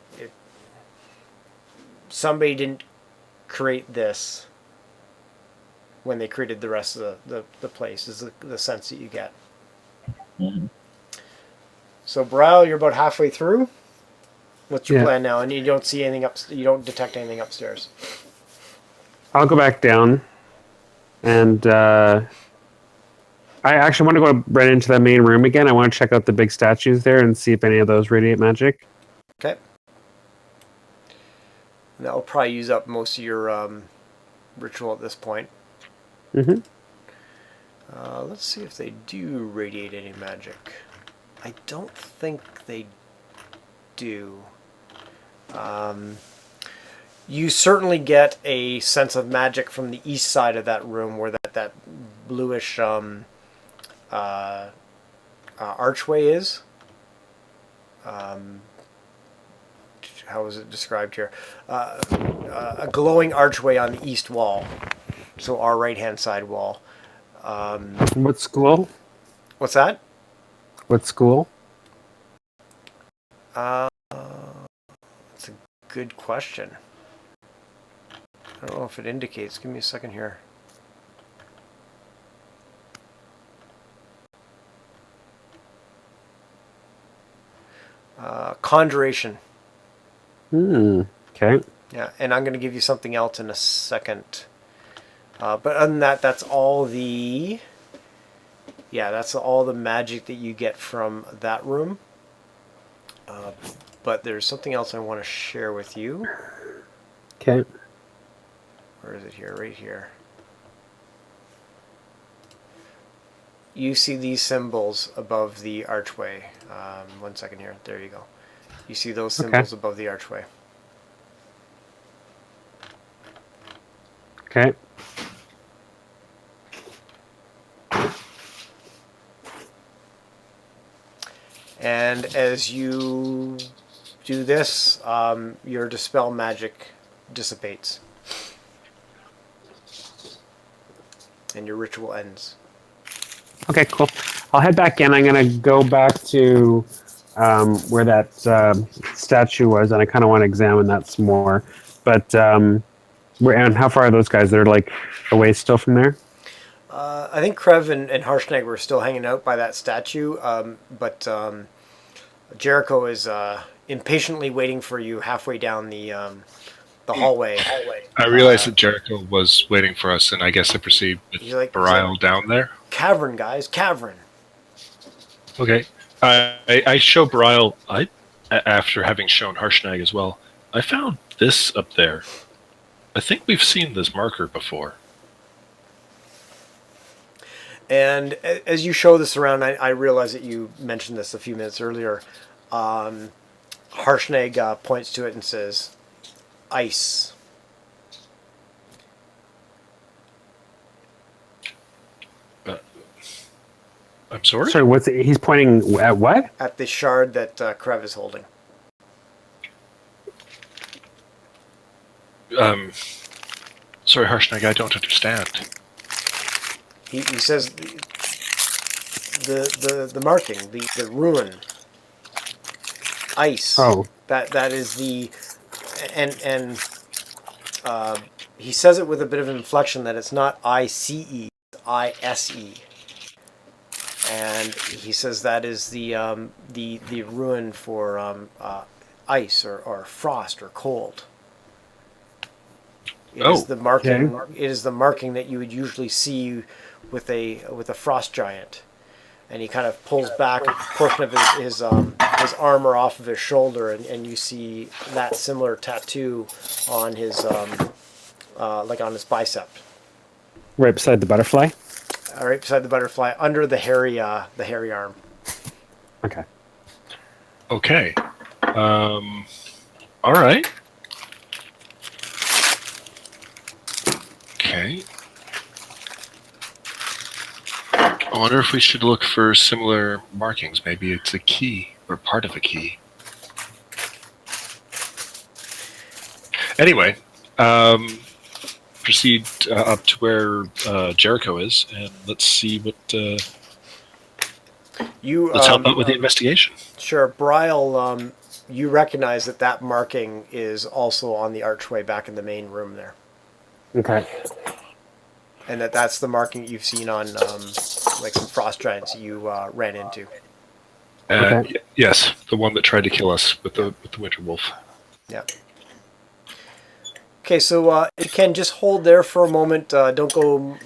somebody didn't create this when they created the rest of the place, is the sense that you get. Mm-hmm. So Brile, you're about halfway through. What's your Yeah. plan now? And you don't see anything up. You don't detect anything upstairs. I'll go back down, and I actually want to go right into that main room again. I want to check out the big statues there and see if any of those radiate magic. Okay. And that will probably use up most of your ritual at this point. Mm-hmm. Let's see if they do radiate any magic. I don't think they do. You certainly get a sense of magic from the east side of that room, where that bluish archway is. How is it described here? A glowing archway on the east wall, so our right-hand side wall. What school? What's that? What school? That's a good question. I don't know if it indicates. Give me a second here. Conjuration. Okay. Yeah, and I'm going to give you something else in a second. But other than that, that's all the... Yeah, that's all the magic that you get from that room. But there's something else I want to share with you. Okay. Where is it here? Right here. You see these symbols above the archway. 1 second here. There you go. You see those symbols above the archway. Okay. And as you do this, your dispel magic dissipates. And your ritual ends. Okay, cool. I'll head back in. I'm going to go back to where that statue was, and I kind of want to examine that some more. But and how far are those guys? They're like a ways still from there? I think Krev and Harshnag were still hanging out by that statue, but Jericho is impatiently waiting for you halfway down the hallway. I realized that Jericho was waiting for us, and I guess I proceed with Brile down there. Cavern, guys, cavern. Okay. I show Brile, after having shown Harshnag as well, I found this up there. I think we've seen this marker before. And as you show this around, I realize that you mentioned this a few minutes earlier. Harshnag points to it and says, ice. I'm sorry? Sorry, what's he's pointing at? What? At the shard that Krev is holding. Sorry, Harshnag, I don't understand. He says the marking, the ruin, ice. Oh, That is the and he says it with a bit of inflection that it's not ICE, it's ISE. And he says that is the ruin for ice or frost or cold. It is the marking. okay. It is the marking that you would usually see with a frost giant. And he kind of pulls back a portion of his armor off of his shoulder, and you see that similar tattoo on his like on his bicep, Right beside the butterfly. right beside the butterfly, under the hairy arm. Okay. Okay. All right. Okay. I wonder if we should look for similar markings. Maybe it's a key or part of a key. Anyway, proceed up to where Jericho is, and let's see what. Let's help out with the investigation. Sure, Bryle. You recognize that marking is also on the archway back in the main room there, Okay. and that's the marking you've seen on like some frost giants you ran into. Okay. Yes, the one that tried to kill us with the winter wolf. Yeah. Okay, so you can just hold there for a moment. Don't go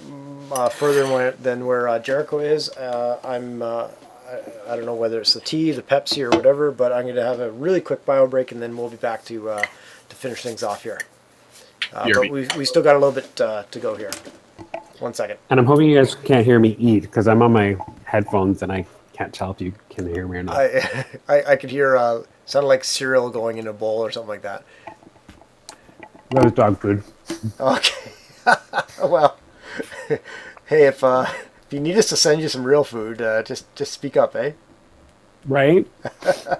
further than where Jericho is. I don't know whether it's the tea, the Pepsi, or whatever, but I'm going to have a really quick bio break, and then we'll be back to finish things off here. But we still got a little bit to go here. 1 second. And I'm hoping you guys can't hear me eat because I'm on my headphones and I can't tell if you can hear me or not. I could hear sounded like cereal going in a bowl or something like that. That was dog food. Okay. Well, hey, if you need us to send you some real food, just speak up, eh? Right?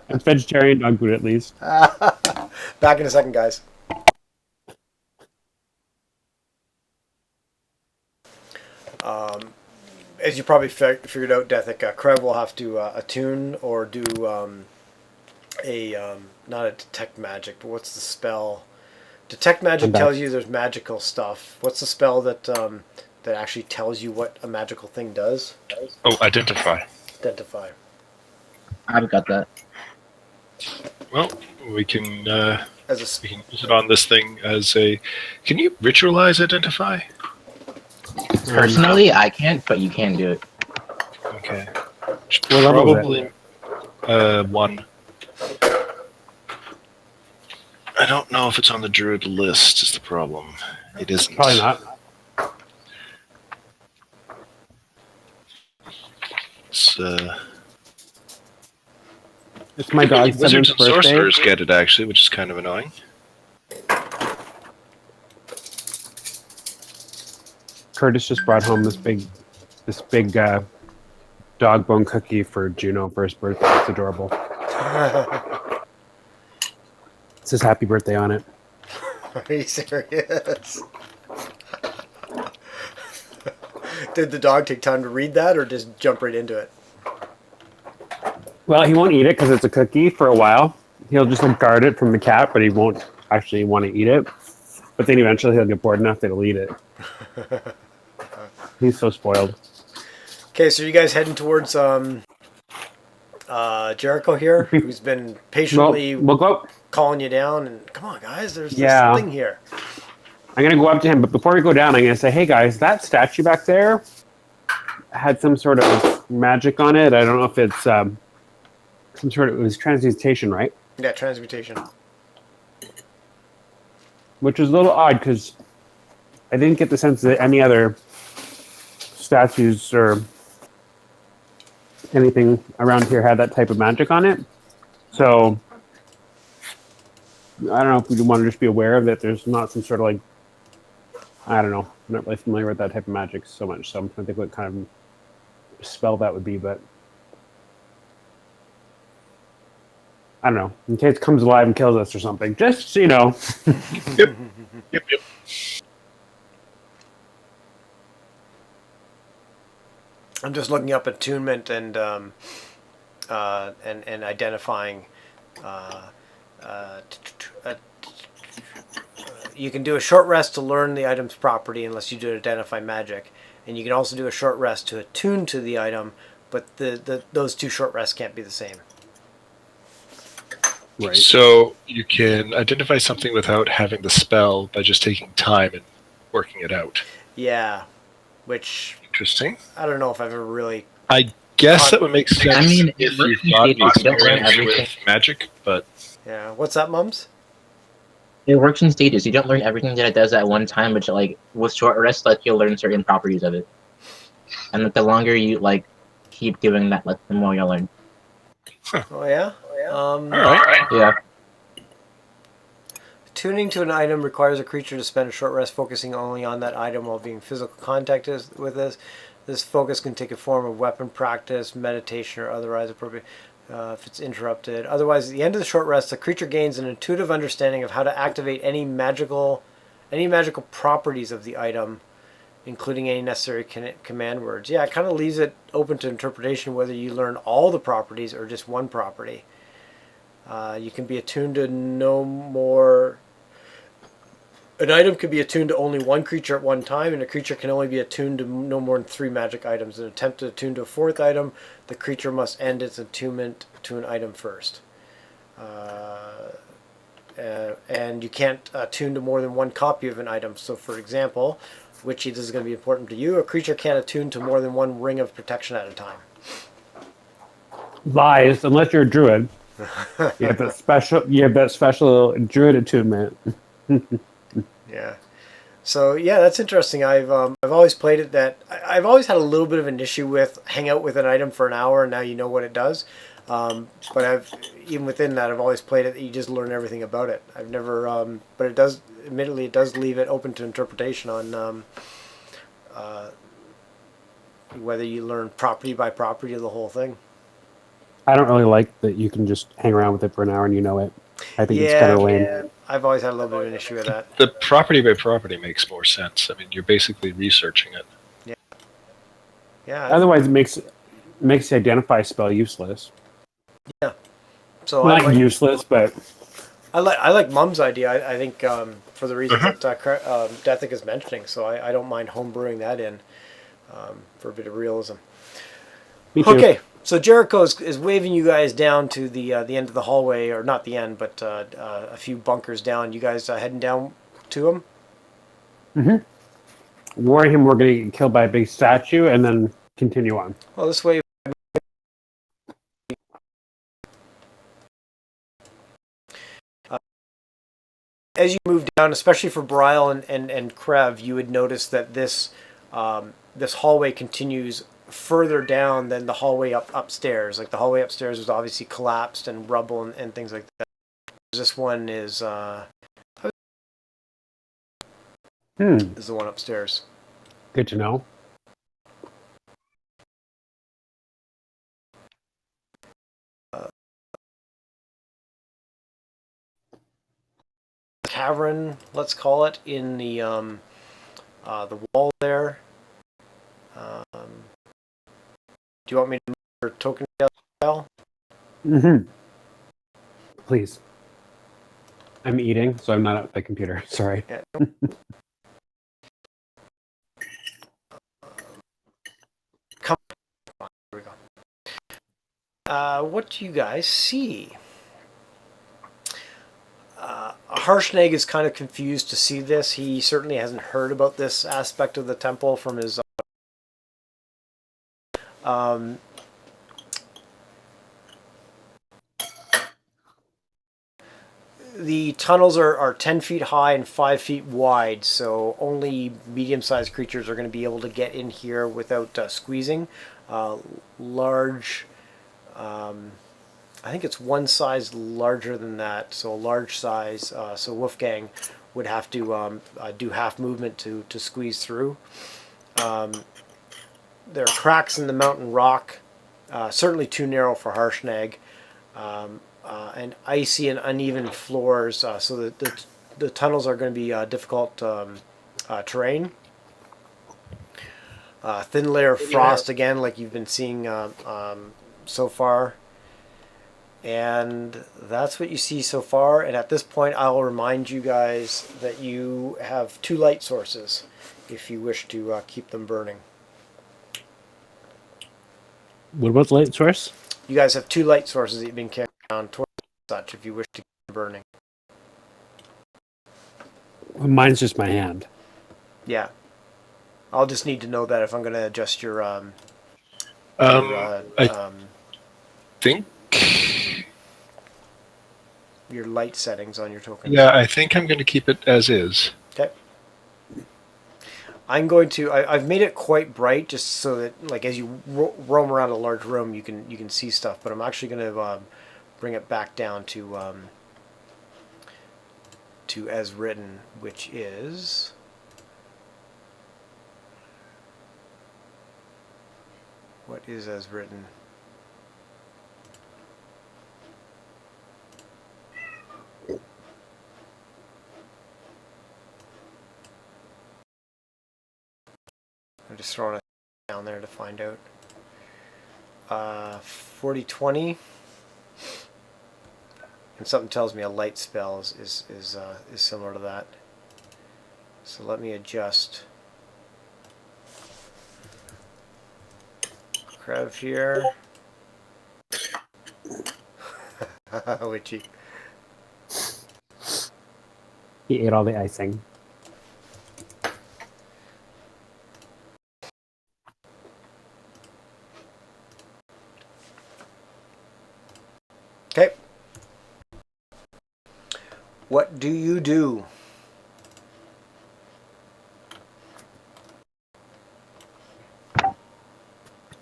It's vegetarian dog food at least. Back in a second, guys. As you probably figured out, Dethic, Krev will have to attune or do not a detect magic, but what's the spell? Detect magic tells you there's magical stuff. What's the spell that actually tells you what a magical thing does? Oh, identify. Identify. I've got that. Well, we can As we can use it on this thing as a. Can you ritualize identify? Personally, I can't, but you can do it. Okay. What level is Probably 1. I don't know if it's on the druid list. Is the problem? It isn't. Probably not. It's my dog's Wizards 7th and birthday. sorcerers get it actually, which is kind of annoying. Curtis just brought home this big dog bone cookie for Juno for his birthday. It's adorable. It says happy birthday on it. Are you serious? Did the dog take time to read that, or just jump right into it? Well, he won't eat it because it's a cookie for a while. He'll just guard it from the cat, but he won't actually want to eat it. But then eventually he'll get bored enough that he'll eat it. He's so spoiled. Okay, so you guys heading towards Jericho here, who's been patiently We'll go. calling you down, and come on, guys, there's Yeah. this thing here. I'm going to go up to him, but before we go down, I'm going to say, hey guys, that statue back there had some sort of magic on it. I don't know if it's some sort of, it was transmutation, right? Yeah, transmutation. Which was a little odd because I didn't get the sense that any other statues or anything around here had that type of magic on it. So I don't know if we want to just be aware of that there's not some sort of like, I don't know. I'm not really familiar with that type of magic so much, so I'm trying to think what kind of spell that would be, but I don't know. In case it comes alive and kills us or something. Just so you know. Yep. Yep. I'm just looking up attunement and identifying. Uh, uh, you can do a short rest to learn the item's property unless you do identify magic, and you can also do a short rest to attune to the item, but those two short rests can't be the same. Right. So you can identify something without having the spell by just taking time and working it out. Yeah, which Interesting. I don't know if I've ever really. I guess that would make sense I mean, if in you've working got stages, you don't learn experience everything. with magic, but Yeah, what's that, Mums? It works in stages. You don't learn everything that it does at one time, but like with short rest, like you'll learn certain properties of it. And like the longer you like keep doing that, like the more you'll learn. Oh yeah. all right. Yeah. Tuning to an item requires a creature to spend a short rest focusing only on that item while being in physical contact with this. This focus can take a form of weapon practice, meditation, or otherwise appropriate if it's interrupted. Otherwise, at the end of the short rest, the creature gains an intuitive understanding of how to activate any magical properties of the item, including any necessary command words. Yeah, it kind of leaves it open to interpretation whether you learn all the properties or just one property. You can be attuned to no more. An item can be attuned to only one creature at one time, and a creature can only be attuned to no more than 3 magic items. In an attempt to attune to a 4th item, the creature must end its attunement to an item first. And you can't attune to more than one copy of an item. So, for example, which this is going to be important to you, a creature can't attune to more than one ring of protection at a time. Lies, unless you're a druid. You have that special druid attunement. Yeah. So yeah, that's interesting. I've always played it that I've always had a little bit of an issue with hang out with an item for an hour and now you know what it does. But I've even within that I've always played it that you just learn everything about it. I've never but it does admittedly it does leave it open to interpretation on whether you learn property by property of the whole thing. I don't really like that you can just hang around with it for an hour and you know it. I think it's kind of lame. Yeah, I've always had a little bit of an issue with that. The property by property makes more sense. I mean, you're basically researching it. Yeah. Otherwise, it makes the identify spell useless. Yeah. So Well, not useless, but I like Mum's idea. I think for the reasons that Dethick is mentioning. So I don't mind homebrewing that in for a bit of realism. me too. Okay, so Jericho is waving you guys down to the end of the hallway, or not the end, but a few bunkers down. You guys heading down to him? Warn him we're going to get killed by a big statue, and then continue on. Well, this way. As you move down, especially for Bryle and Krev, you would notice that this hallway continues further down than the hallway upstairs. Like the hallway upstairs was obviously collapsed and rubble and things like that. This one is is the one upstairs. Good to know. Cavern, let's call it, in the wall there. Do you want me to move your token file? Please. I'm eating, so I'm not at the computer. Sorry. Yeah. Come. Here we go. What do you guys see? Harshnag is kind of confused to see this. He certainly hasn't heard about this aspect of the temple from his. The tunnels are 10 feet high and 5 feet wide, so only medium-sized creatures are going to be able to get in here without squeezing. Large, I think it's one size larger than that, so a large size. So Wolfgang would have to do half movement to squeeze through. there are cracks in the mountain rock, certainly too narrow for Harshnag, and icy and uneven floors, so the tunnels are going to be difficult terrain. Thin layer of frost again, like you've been seeing so far. And that's what you see so far. And at this point, I'll remind you guys that you have 2 light sources if you wish to keep them burning. What about the light source? You guys have 2 light sources that you've been carrying around towards such if you wish to keep them burning. Mine's just my hand. Yeah. I'll just need to know that if I'm going to adjust your I think. your light settings on your token. Yeah, I think I'm going to keep it as is. Okay. I'm going to. I've made it quite bright just so that, like, as you roam around a large room, you can see stuff. But I'm actually going to bring it back down to as written, which is. What is as written? I'm just throwing it down there to find out. 4020, and something tells me a light spell is similar to that. So let me adjust. Krev here. Witchy. He ate all the icing. Okay. What do you do?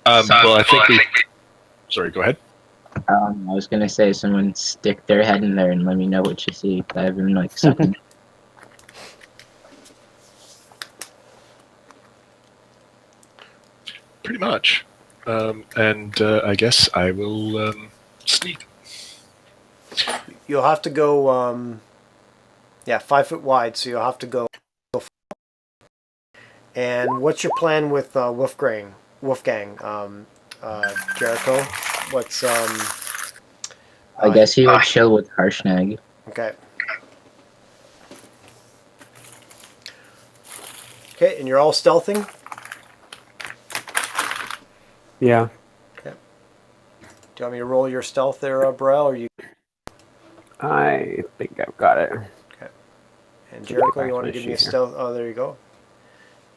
Well, I think we. Sorry, go ahead. I was gonna say, someone stick their head in there and let me know what you see. I have been like something. Pretty much. And I guess I will sneak. You'll have to go. 5 foot wide, so you'll have to go. And what's your plan with Wolfgang? Jericho. What's I guess he would chill with Harshnag. Okay. Okay, and you're all stealthing? Yeah. Okay. Do you want me to roll your stealth there, Burrell, or you? I think I've got it. Okay. And Jericho, you want to give me a stealth? Oh, there you go.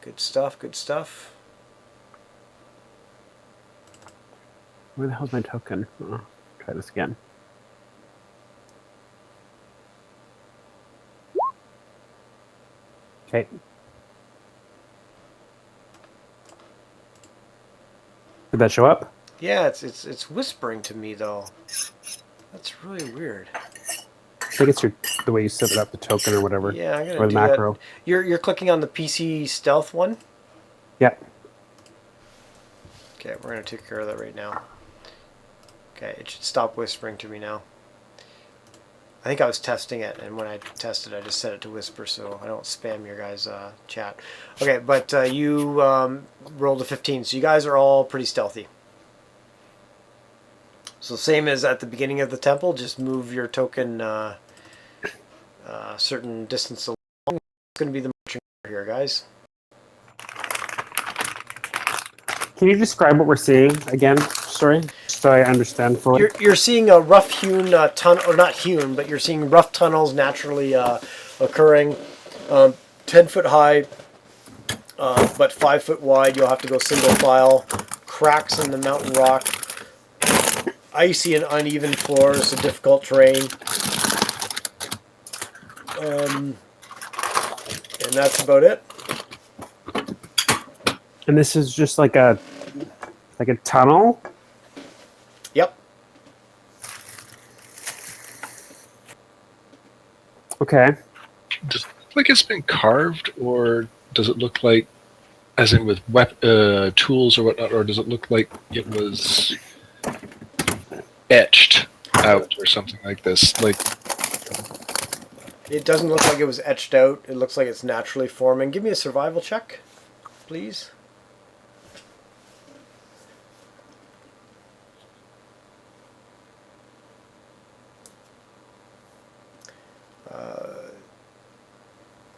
Good stuff, good stuff. Where the hell's my token? Oh, try this again. Okay. Did that show up? Yeah, it's whispering to me though. That's really weird. I think it's the way you set up the token or whatever. Yeah, I'm gonna or the do macro. that. You're clicking on the PC stealth one? Yep. Okay, we're gonna take care of that right now. Okay, it should stop whispering to me now. I think I was testing it, and when I tested, I just set it to whisper so I don't spam your guys' chat. Okay, but you rolled a 15, so you guys are all pretty stealthy. So same as at the beginning of the temple, just move your token a certain distance along. It's going to be the marching order here, guys. Can you describe what we're seeing again? Sorry, so I understand fully. You're seeing a rough-hewn tunnel, or not hewn, but you're seeing rough tunnels naturally occurring. 10 foot high, but 5 foot wide. You'll have to go single file. Cracks in the mountain rock. Icy and uneven floors, so difficult terrain. And that's about it. And this is just like a tunnel? Yep. Okay. Does it look like it's been carved, or does it look like as in with tools or whatnot, or does it look like it was etched out or something like this? Like, It doesn't look like it was etched out. It looks like it's naturally forming. Give me a survival check, please.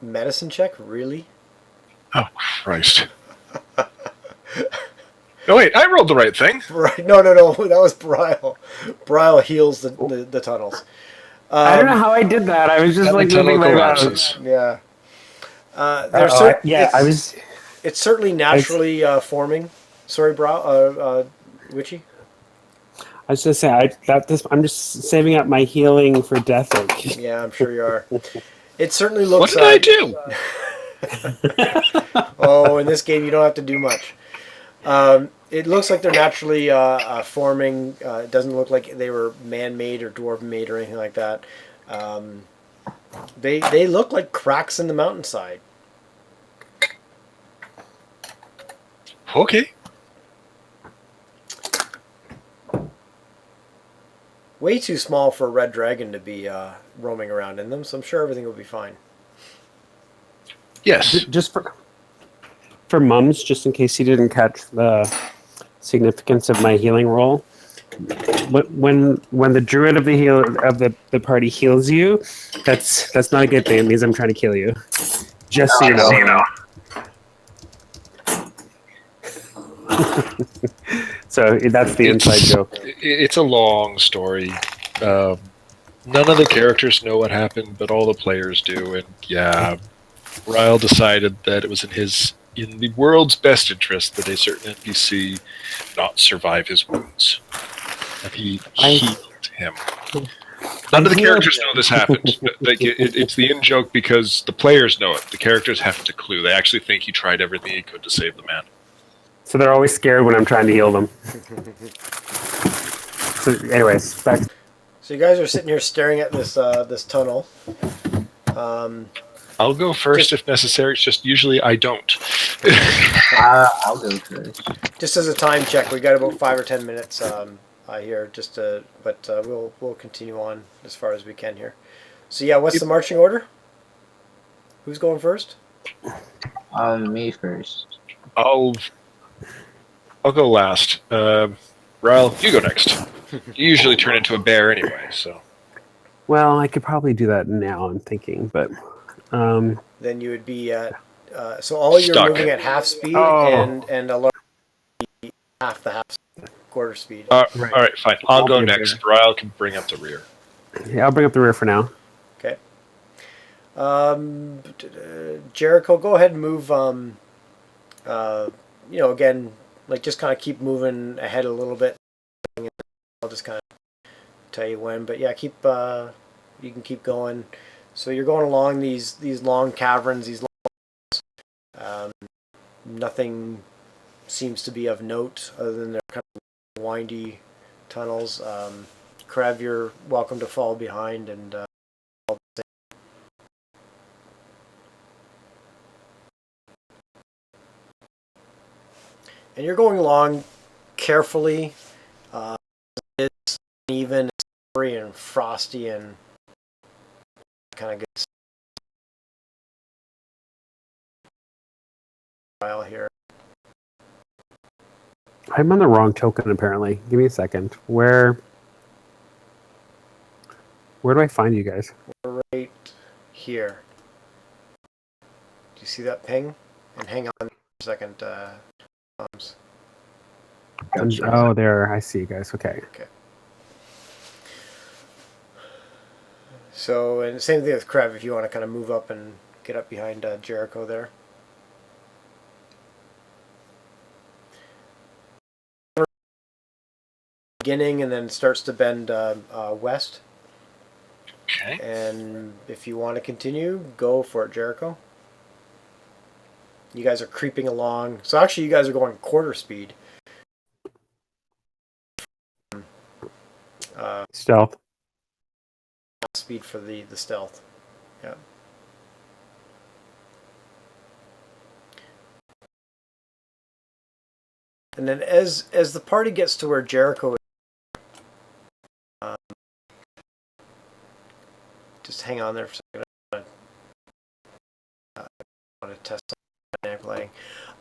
Medicine check, really? oh Christ! No, wait, I rolled the right thing. Right? No, that was Bryle. Bryle heals the tunnels. I don't know how I did that. I was just And the like tunnel moving my mouse. collapses. Yeah. Yeah, I was. It's certainly naturally forming. Sorry, Witchy. I was just saying. I'm just saving up my healing for death oak. Yeah, I'm sure you are. It certainly What looks. did I do? Oh, in this game you don't have to do much. It looks like they're naturally forming. It doesn't look like they were man-made or dwarf-made or anything like that. They look like cracks in the mountainside. Okay. Way too small for a red dragon to be roaming around in them, so I'm sure everything will be fine. Yes. Just for mums, just in case you didn't catch the significance of my healing roll. When the druid of the party heals you, that's not a good thing. It means I'm trying to kill you. Just so you know. So that's the inside joke. It's a long story. None of the characters know what happened, but all the players do. And yeah, Ryle decided that it was in the world's best interest that a certain NPC not survive his wounds, and he healed him. None of the characters know this happened. It's the in-joke because the players know it. The characters haven't a clue. They actually think he tried everything he could to save the man. So they're always scared when I'm trying to heal them. So anyways, back. So you guys are sitting here staring at this tunnel. I'll go first if necessary. It's just usually I don't. I'll go first. Just as a time check, we got about 5 or 10 minutes here. But we'll continue on as far as we can here. So yeah, what's the marching order? Who's going first? Me first. I'll go last. Ryle, you go next. You usually turn into a bear anyway, so. Well, I could probably do that now. I'm thinking, but Then you would be at. So all you're Stuck. moving at half speed, Oh. and a large half the half quarter speed. Right. All right, fine. I'll go next. Ryle can bring up the rear. Yeah, I'll bring up the rear for now. Okay. Jericho, go ahead and move. Again, like just kind of keep moving ahead a little bit. I'll just kind of tell you when, but yeah, you can keep going. So you're going along these long caverns, these long, nothing seems to be of note other than they're kind of windy tunnels. Krev, you're welcome to fall behind and you're going along carefully. It's uneven, it's slippery and frosty and kind of good style here. I'm on the wrong token apparently. Give me a second. Where do I find you guys? We're right here. Do you see that ping? And hang on a second. Oh, there. I see you guys. Okay. So, and same thing with Krev, if you want to kind of move up and get up behind Jericho there. Beginning and then starts to bend west. Okay. And if you want to continue, go for it, Jericho. You guys are creeping along. So actually, you guys are going quarter speed. Stealth. Speed for the stealth. Yeah. And then as the party gets to where Jericho is, just hang on there for a second. I want to test playing.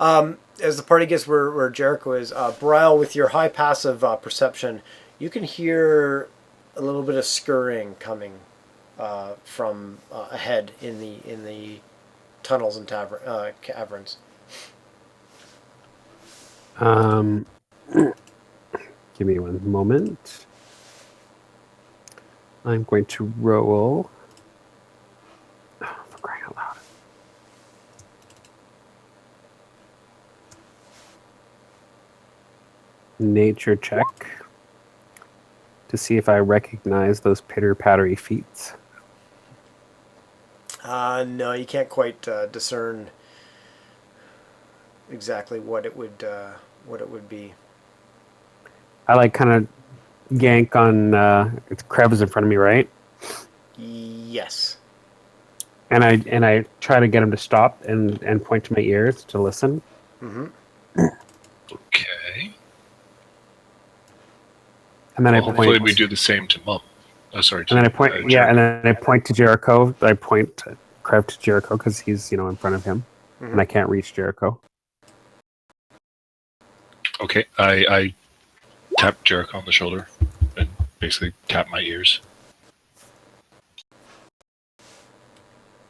As the party gets where Jericho is, Bryle, with your high passive perception, you can hear a little bit of scurrying coming from ahead in the tunnels and caverns. Give me one moment. I'm going to roll. Oh, for crying out loud. Nature check to see if I recognize those pitter-pattery feet. No, you can't quite discern exactly what it would be. I like kind of yank on. It's Krebs in front of me, right? Yes. And I try to get him to stop and point to my ears to listen. Mm-hmm. Okay. And then I Hopefully point. we do the same to Mum. Oh, sorry. And then I point. Jericho. And then I point to Jericho. I point Krebs to Jericho because he's in front of him, and I can't reach Jericho. Okay, I tap Jericho on the shoulder and basically tap my ears.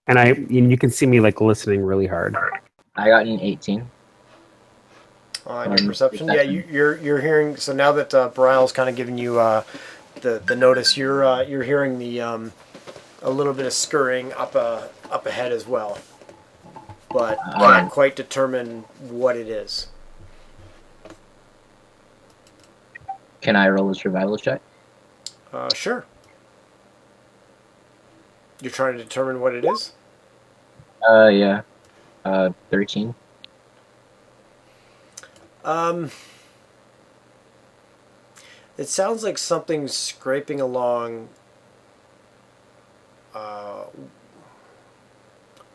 And you can see me like listening really hard. I got an 18. On your perception, yeah, you're hearing. So now that Bryle's kind of giving you the notice, you're hearing the a little bit of scurrying up ahead as well, but can't quite determine what it is. Can I roll a survival check? Sure. You're trying to determine what it is? Yeah. 13. It sounds like something's scraping along. How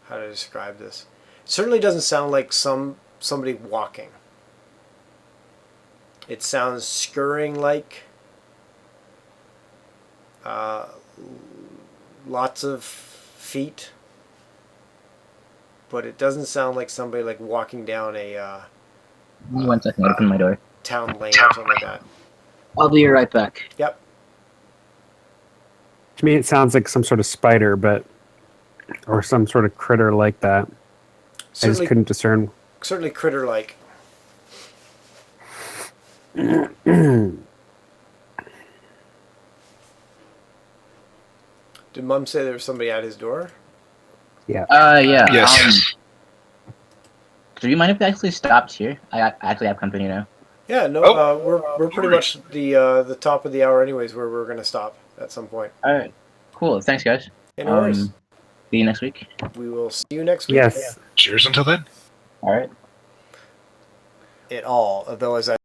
to describe this? It certainly doesn't sound like somebody walking. It sounds scurrying like. Lots of feet, but it doesn't sound like somebody like walking down a 1 second, open my door. town lane or something like that. I'll be right back. Yep. To me, it sounds like some sort of spider, or some sort of critter like that. I just couldn't discern. Certainly critter-like. Did Mum say there was somebody at his door? Yeah. Yeah. Yes. Do you mind if we actually stopped here? I actually have company now. Yeah, no. We're pretty much the top of the hour, anyways. Where we're gonna stop at some point. All right. Cool. Thanks, guys. No worries. See you next week. We will see you next week. Yes. Cheers until then. All right. It all, although as I